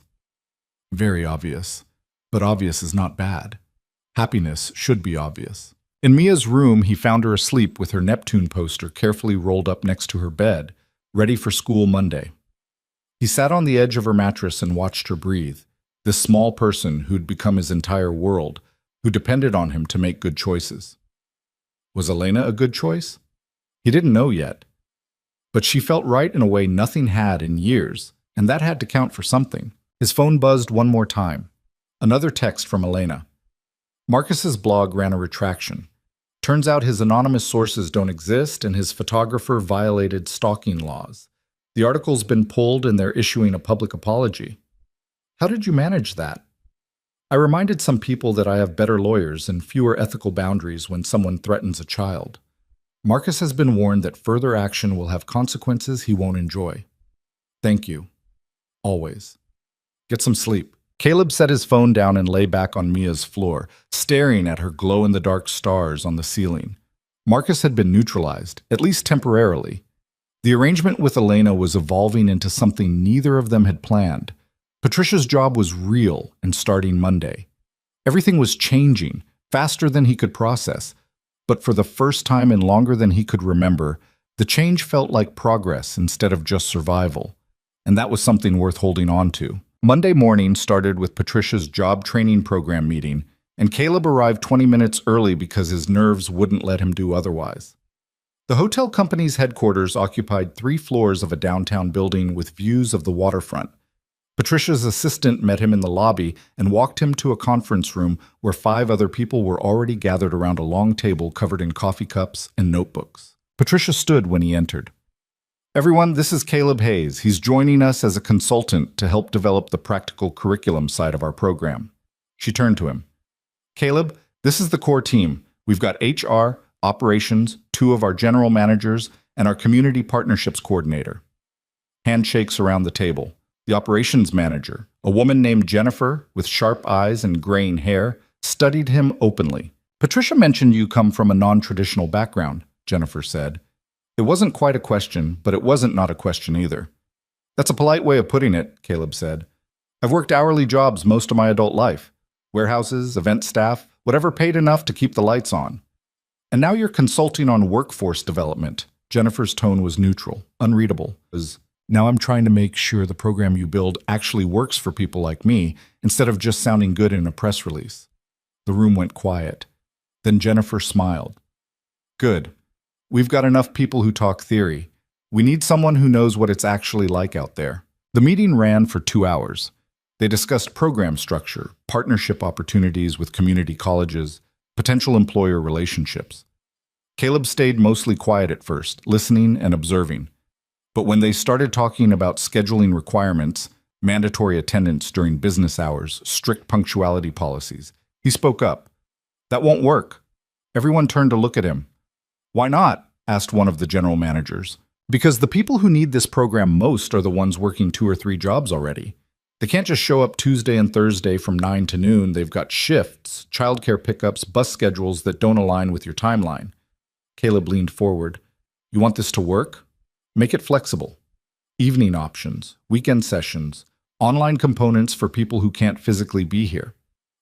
"Very obvious. But obvious is not bad. Happiness should be obvious." In Mia's room, he found her asleep with her Neptune poster carefully rolled up next to her bed, ready for school Monday. He sat on the edge of her mattress and watched her breathe, this small person who'd become his entire world, who depended on him to make good choices. Was Elena a good choice? He didn't know yet. But she felt right in a way nothing had in years, and that had to count for something. His phone buzzed one more time. Another text from Elena. Marcus's blog ran a retraction. Turns out his anonymous sources don't exist and his photographer violated stalking laws. The article's been pulled and they're issuing a public apology. How did you manage that? I reminded some people that I have better lawyers and fewer ethical boundaries when someone threatens a child. Marcus has been warned that further action will have consequences he won't enjoy. Thank you. Always. Get some sleep. Caleb set his phone down and lay back on Mia's floor, staring at her glow-in-the-dark stars on the ceiling. Marcus had been neutralized, at least temporarily. The arrangement with Elena was evolving into something neither of them had planned. Patricia's job was real and starting Monday. Everything was changing, faster than he could process. But for the first time in longer than he could remember, the change felt like progress instead of just survival. And that was something worth holding on to. Monday morning started with Patricia's job training program meeting, and Caleb arrived 20 minutes early because his nerves wouldn't let him do otherwise. The hotel company's headquarters occupied 3 floors of a downtown building with views of the waterfront. Patricia's assistant met him in the lobby and walked him to a conference room where 5 other people were already gathered around a long table covered in coffee cups and notebooks. Patricia stood when he entered. Everyone, this is Caleb Hayes. He's joining us as a consultant to help develop the practical curriculum side of our program. She turned to him. Caleb, this is the core team. We've got HR, operations, 2 of our general managers, and our community partnerships coordinator. Handshakes around the table. The operations manager, a woman named Jennifer with sharp eyes and graying hair, studied him openly. Patricia mentioned you come from a non-traditional background, Jennifer said. It wasn't quite a question, but it wasn't not a question either. That's a polite way of putting it, Caleb said. I've worked hourly jobs most of my adult life. Warehouses, event staff, whatever paid enough to keep the lights on. And now you're consulting on workforce development. Jennifer's tone was neutral, unreadable. Now I'm trying to make sure the program you build actually works for people like me, instead of just sounding good in a press release. The room went quiet. Then Jennifer smiled. Good. We've got enough people who talk theory. We need someone who knows what it's actually like out there. The meeting ran for 2 hours. They discussed program structure, partnership opportunities with community colleges, potential employer relationships. Caleb stayed mostly quiet at first, listening and observing. But when they started talking about scheduling requirements, mandatory attendance during business hours, strict punctuality policies, he spoke up. That won't work. Everyone turned to look at him. Why not? Asked one of the general managers. Because the people who need this program most are the ones working 2 or 3 jobs already. They can't just show up Tuesday and Thursday from 9 to noon. They've got shifts, childcare pickups, bus schedules that don't align with your timeline. Caleb leaned forward. You want this to work? Make it flexible. Evening options, weekend sessions, online components for people who can't physically be here.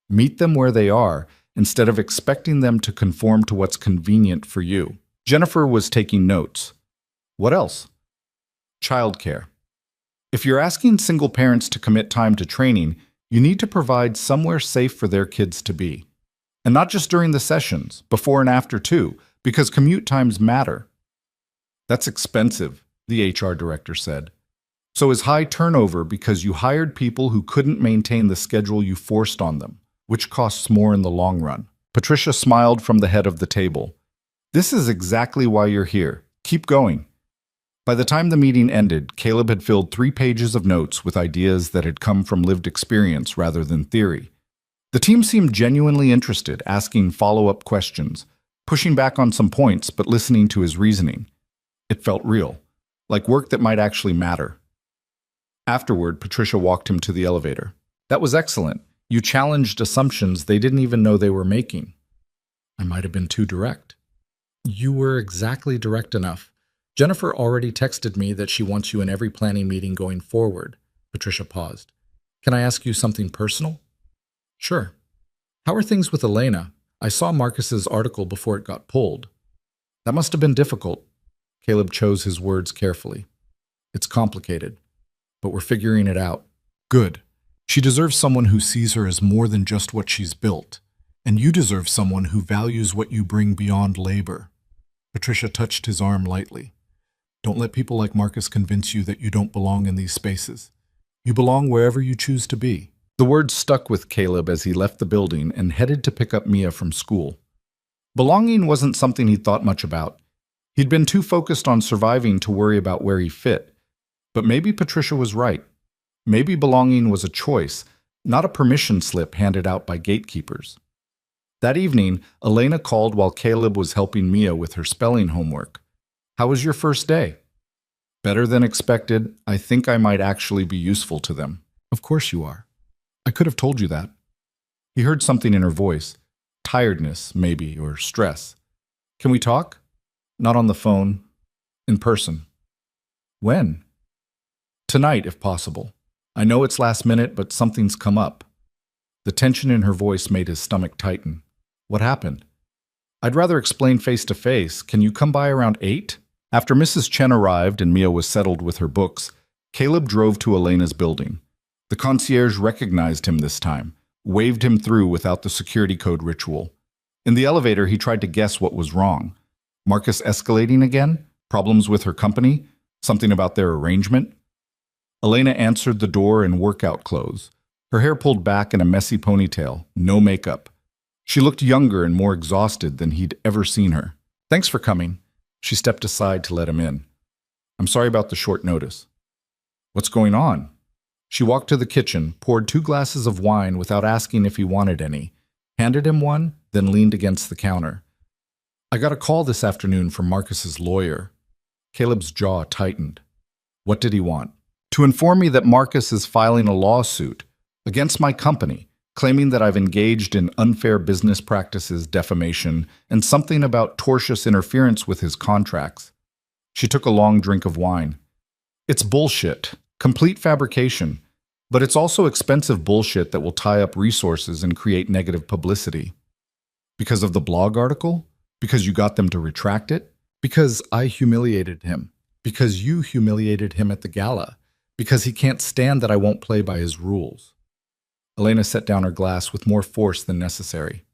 Meet them where they are instead of expecting them to conform to what's convenient for you. Jennifer was taking notes. What else? Childcare. If you're asking single parents to commit time to training, you need to provide somewhere safe for their kids to be. And not just during the sessions, before and after too, because commute times matter. That's expensive, the HR director said. So is high turnover because you hired people who couldn't maintain the schedule you forced on them, which costs more in the long run. Patricia smiled from the head of the table. This is exactly why you're here. Keep going. By the time the meeting ended, Caleb had filled 3 pages of notes with ideas that had come from lived experience rather than theory. The team seemed genuinely interested, asking follow-up questions, pushing back on some points but listening to his reasoning. It felt real, like work that might actually matter. Afterward, Patricia walked him to the elevator. That was excellent. You challenged assumptions they didn't even know they were making. I might have been too direct. You were exactly direct enough. Jennifer already texted me that she wants you in every planning meeting going forward. Patricia paused. Can I ask you something personal? Sure. How are things with Elena? I saw Marcus's article before it got pulled. That must have been difficult. Caleb chose his words carefully. It's complicated, but we're figuring it out. Good. She deserves someone who sees her as more than just what she's built. And you deserve someone who values what you bring beyond labor. Patricia touched his arm lightly. Don't let people like Marcus convince you that you don't belong in these spaces. You belong wherever you choose to be. The words stuck with Caleb as he left the building and headed to pick up Mia from school. Belonging wasn't something he thought much about. He'd been too focused on surviving to worry about where he fit. But maybe Patricia was right. Maybe belonging was a choice, not a permission slip handed out by gatekeepers. That evening, Elena called while Caleb was helping Mia with her spelling homework. "How was your first day?" "Better than expected. I think I might actually be useful to them." "Of course you are. I could have told you that." He heard something in her voice. Tiredness, maybe, or stress. "Can we talk?" "Not on the phone. In person." "When?" "Tonight, if possible. I know it's last minute, but something's come up." The tension in her voice made his stomach tighten. "What happened?" "I'd rather explain face to face. Can you come by around 8? After Mrs. Chen arrived and Mia was settled with her books, Caleb drove to Elena's building. The concierge recognized him this time, waved him through without the security code ritual. In the elevator, he tried to guess what was wrong. Marcus escalating again? Problems with her company? Something about their arrangement? Elena answered the door in workout clothes, her hair pulled back in a messy ponytail, no makeup. She looked younger and more exhausted than he'd ever seen her. "Thanks for coming." She stepped aside to let him in. "I'm sorry about the short notice." "What's going on?" She walked to the kitchen, poured 2 glasses of wine without asking if he wanted any, handed him one, then leaned against the counter. "I got a call this afternoon from Marcus's lawyer." Caleb's jaw tightened. "What did he want?" "To inform me that Marcus is filing a lawsuit against my company, claiming that I've engaged in unfair business practices, defamation, and something about tortious interference with his contracts." She took a long drink of wine. "It's bullshit. Complete fabrication. But it's also expensive bullshit that will tie up resources and create negative publicity." "Because of the blog article? Because you got them to retract it? Because I humiliated him? Because you humiliated him at the gala? Because he can't stand that I won't play by his rules?" Elena set down her glass with more force than necessary.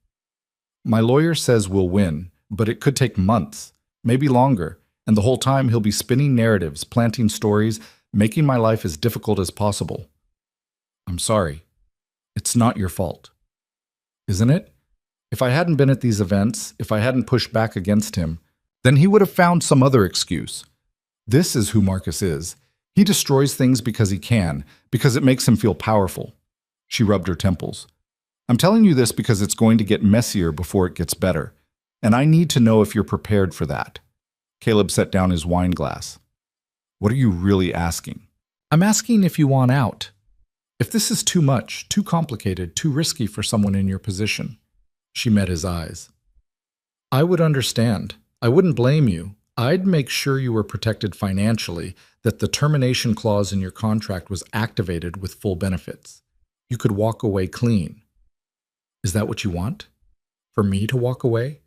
"My lawyer says we'll win, but it could take months, maybe longer, and the whole time he'll be spinning narratives, planting stories, making my life as difficult as possible." "I'm sorry. It's not your fault." "Isn't it? If I hadn't been at these events, if I hadn't pushed back against him, then he would have found some other excuse. This is who Marcus is. He destroys things because he can, because it makes him feel powerful." She rubbed her temples. "I'm telling you this because it's going to get messier before it gets better, and I need to know if you're prepared for that." Caleb set down his wine glass. "What are you really asking?" "I'm asking if you want out. If this is too much, too complicated, too risky for someone in your position." She met his eyes. "I would understand. I wouldn't blame you. I'd make sure you were protected financially, that the termination clause in your contract was activated with full benefits. You could walk away clean." "Is that what you want? For me to walk away?"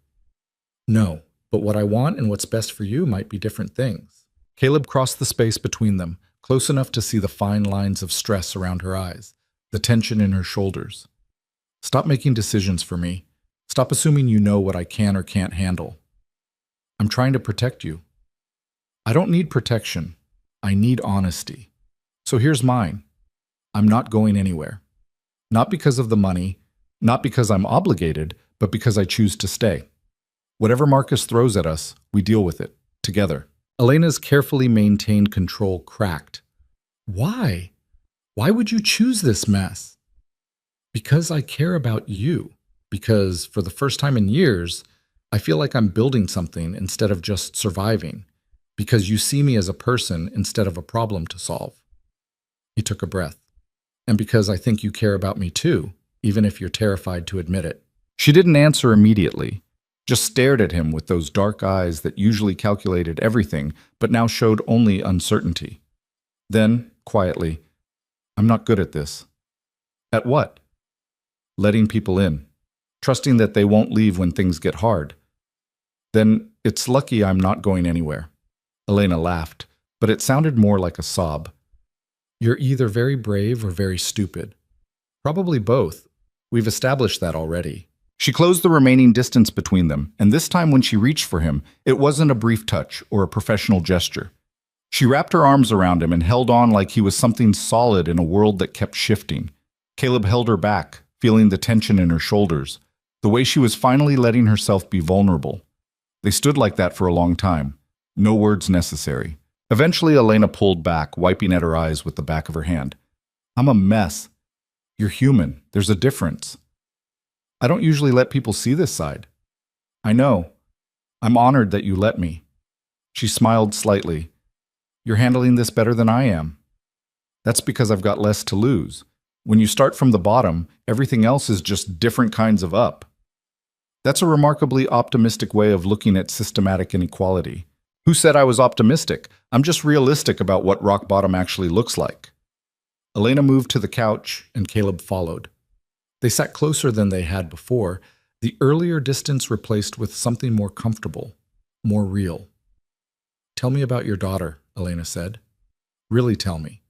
"No, but what I want and what's best for you might be different things." Caleb crossed the space between them, close enough to see the fine lines of stress around her eyes, the tension in her shoulders. "Stop making decisions for me. Stop assuming you know what I can or can't handle. I'm trying to protect you." "I don't need protection. I need honesty. So here's mine. I'm not going anywhere. Not because of the money, not because I'm obligated, but because I choose to stay. Whatever Marcus throws at us, we deal with it, together." Elena's carefully maintained control cracked. "Why? Why would you choose this mess?" "Because I care about you. Because, for the first time in years, I feel like I'm building something instead of just surviving. Because you see me as a person instead of a problem to solve." He took a breath. "And because I think you care about me too, even if you're terrified to admit it." She didn't answer immediately, just stared at him with those dark eyes that usually calculated everything, but now showed only uncertainty. Then, quietly, "I'm not good at this." "At what?" "Letting people in. Trusting that they won't leave when things get hard." "Then it's lucky I'm not going anywhere." Elena laughed, but it sounded more like a sob. "You're either very brave or very stupid. Probably both. We've established that already." She closed the remaining distance between them, and this time when she reached for him, it wasn't a brief touch or a professional gesture. She wrapped her arms around him and held on like he was something solid in a world that kept shifting. Caleb held her back, feeling the tension in her shoulders, the way she was finally letting herself be vulnerable. They stood like that for a long time, no words necessary. Eventually, Elena pulled back, wiping at her eyes with the back of her hand. I'm a mess. You're human. There's a difference. I don't usually let people see this side. I know. I'm honored that you let me. She smiled slightly. You're handling this better than I am. That's because I've got less to lose. When you start from the bottom, everything else is just different kinds of up. That's a remarkably optimistic way of looking at systematic inequality. Who said I was optimistic? I'm just realistic about what rock bottom actually looks like. Elena moved to the couch, and Caleb followed. They sat closer than they had before, the earlier distance replaced with something more comfortable, more real. Tell me about your daughter, Elena said. Really tell me,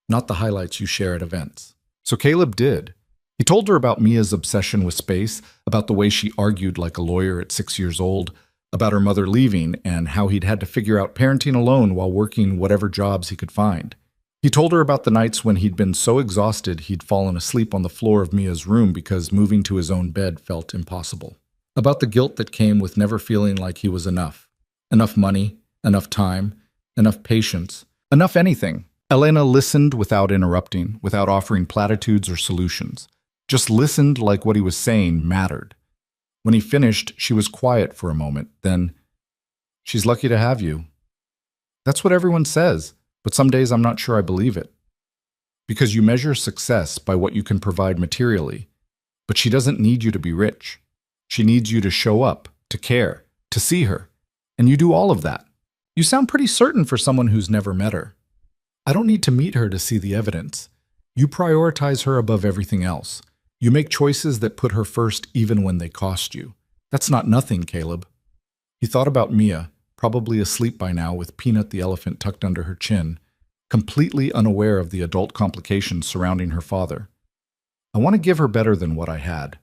not the highlights you share at events. So Caleb did. He told her about Mia's obsession with space, about the way she argued like a lawyer at 6 years old, about her mother leaving and how he'd had to figure out parenting alone while working whatever jobs he could find. He told her about the nights when he'd been so exhausted he'd fallen asleep on the floor of Mia's room because moving to his own bed felt impossible. About the guilt that came with never feeling like he was enough. Enough money, enough time, enough patience, enough anything. Elena listened without interrupting, without offering platitudes or solutions. Just listened like what he was saying mattered. When he finished, she was quiet for a moment. Then, she's lucky to have you. That's what everyone says, but some days I'm not sure I believe it. Because you measure success by what you can provide materially. But she doesn't need you to be rich. She needs you to show up, to care, to see her. And you do all of that. You sound pretty certain for someone who's never met her. I don't need to meet her to see the evidence. You prioritize her above everything else. You make choices that put her first even when they cost you. That's not nothing, Caleb. He thought about Mia, probably asleep by now with Peanut the elephant tucked under her chin, completely unaware of the adult complications surrounding her father. I want to give her better than what I had.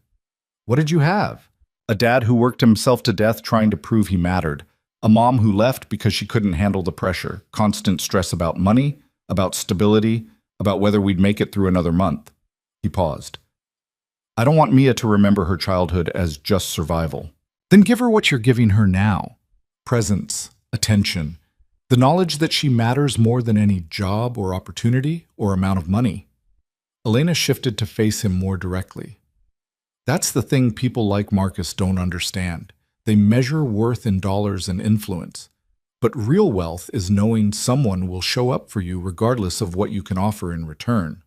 What did you have? A dad who worked himself to death trying to prove he mattered. A mom who left because she couldn't handle the pressure, constant stress about money, about stability, about whether we'd make it through another month. He paused. I don't want Mia to remember her childhood as just survival. Then give her what you're giving her now. Presence, attention, the knowledge that she matters more than any job or opportunity or amount of money. Elena shifted to face him more directly. That's the thing people like Marcus don't understand. They measure worth in dollars and influence. But real wealth is knowing someone will show up for you regardless of what you can offer in return.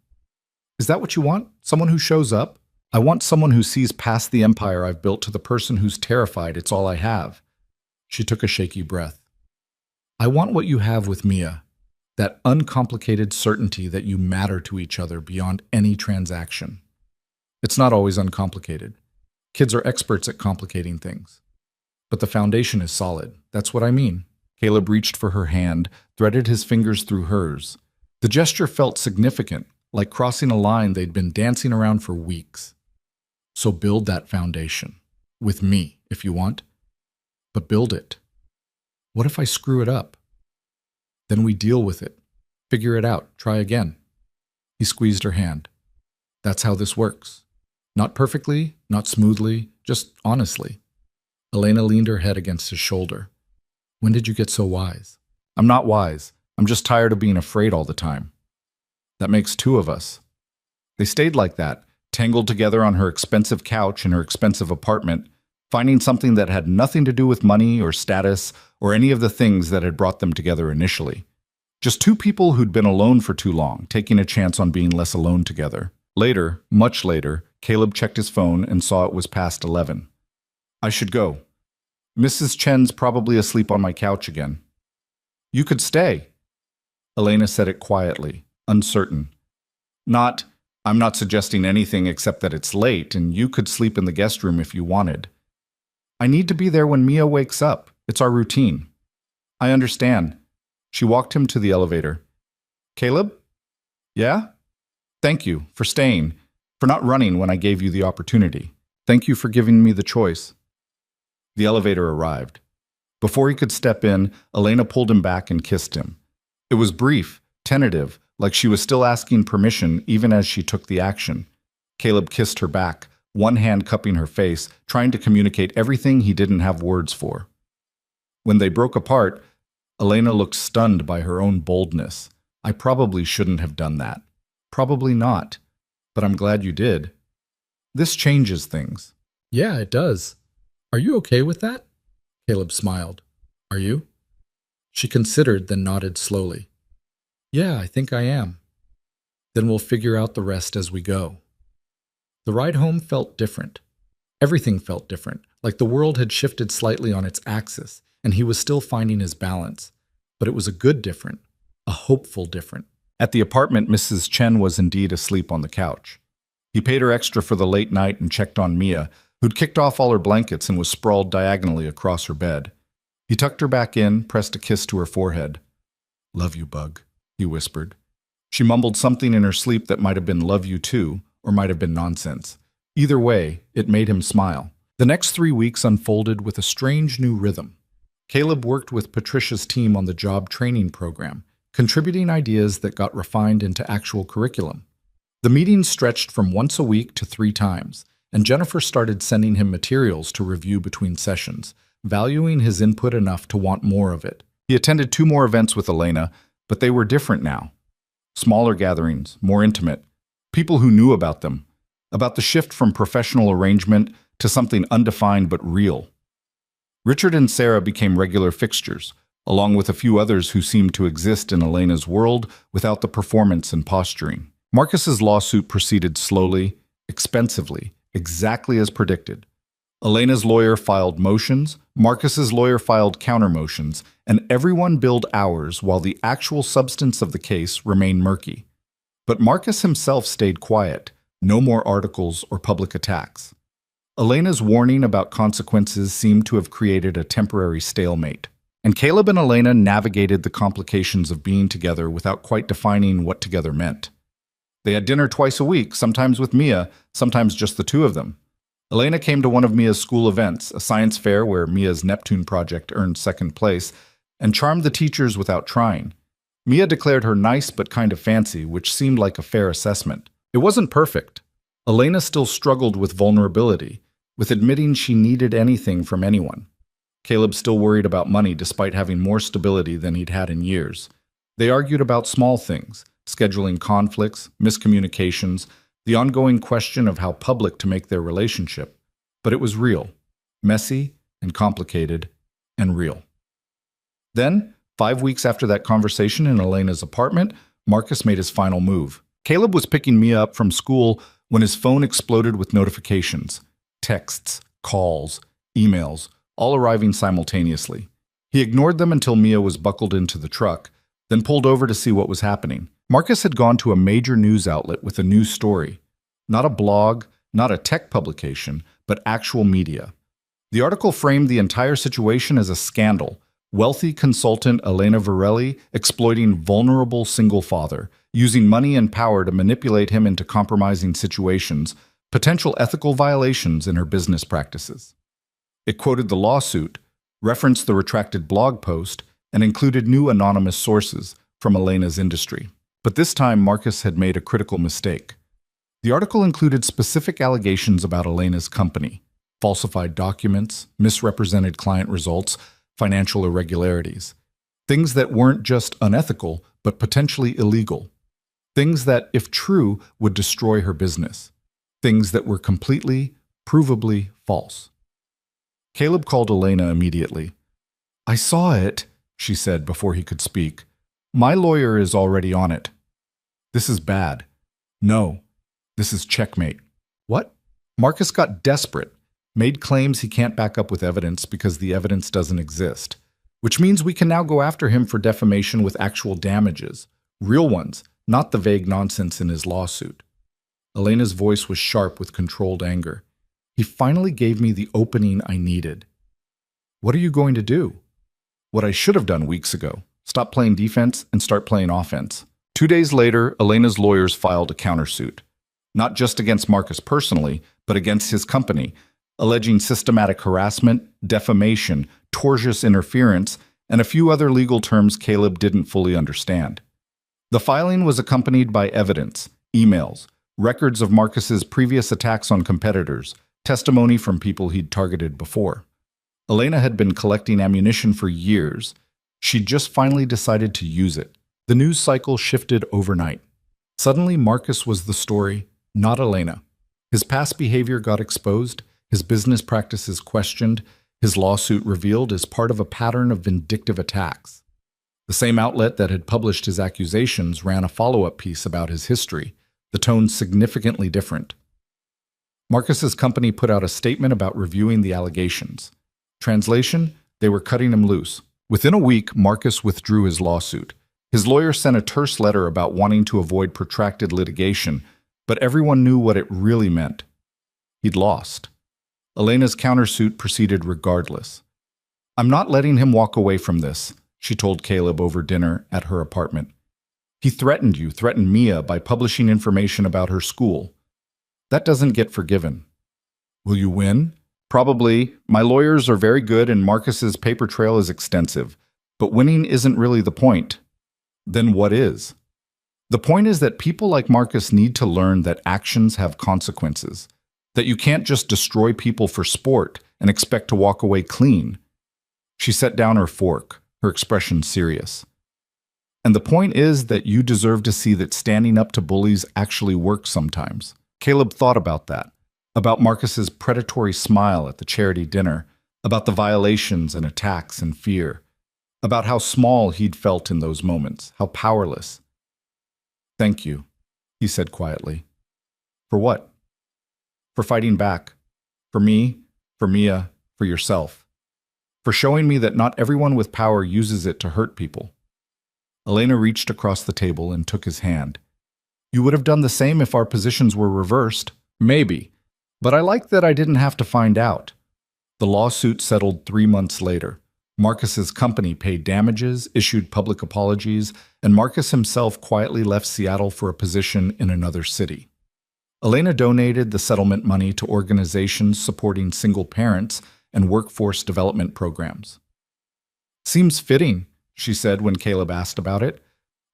Is that what you want? Someone who shows up? I want someone who sees past the empire I've built to the person who's terrified it's all I have. She took a shaky breath. I want what you have with Mia, that uncomplicated certainty that you matter to each other beyond any transaction. It's not always uncomplicated. Kids are experts at complicating things. But the foundation is solid. That's what I mean. Caleb reached for her hand, threaded his fingers through hers. The gesture felt significant, like crossing a line they'd been dancing around for weeks. So build that foundation. With me, if you want. But build it. What if I screw it up? Then we deal with it. Figure it out. Try again. He squeezed her hand. That's how this works. Not perfectly, not smoothly, just honestly. Elena leaned her head against his shoulder. When did you get so wise? I'm not wise. I'm just tired of being afraid all the time. That makes two of us. They stayed like that, tangled together on her expensive couch in her expensive apartment, finding something that had nothing to do with money or status or any of the things that had brought them together initially. Just two people who'd been alone for too long, taking a chance on being less alone together. Later, much later, Caleb checked his phone and saw it was past 11. I should go. Mrs. Chen's probably asleep on my couch again. You could stay. Elena said it quietly, uncertain. I'm not suggesting anything except that it's late and you could sleep in the guest room if you wanted. I need to be there when Mia wakes up. It's our routine. I understand. She walked him to the elevator. Caleb? Yeah? Thank you for staying, for not running when I gave you the opportunity. Thank you for giving me the choice. The elevator arrived. Before he could step in, Elena pulled him back and kissed him. It was brief, tentative, like she was still asking permission even as she took the action. Caleb kissed her back, one hand cupping her face, trying to communicate everything he didn't have words for. When they broke apart, Elena looked stunned by her own boldness. I probably shouldn't have done that. Probably not. But I'm glad you did. This changes things. Yeah, it does. Are you okay with that? Caleb smiled. Are you? She considered, then nodded slowly. Yeah, I think I am. Then we'll figure out the rest as we go. The ride home felt different. Everything felt different, like the world had shifted slightly on its axis, and he was still finding his balance. But it was a good different, a hopeful different. At the apartment, Mrs. Chen was indeed asleep on the couch. He paid her extra for the late night and checked on Mia, who'd kicked off all her blankets and was sprawled diagonally across her bed. He tucked her back in, pressed a kiss to her forehead. "Love you, Bug," he whispered. She mumbled something in her sleep that might have been "love you too," or might have been nonsense. Either way, it made him smile. The next 3 weeks unfolded with a strange new rhythm. Caleb worked with Patricia's team on the job training program, contributing ideas that got refined into actual curriculum. The meetings stretched from once a week to 3 times, and Jennifer started sending him materials to review between sessions, valuing his input enough to want more of it. He attended 2 more events with Elena, but they were different now. Smaller gatherings, more intimate. People who knew about them, about the shift from professional arrangement to something undefined but real. Richard and Sarah became regular fixtures, along with a few others who seemed to exist in Elena's world without the performance and posturing. Marcus's lawsuit proceeded slowly, expensively, exactly as predicted. Elena's lawyer filed motions, Marcus's lawyer filed counter-motions, and everyone billed hours while the actual substance of the case remained murky. But Marcus himself stayed quiet, no more articles or public attacks. Elena's warning about consequences seemed to have created a temporary stalemate, and Caleb and Elena navigated the complications of being together without quite defining what together meant. They had dinner twice a week, sometimes with Mia, sometimes just the 2 of them. Elena came to one of Mia's school events, a science fair where Mia's Neptune project earned 2nd place, and charmed the teachers without trying. Mia declared her nice but kind of fancy, which seemed like a fair assessment. It wasn't perfect. Elena still struggled with vulnerability, with admitting she needed anything from anyone. Caleb still worried about money despite having more stability than he'd had in years. They argued about small things, scheduling conflicts, miscommunications, the ongoing question of how public to make their relationship. But it was real, messy and complicated and real. Then, 5 weeks after that conversation in Elena's apartment, Marcus made his final move. Caleb was picking Mia up from school when his phone exploded with notifications. Texts, calls, emails, all arriving simultaneously. He ignored them until Mia was buckled into the truck, then pulled over to see what was happening. Marcus had gone to a major news outlet with a new story. Not a blog, not a tech publication, but actual media. The article framed the entire situation as a scandal. Wealthy consultant Elena Varelli exploiting vulnerable single father, using money and power to manipulate him into compromising situations, potential ethical violations in her business practices. It quoted the lawsuit, referenced the retracted blog post, and included new anonymous sources from Elena's industry. But this time, Marcus had made a critical mistake. The article included specific allegations about Elena's company, falsified documents, misrepresented client results, financial irregularities. Things that weren't just unethical, but potentially illegal. Things that, if true, would destroy her business. Things that were completely, provably false. Caleb called Elena immediately. "I saw it," she said before he could speak. "My lawyer is already on it. This is bad. No, this is checkmate." "What?" Marcus got desperate, made claims he can't back up with evidence because the evidence doesn't exist, which means we can now go after him for defamation with actual damages, real ones, not the vague nonsense in his lawsuit. Elena's voice was sharp with controlled anger. "He finally gave me the opening I needed." "What are you going to do?" "What I should have done weeks ago. Stop playing defense and start playing offense." 2 days later, Elena's lawyers filed a countersuit. Not just against Marcus personally, but against his company, alleging systematic harassment, defamation, tortious interference, and a few other legal terms Caleb didn't fully understand. The filing was accompanied by evidence, emails, records of Marcus's previous attacks on competitors, testimony from people he'd targeted before. Elena had been collecting ammunition for years. She'd just finally decided to use it. The news cycle shifted overnight. Suddenly, Marcus was the story, not Elena. His past behavior got exposed, his business practices questioned, his lawsuit revealed as part of a pattern of vindictive attacks. The same outlet that had published his accusations ran a follow-up piece about his history, the tone significantly different. Marcus's company put out a statement about reviewing the allegations. Translation, they were cutting him loose. Within a week, Marcus withdrew his lawsuit. His lawyer sent a terse letter about wanting to avoid protracted litigation, but everyone knew what it really meant. He'd lost. Elena's countersuit proceeded regardless. "I'm not letting him walk away from this," she told Caleb over dinner at her apartment. "He threatened you, threatened Mia by publishing information about her school. That doesn't get forgiven." "Will you win?" "Probably. My lawyers are very good and Marcus's paper trail is extensive. But winning isn't really the point." "Then what is?" "The point is that people like Marcus need to learn that actions have consequences, that you can't just destroy people for sport and expect to walk away clean." She set down her fork, her expression serious. "And the point is that you deserve to see that standing up to bullies actually works sometimes." Caleb thought about that, about Marcus's predatory smile at the charity dinner, about the violations and attacks and fear, about how small he'd felt in those moments, how powerless. "Thank you," he said quietly. "For what?" "For fighting back. For me, for Mia, for yourself. For showing me that not everyone with power uses it to hurt people." Elena reached across the table and took his hand. "You would have done the same if our positions were reversed. Maybe. But I like that I didn't have to find out." The lawsuit settled 3 months later. Marcus's company paid damages, issued public apologies, and Marcus himself quietly left Seattle for a position in another city. Elena donated the settlement money to organizations supporting single parents and workforce development programs. "Seems fitting," she said when Caleb asked about it.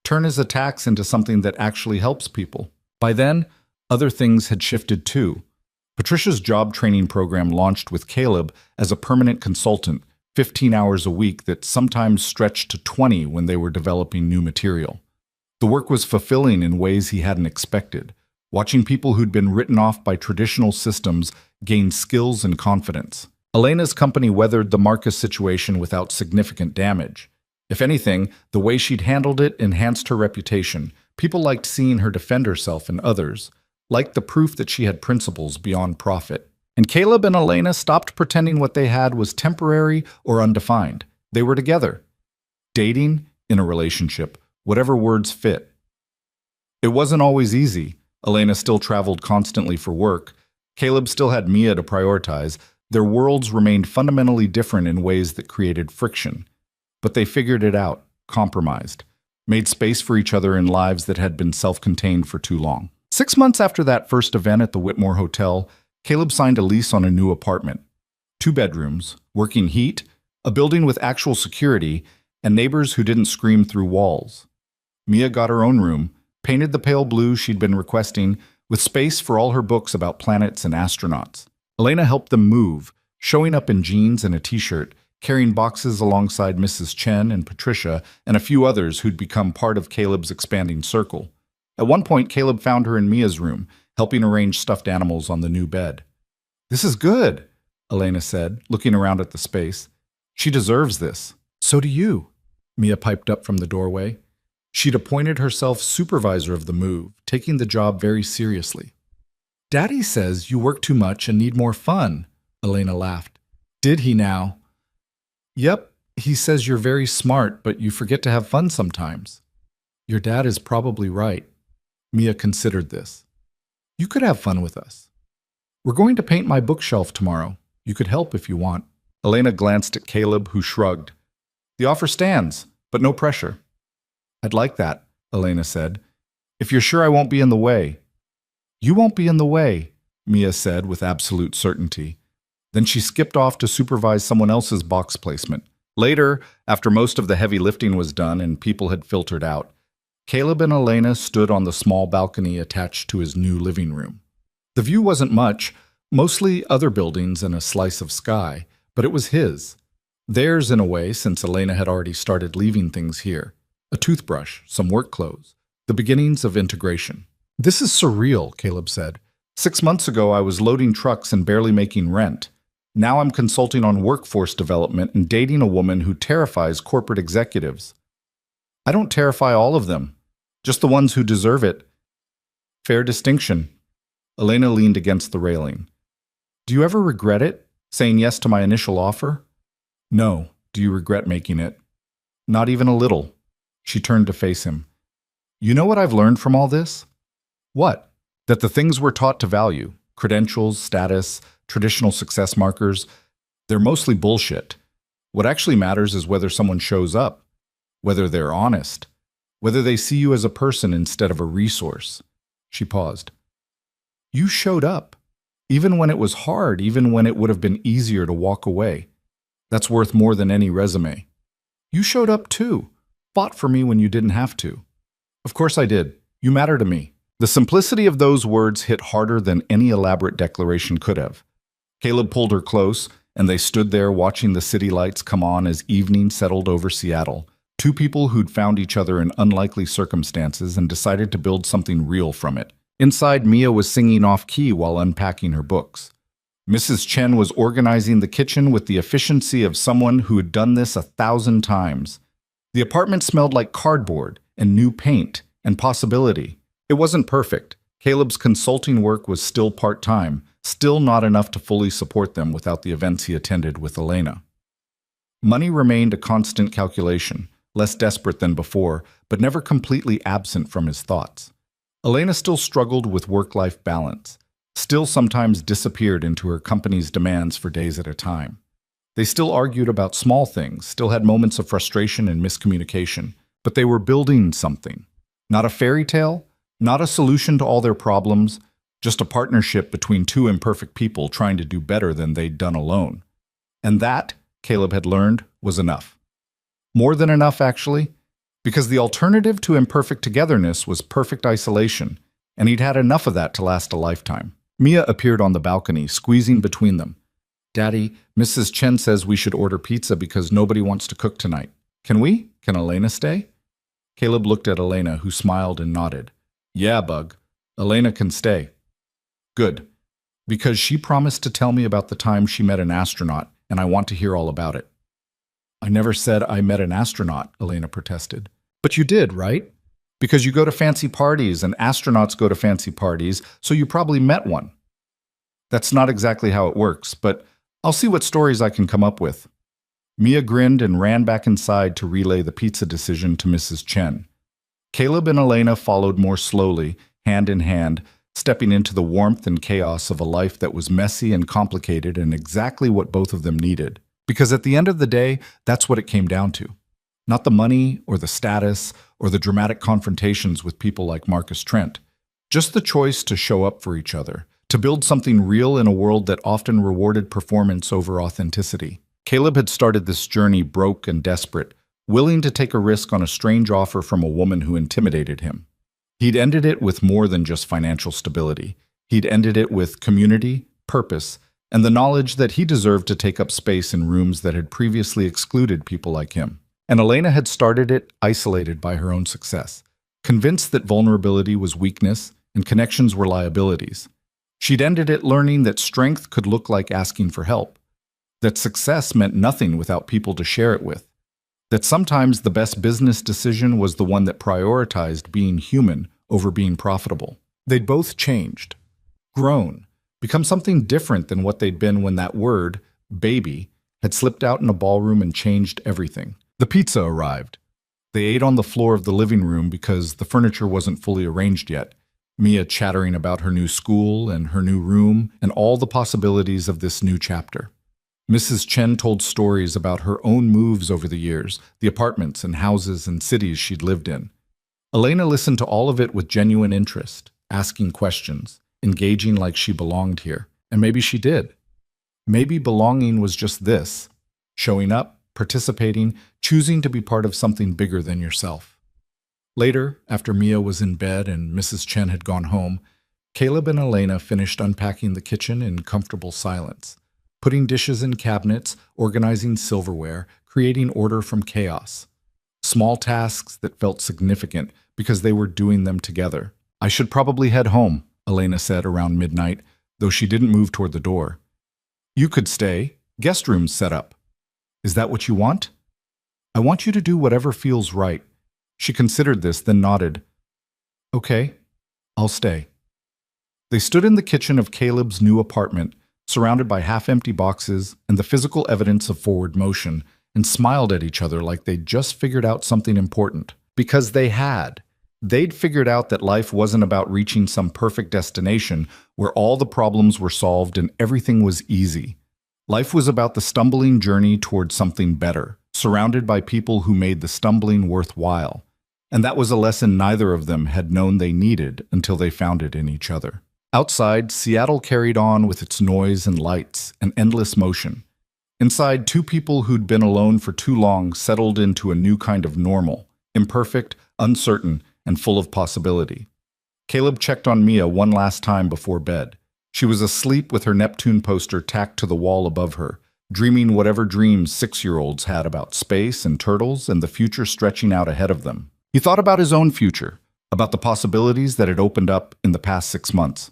"Turn his attacks into something that actually helps people." By then, other things had shifted too. Patricia's job training program launched with Caleb as a permanent consultant, 15 hours a week that sometimes stretched to 20 when they were developing new material. The work was fulfilling in ways he hadn't expected, watching people who'd been written off by traditional systems gain skills and confidence. Elena's company weathered the Marcus situation without significant damage. If anything, the way she'd handled it enhanced her reputation. People liked seeing her defend herself and others, liked the proof that she had principles beyond profit. And Caleb and Elena stopped pretending what they had was temporary or undefined. They were together. Dating, in a relationship, whatever words fit. It wasn't always easy. Elena still traveled constantly for work. Caleb still had Mia to prioritize. Their worlds remained fundamentally different in ways that created friction. But they figured it out, compromised, made space for each other in lives that had been self-contained for too long. 6 months after that first event at the Whitmore Hotel, Caleb signed a lease on a new apartment. 2 bedrooms, working heat, a building with actual security, and neighbors who didn't scream through walls. Mia got her own room, painted the pale blue she'd been requesting, with space for all her books about planets and astronauts. Elena helped them move, showing up in jeans and a t-shirt, carrying boxes alongside Mrs. Chen and Patricia and a few others who'd become part of Caleb's expanding circle. At one point, Caleb found her in Mia's room, helping arrange stuffed animals on the new bed. "This is good," Elena said, looking around at the space. "She deserves this." "So do you," Mia piped up from the doorway. She'd appointed herself supervisor of the move, taking the job very seriously. "Daddy says you work too much and need more fun," Elena laughed. "Did he now?" "Yep, he says you're very smart, but you forget to have fun sometimes." "Your dad is probably right." Mia considered this. "You could have fun with us. We're going to paint my bookshelf tomorrow. You could help if you want." Elena glanced at Caleb, who shrugged. "The offer stands, but no pressure." "I'd like that," Elena said. "If you're sure I won't be in the way." "You won't be in the way," Mia said with absolute certainty. Then she skipped off to supervise someone else's box placement. Later, after most of the heavy lifting was done and people had filtered out, Caleb and Elena stood on the small balcony attached to his new living room. The view wasn't much, mostly other buildings and a slice of sky, but it was his. Theirs in a way, since Elena had already started leaving things here. A toothbrush, some work clothes, the beginnings of integration. "This is surreal," Caleb said. 6 months ago I was loading trucks and barely making rent. Now I'm consulting on workforce development and dating a woman who terrifies corporate executives. I don't terrify all of them, just the ones who deserve it. Fair distinction. Elena leaned against the railing. Do you ever regret it, saying yes to my initial offer? No. Do you regret making it? Not even a little. She turned to face him. You know what I've learned from all this? What? That the things we're taught to value, credentials, status, traditional success markers, they're mostly bullshit. What actually matters is whether someone shows up, whether they're honest, whether they see you as a person instead of a resource. She paused. You showed up, even when it was hard, even when it would have been easier to walk away. That's worth more than any resume. You showed up too, fought for me when you didn't have to. Of course I did. You matter to me. The simplicity of those words hit harder than any elaborate declaration could have. Caleb pulled her close, and they stood there watching the city lights come on as evening settled over Seattle. Two people who'd found each other in unlikely circumstances and decided to build something real from it. Inside, Mia was singing off-key while unpacking her books. Mrs. Chen was organizing the kitchen with the efficiency of someone who had done this 1,000 times. The apartment smelled like cardboard and new paint and possibility. It wasn't perfect. Caleb's consulting work was still part-time, still not enough to fully support them without the events he attended with Elena. Money remained a constant calculation, less desperate than before, but never completely absent from his thoughts. Elena still struggled with work-life balance, still sometimes disappeared into her company's demands for days at a time. They still argued about small things, still had moments of frustration and miscommunication, but they were building something. Not a fairy tale, not a solution to all their problems, just a partnership between two imperfect people trying to do better than they'd done alone. And that, Caleb had learned, was enough. More than enough, actually, because the alternative to imperfect togetherness was perfect isolation, and he'd had enough of that to last a lifetime. Mia appeared on the balcony, squeezing between them. Daddy, Mrs. Chen says we should order pizza because nobody wants to cook tonight. Can we? Can Elena stay? Caleb looked at Elena, who smiled and nodded. Yeah, Bug. Elena can stay. Good. Because she promised to tell me about the time she met an astronaut, and I want to hear all about it. I never said I met an astronaut, Elena protested. But you did, right? Because you go to fancy parties and astronauts go to fancy parties, so you probably met one. That's not exactly how it works, but I'll see what stories I can come up with. Mia grinned and ran back inside to relay the pizza decision to Mrs. Chen. Caleb and Elena followed more slowly, hand in hand, stepping into the warmth and chaos of a life that was messy and complicated and exactly what both of them needed. Because at the end of the day, that's what it came down to. Not the money or the status or the dramatic confrontations with people like Marcus Trent. Just the choice to show up for each other, to build something real in a world that often rewarded performance over authenticity. Caleb had started this journey broke and desperate, willing to take a risk on a strange offer from a woman who intimidated him. He'd ended it with more than just financial stability. He'd ended it with community, purpose, and the knowledge that he deserved to take up space in rooms that had previously excluded people like him. And Elena had started it isolated by her own success, convinced that vulnerability was weakness and connections were liabilities. She'd ended it learning that strength could look like asking for help, that success meant nothing without people to share it with, that sometimes the best business decision was the one that prioritized being human over being profitable. They'd both changed, grown, become something different than what they'd been when that word, baby, had slipped out in a ballroom and changed everything. The pizza arrived. They ate on the floor of the living room because the furniture wasn't fully arranged yet, Mia chattering about her new school and her new room and all the possibilities of this new chapter. Mrs. Chen told stories about her own moves over the years, the apartments and houses and cities she'd lived in. Elena listened to all of it with genuine interest, asking questions, engaging like she belonged here. And maybe she did. Maybe belonging was just this: showing up, participating, choosing to be part of something bigger than yourself. Later, after Mia was in bed and Mrs. Chen had gone home, Caleb and Elena finished unpacking the kitchen in comfortable silence, putting dishes in cabinets, organizing silverware, creating order from chaos. Small tasks that felt significant because they were doing them together. "I should probably head home," Elena said around midnight, though she didn't move toward the door. "You could stay. Guest room's set up." "Is that what you want?" "I want you to do whatever feels right." She considered this, then nodded. "Okay, I'll stay." They stood in the kitchen of Caleb's new apartment, surrounded by half-empty boxes and the physical evidence of forward motion, and smiled at each other like they'd just figured out something important. Because they had. They'd figured out that life wasn't about reaching some perfect destination where all the problems were solved and everything was easy. Life was about the stumbling journey towards something better, surrounded by people who made the stumbling worthwhile. And that was a lesson neither of them had known they needed until they found it in each other. Outside, Seattle carried on with its noise and lights and endless motion. Inside, two people who'd been alone for too long settled into a new kind of normal, imperfect, uncertain, and full of possibility. Caleb checked on Mia one last time before bed. She was asleep with her Neptune poster tacked to the wall above her, dreaming whatever dreams 6-year-olds had about space and turtles and the future stretching out ahead of them. He thought about his own future, about the possibilities that had opened up in the past 6 months.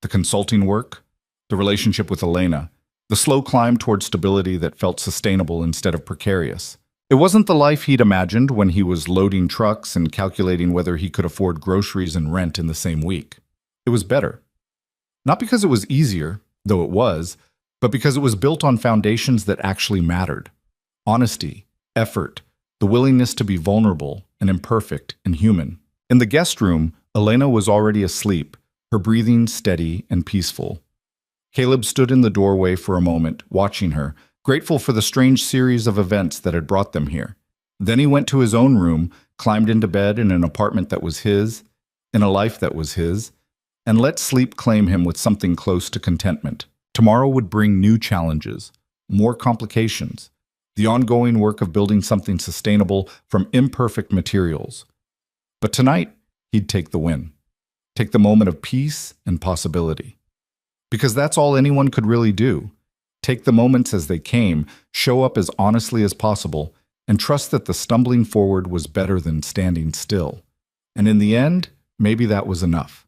The consulting work, the relationship with Elena, the slow climb toward stability that felt sustainable instead of precarious. It wasn't the life he'd imagined when he was loading trucks and calculating whether he could afford groceries and rent in the same week. It was better. Not because it was easier, though it was, but because it was built on foundations that actually mattered. Honesty, effort, the willingness to be vulnerable and imperfect and human. In the guest room, Elena was already asleep, her breathing steady and peaceful. Caleb stood in the doorway for a moment, watching her, grateful for the strange series of events that had brought them here. Then he went to his own room, climbed into bed in an apartment that was his, in a life that was his, and let sleep claim him with something close to contentment. Tomorrow would bring new challenges, more complications, the ongoing work of building something sustainable from imperfect materials. But tonight, he'd take the win. Take the moment of peace and possibility. Because that's all anyone could really do. Take the moments as they came, show up as honestly as possible, and trust that the stumbling forward was better than standing still. And in the end, maybe that was enough.